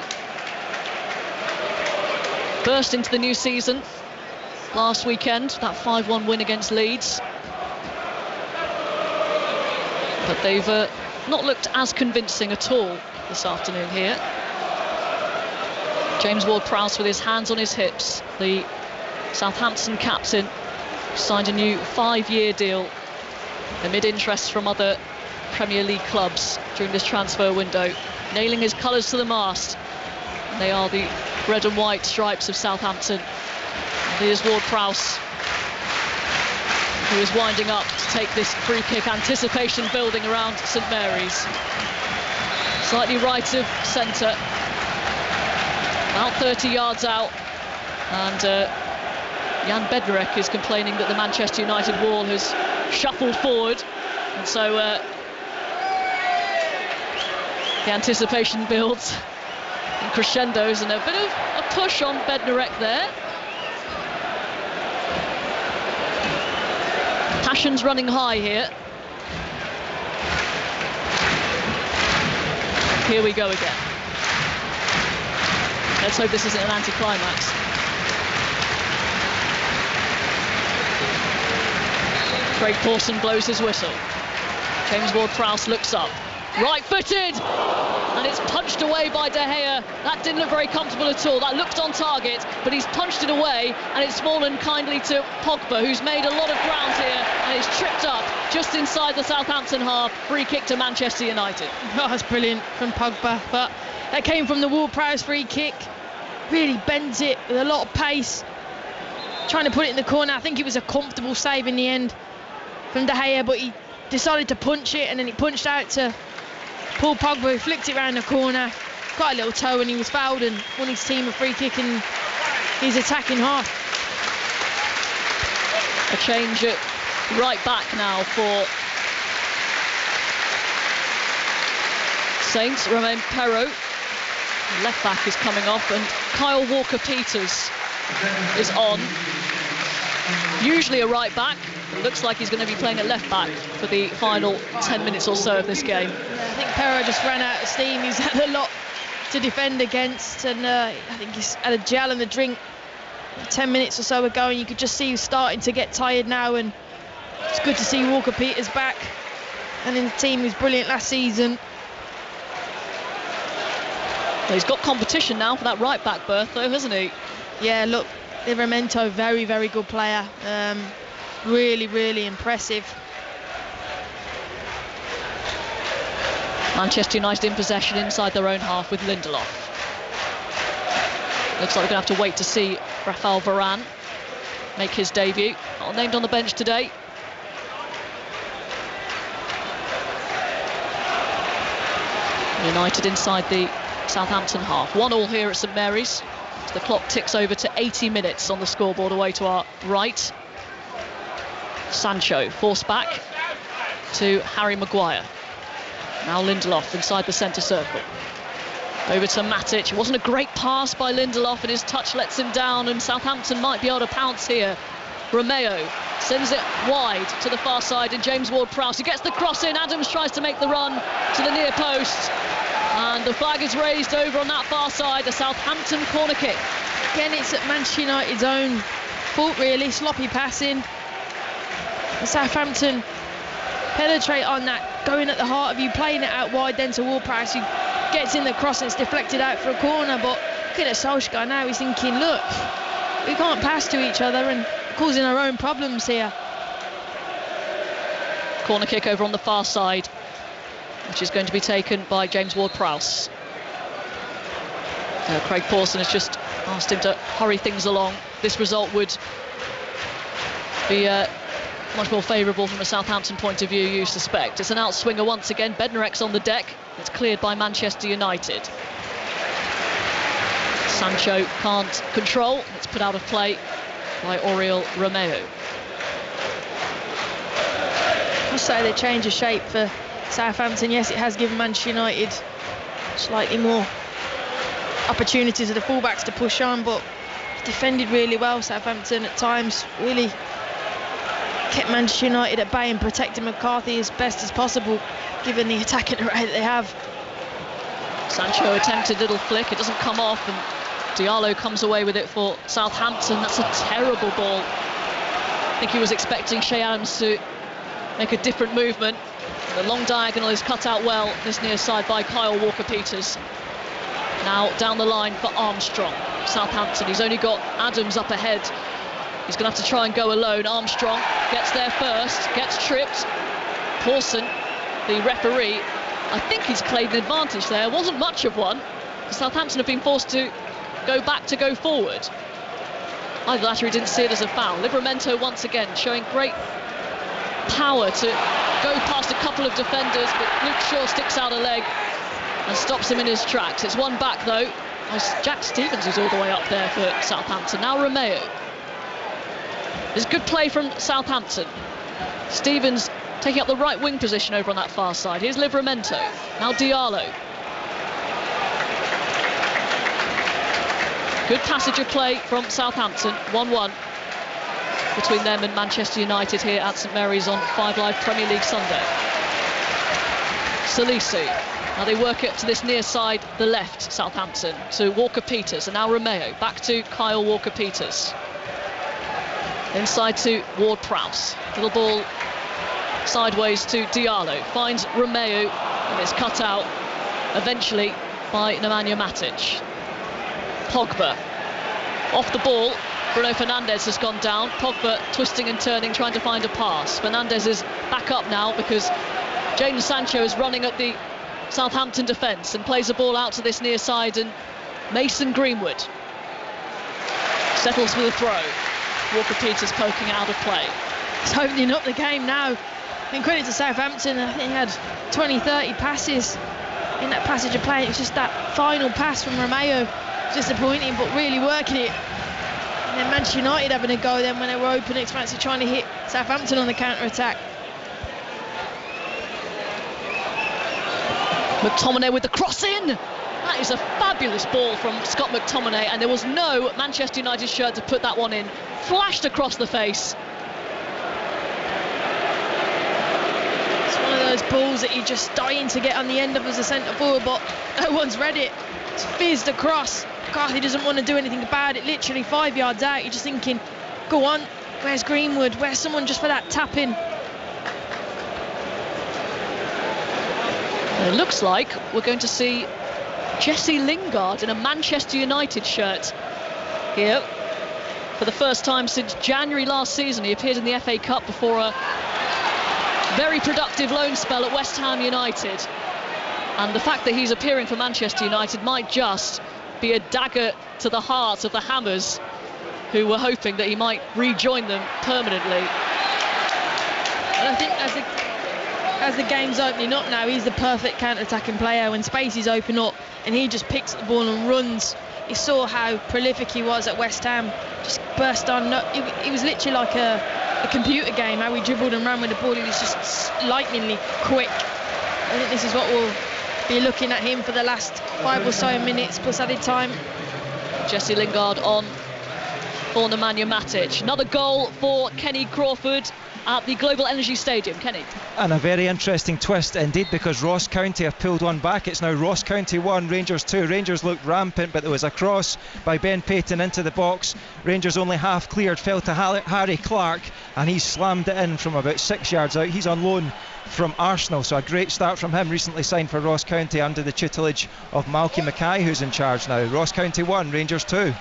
Burst into the new season last weekend, that 5-1 win against Leeds. But they've not looked as convincing at all this afternoon here. James Ward-Prowse with his hands on his hips, the Southampton captain, signed a new 5-year deal amid interest from other Premier League clubs during this transfer window, nailing his colours to the mast. And they are the red and white stripes of Southampton. And here's Ward-Prowse, who is winding up to take this free kick. Anticipation building around St Mary's. Slightly right of centre, about 30 yards out, and Jan Bednarek is complaining that the Manchester United wall has shuffled forward, and so the anticipation builds in crescendos, and a bit of a push on Bednarek there. Passion's running high here. Here we go again. Let's hope this isn't an anticlimax. Craig Pawson blows his whistle. James Ward-Prowse looks up. Right-footed! And it's punched away by De Gea. That didn't look very comfortable at all. That looked on target, but he's punched it away, and it's fallen kindly to Pogba, who's made a lot of ground here, and it's tripped up just inside the Southampton half. Free kick to Manchester United. Oh, that's brilliant from Pogba, but that came from the Ward-Prowse free kick. Really bent it with a lot of pace, trying to put it in the corner. I think it was a comfortable save in the end from De Gea, but he decided to punch it, and then he punched out to Paul Pogba, who flicked it round the corner, got a little toe, and he was fouled and won his team a free kick in his attacking half. A change at right back now for Saints. Romain Perraud, the left back, is coming off, and Kyle Walker-Peters is on. Usually a right back. It looks like he's going to be playing at left back for the final 10 minutes or so of this game. Yeah, I think Perraud just ran out of steam. He's had a lot to defend against, and I think he's had a gel and a drink 10 minutes or so ago, and you could just see he's starting to get tired now, and it's good to see Walker-Peters back and in the team. He was brilliant last season. Well, he's got competition now for that right back berth though, hasn't he? Yeah, look, Livramento, very, very good player. Really, really impressive. Manchester United in possession inside their own half with Lindelof. Looks like we're going to have to wait to see Rafael Varane make his debut. Not named on the bench today. United inside the Southampton half. 1-1 here at St Mary's. So the clock ticks over to 80 minutes on the scoreboard away to our right. Sancho forced back to Harry Maguire. Now Lindelof inside the centre circle. Over to Matic. It wasn't a great pass by Lindelof, and his touch lets him down, and Southampton might be able to pounce here. Romeo sends it wide to the far side, and James Ward-Prowse, who gets the cross in. Adams tries to make the run to the near post, and the flag is raised over on that far side. A Southampton corner kick. Again, it's at Manchester United's own fault, really. Sloppy passing. Southampton penetrate on that, going at the heart of you, playing it out wide then to Ward-Prowse, who gets in the cross and it's deflected out for a corner. But look at Solskjaer now, he's thinking, look, we can't pass to each other and causing our own problems here. Corner kick over on the far side, which is going to be taken by James Ward-Prowse. Craig Pawson has just asked him to hurry things along. This result would be much more favourable from a Southampton point of view, you suspect. It's an outswinger once again. Bednarek's on the deck. It's cleared by Manchester United. Sancho can't control. It's put out of play by Oriol Romeo. must say the change of shape for Southampton. Yes, it has given Manchester United slightly more opportunities of the fullbacks to push on, but defended really well. Southampton at times really kept Manchester United at bay and protected McCarthy as best as possible, given the attacking array that they have. Sancho attempted a little flick, it doesn't come off, and Diallo comes away with it for Southampton. That's a terrible ball. I think he was expecting Shea Adams to make a different movement. The long diagonal is cut out well, this near side by Kyle Walker-Peters. Now down the line for Armstrong. Southampton, he's only got Adams up ahead. He's going to have to try and go alone. Armstrong gets there first, gets tripped. Pawson, the referee, I think he's played an advantage there. Wasn't much of one. Southampton have been forced to go forward. Either that or he didn't see it as a foul. Livramento once again showing great power to go past a couple of defenders, but Luke Shaw sticks out a leg and stops him in his tracks. It's one back though. Jack Stevens is all the way up there for Southampton. Now Romeo. There's good play from Southampton. Stevens taking up the right wing position over on that far side. Here's Livramento. Now Diallo. Good passage of play from Southampton. 1-1 between them and Manchester United here at St Mary's on 5 Live Premier League Sunday. Salisu. Now they work it to this near side, the left, Southampton, to Walker-Peters, and now Romeo. Back to Kyle Walker-Peters. Inside to Ward-Prowse. Little ball sideways to Diallo. Finds Romeo, and it's cut out eventually by Nemanja Matic. Pogba. Off the ball, Bruno Fernandes has gone down. Pogba twisting and turning, trying to find a pass. Fernandes is back up now because Jadon Sancho is running at the Southampton defence and plays the ball out to this near side, and Mason Greenwood settles with a throw. Walker-Peters poking out of play. It's opening up the game now. And credit to Southampton, I think he had 20-30 passes in that passage of play. It's just that final pass from Romeo, disappointing, but really working it. And then Manchester United having a go then when they were open, expansive, trying to hit Southampton on the counter-attack. McTominay with the cross in. That is a fabulous ball from Scott McTominay, and there was no Manchester United shirt to put that one in. Flashed across the face. It's one of those balls that you're just dying to get on the end of as a centre forward, but no one's read it. It's fizzed across. McCarthy doesn't want to do anything about it. Literally 5 yards out, you're just thinking, go on, where's Greenwood? Where's someone just for that tap in? It looks like we're going to see Jesse Lingard in a Manchester United shirt here for the first time since January last season. He appeared in the FA Cup before a very productive loan spell at West Ham United, and the fact that he's appearing for Manchester United might just be a dagger to the heart of the Hammers, who were hoping that he might rejoin them permanently. And I think as the game's opening up now, he's the perfect counter-attacking player. When spaces open up and he just picks the ball and runs. You saw how prolific he was at West Ham. Just burst on. It was literally like a computer game, how he dribbled and ran with the ball. He was just lightningly quick. I think this is what we'll be looking at him for the last 5 or so minutes plus added time. Jesse Lingard on for Nemanja Matic. Another goal for Kenny Crawford at the Global Energy Stadium. Kenny. And a very interesting twist indeed, because Ross County have pulled one back. It's now Ross County 1, Rangers 2. Rangers looked rampant, but there was a cross by Ben Payton into the box. Rangers only half cleared, fell to Harry Clark, and he slammed it in from about 6 yards out. He's on loan from Arsenal, so a great start from him, recently signed for Ross County under the tutelage of Malky Mackay, who's in charge now. Ross County 1, Rangers 2.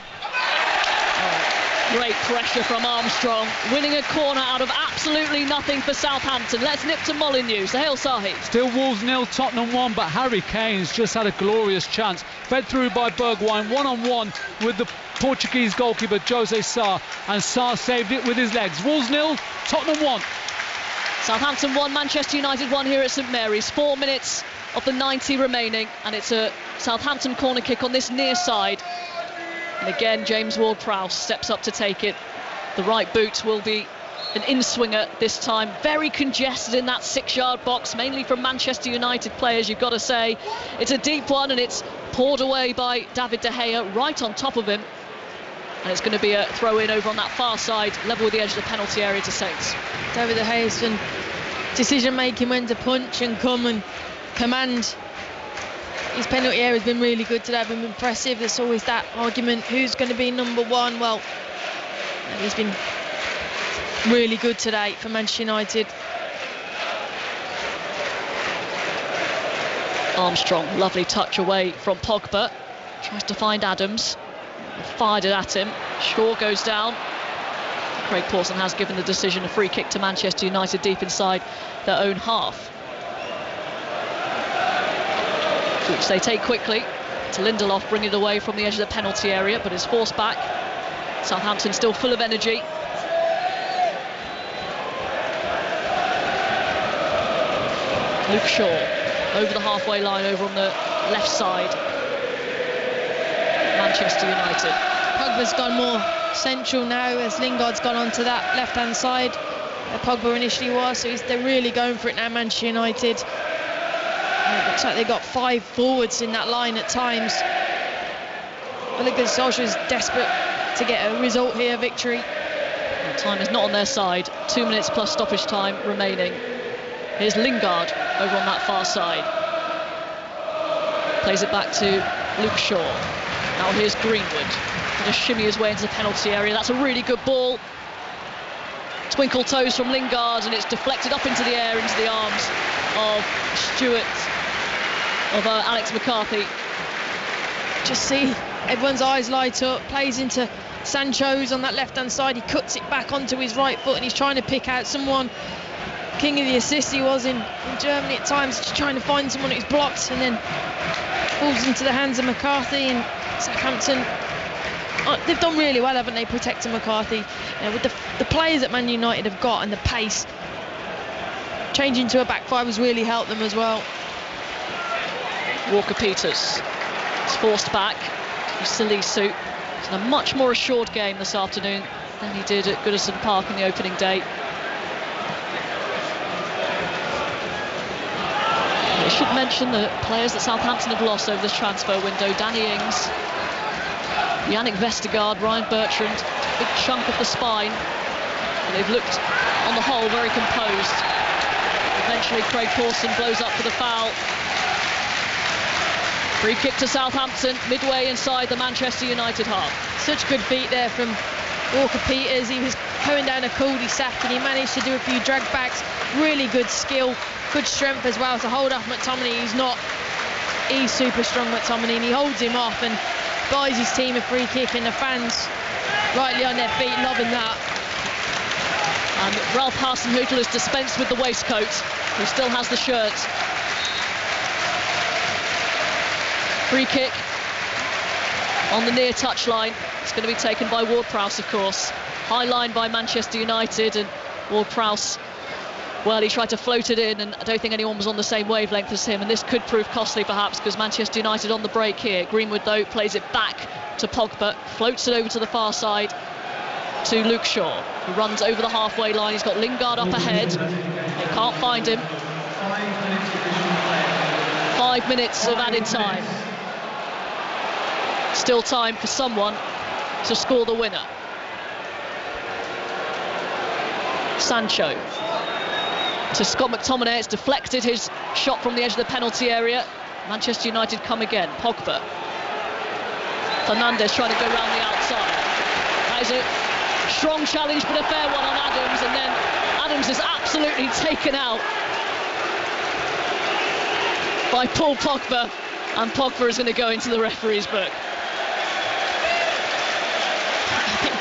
Great pressure from Armstrong, winning a corner out of absolutely nothing for Southampton. Let's nip to Molineux. Sahil Sahi. Still Wolves 0, Tottenham 1, but Harry Kane's just had a glorious chance. Fed through by Bergwijn, one-on-one with the Portuguese goalkeeper Jose Sarr, and Sarr saved it with his legs. Wolves 0, Tottenham 1. Southampton 1, Manchester United 1 here at St Mary's. 4 minutes of the 90 remaining, and it's a Southampton corner kick on this near side. And again, James Ward-Prowse steps up to take it. The right boot will be an in-swinger this time. Very congested in that 6-yard box, mainly from Manchester United players, you've got to say. It's a deep one, and it's poured away by David De Gea right on top of him. And it's going to be a throw-in over on that far side, level with the edge of the penalty area to Saints. David De Gea's done decision-making when to punch and come and command. His penalty area has been really good today, been impressive. There's always that argument, who's going to be number one? Well, he's been really good today for Manchester United. Armstrong, lovely touch away from Pogba. Tries to find Adams. Fired it at him. Shaw goes down. Craig Pawson has given the decision, a free kick to Manchester United deep inside their own half, which they take quickly. To Lindelof, bring it away from the edge of the penalty area, but is forced back. Southampton still full of energy. Luke Shaw over the halfway line, over on the left side. Manchester United. Pogba's gone more central now as Lingard's gone onto that left-hand side where Pogba initially was, so they're really going for it now, Manchester United. It looks like they've got 5 forwards in that line at times. Ole Gunnar Solskjaer is desperate to get a result here, victory. The time is not on their side. 2 minutes plus stoppage time remaining. Here's Lingard over on that far side. Plays it back to Luke Shaw. Now here's Greenwood. Going to shimmy his way into the penalty area. That's a really good ball. Twinkle toes from Lingard, and it's deflected up into the air, into the arms of Alex McCarthy. Just see everyone's eyes light up. Plays into Sancho's on that left-hand side. He cuts it back onto his right foot, and he's trying to pick out someone. King of the assists he was in Germany at times, just trying to find someone who's blocked, and then falls into the hands of McCarthy. And Southampton, they've done really well, haven't they, protecting McCarthy. With the players that Man United have got and the pace, changing to a back five has really helped them as well. Walker-Peters is forced back. Salisu. He's in a much more assured game this afternoon than he did at Goodison Park on the opening day. I should mention the players that Southampton have lost over this transfer window. Danny Ings, Yannick Vestergaard, Ryan Bertrand, big chunk of the spine. And they've looked, on the whole, very composed. Eventually, Craig Pawson blows up for the foul. Free kick to Southampton, midway inside the Manchester United half. Such good feet there from Walker-Peters. He was going down a cul-de-sac and he managed to do a few drag backs. Really good skill, good strength as well to hold off McTominay. He's super strong, McTominay, and he holds him off and buys his team a free kick, and the fans rightly on their feet, loving that. And Ralph Hasenhüttl has dispensed with the waistcoat. He still has the shirt. Free kick on the near touchline. It's going to be taken by Ward-Prowse, of course. High line by Manchester United, and Ward-Prowse, well, he tried to float it in, and I don't think anyone was on the same wavelength as him, and this could prove costly perhaps, because Manchester United on the break here. Greenwood, though, plays it back to Pogba, floats it over to the far side to Luke Shaw, who runs over the halfway line. He's got Lingard up ahead. They can't find him. 5 minutes of added time. Still time for someone to score the winner. Sancho to Scott McTominay. It's deflected, his shot from the edge of the penalty area. Manchester United come again. Pogba. Fernandes trying to go round the outside. That is a strong challenge, but a fair one on Adams, and then Adams is absolutely taken out by Paul Pogba, and Pogba is going to go into the referee's book.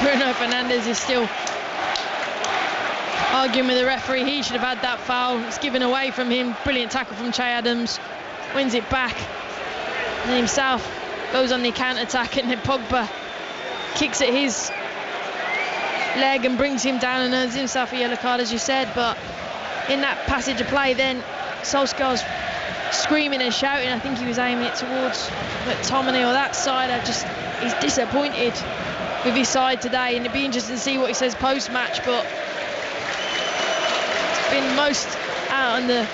Bruno Fernandes is still arguing with the referee. He should have had that foul. It's given away from him. Brilliant tackle from Che Adams. Wins it back. And himself goes on the counter-attack, and then Pogba kicks at his leg and brings him down and earns himself a yellow card, as you said. But in that passage of play then, Solskjaer's screaming and shouting. I think he was aiming it towards McTominay or that side. He's disappointed with his side today, and it'd be interesting to see what he says post-match. But been most out in the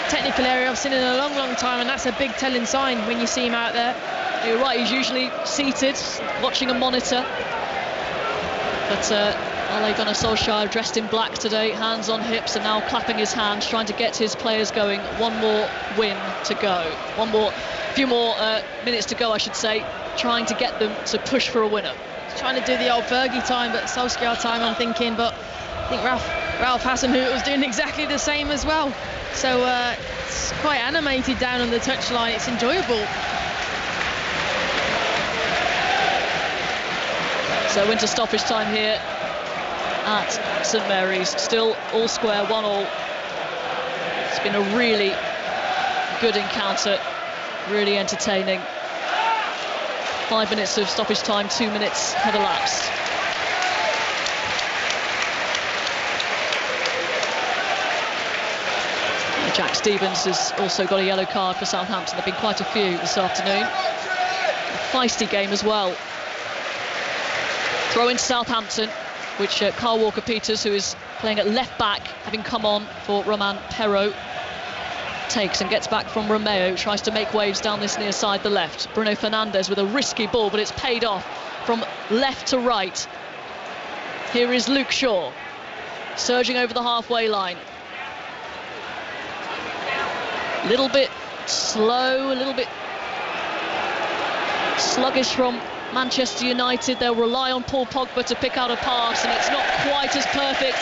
technical area I've seen in a long time, and that's a big telling sign when you see him out there. You're right, he's usually seated, watching a monitor. But Ole Gunnar Solskjaer dressed in black today, hands on hips, and now clapping his hands, trying to get his players going. One more win to go. Few more minutes to go, I should say, trying to get them to push for a winner. Trying to do the old Fergie time, but Solskjaer time, I'm thinking, but I think Ralph Hasenhüttl was doing exactly the same as well. So it's quite animated down on the touchline. It's enjoyable. So into stoppage time here at St Mary's. Still all square, 1-1. It's been a really good encounter, really entertaining. 5 minutes of stoppage time, 2 minutes have elapsed. Jack Stevens has also got a yellow card for Southampton. There have been quite a few this afternoon. A feisty game as well. Throw into Southampton, which Carl Walker-Peters, who is playing at left back, having come on for Roman Perraud, takes and gets back from Romeo, tries to make waves down this near side, the left. Bruno Fernandes with a risky ball, but it's paid off from left to right. Here is Luke Shaw, surging over the halfway line. A little bit slow, a little bit sluggish from Manchester United. They'll rely on Paul Pogba to pick out a pass, and it's not quite as perfect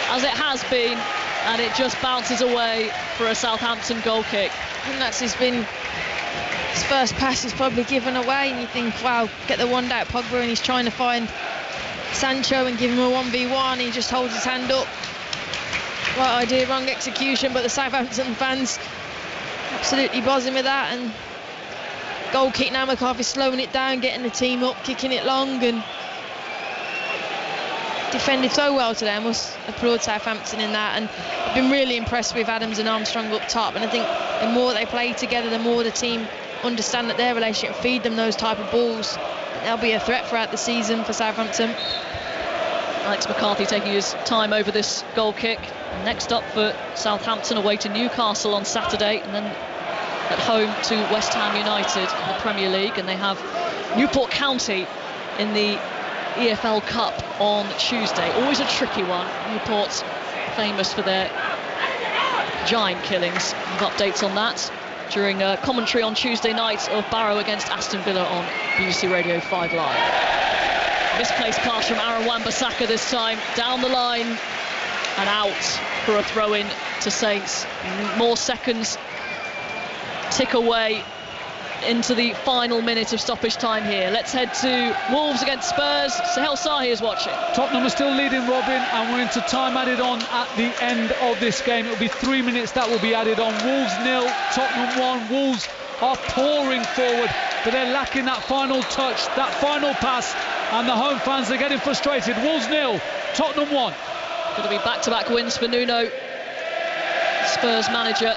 as it has been, and it just bounces away for a Southampton goal kick. I think that's his first pass he's probably given away, and you think, wow, get the one out Pogba, and he's trying to find Sancho and give him a 1v1. He just holds his hand up. Right idea, wrong execution, but the Southampton fans absolutely buzzing with that, and goal kick now. McCarthy's slowing it down, getting the team up, kicking it long, and defended so well today. I must applaud Southampton in that, and I've been really impressed with Adams and Armstrong up top, and I think the more they play together, the more the team understand that their relationship, feed them those type of balls. They'll be a threat throughout the season for Southampton. Alex McCarthy taking his time over this goal kick. Next up for Southampton, away to Newcastle on Saturday, and then at home to West Ham United in the Premier League, and they have Newport County in the EFL Cup on Tuesday. Always a tricky one. Newport's famous for their giant killings. We've updates on that during commentary on Tuesday night of Barrow against Aston Villa on BBC Radio 5 Live. Misplaced pass from Aaron Wan-Bissaka this time, down the line and out for a throw-in to Saints. More seconds tick away into the final minute of stoppage time here. Let's head to Wolves against Spurs. Sahel Sahi is watching. Tottenham are still leading, Robin, and we're into time added on at the end of this game. It'll be 3 minutes that will be added on. Wolves 0, Tottenham 1. Wolves are pouring forward, but they're lacking that final touch, that final pass, and the home fans are getting frustrated. Wolves 0, Tottenham 1. Going to be back-to-back wins for Nuno, Spurs manager.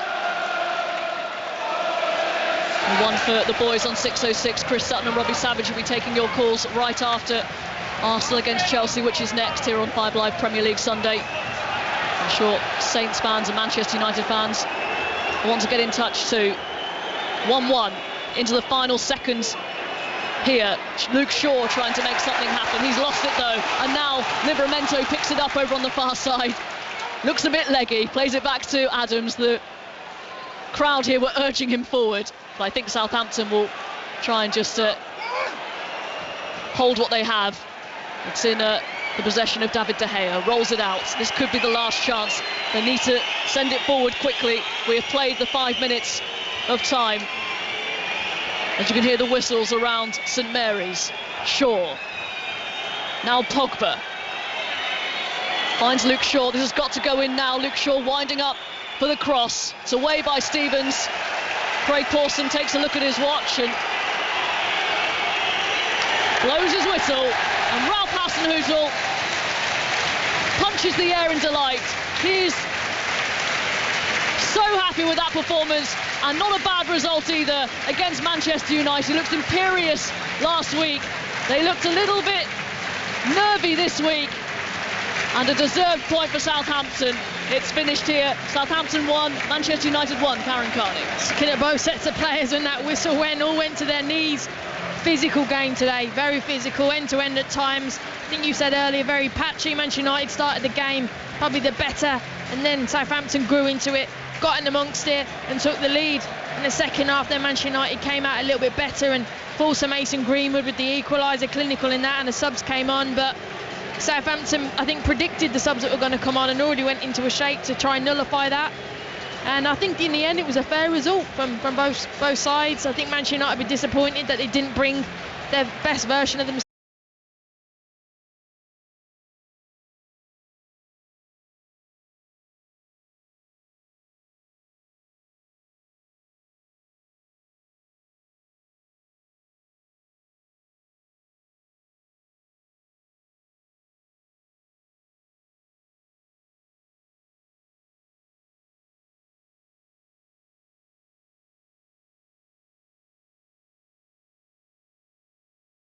One for the boys on 606. Chris Sutton and Robbie Savage will be taking your calls right after Arsenal against Chelsea, which is next here on 5 Live Premier League Sunday. I'm sure Saints fans and Manchester United fans want to get in touch too. 1-1 into the final seconds here. Luke Shaw trying to make something happen. He's lost it though, and now Livramento picks it up over on the far side. Looks a bit leggy, plays it back to Adams. The crowd here were urging him forward, but I think Southampton will try and just hold what they have. It's in the possession of David De Gea. Rolls it out. This could be the last chance. They need to send it forward quickly. We have played the 5 minutes of time. As you can hear the whistles around St Mary's. Shaw. Now Pogba. Finds Luke Shaw. This has got to go in now. Luke Shaw winding up for the cross. It's away by Stevens. Craig Pawson takes a look at his watch and blows his whistle. And Ralph Hasenhüttl punches the air in delight. He's so happy with that performance, and not a bad result either against Manchester United. Looked imperious last week. They looked a little bit nervy this week, And a deserved point for Southampton. It's finished here. Southampton 1, Manchester United 1. Karen Carney. Looking at both sets of players when that whistle went, all went to their knees. Physical game today, very physical, end-to-end at times. I think you said earlier, very patchy. Manchester United started the game probably the better, and then Southampton grew into it, got in amongst it and took the lead. In the second half, then Manchester United came out a little bit better and forced Mason Greenwood with the equaliser, clinical in that, and the subs came on. But Southampton, I think, predicted the subs that were going to come on and already went into a shape to try and nullify that. And I think in the end it was a fair result from both sides. I think Manchester United were disappointed that they didn't bring their best version of themselves.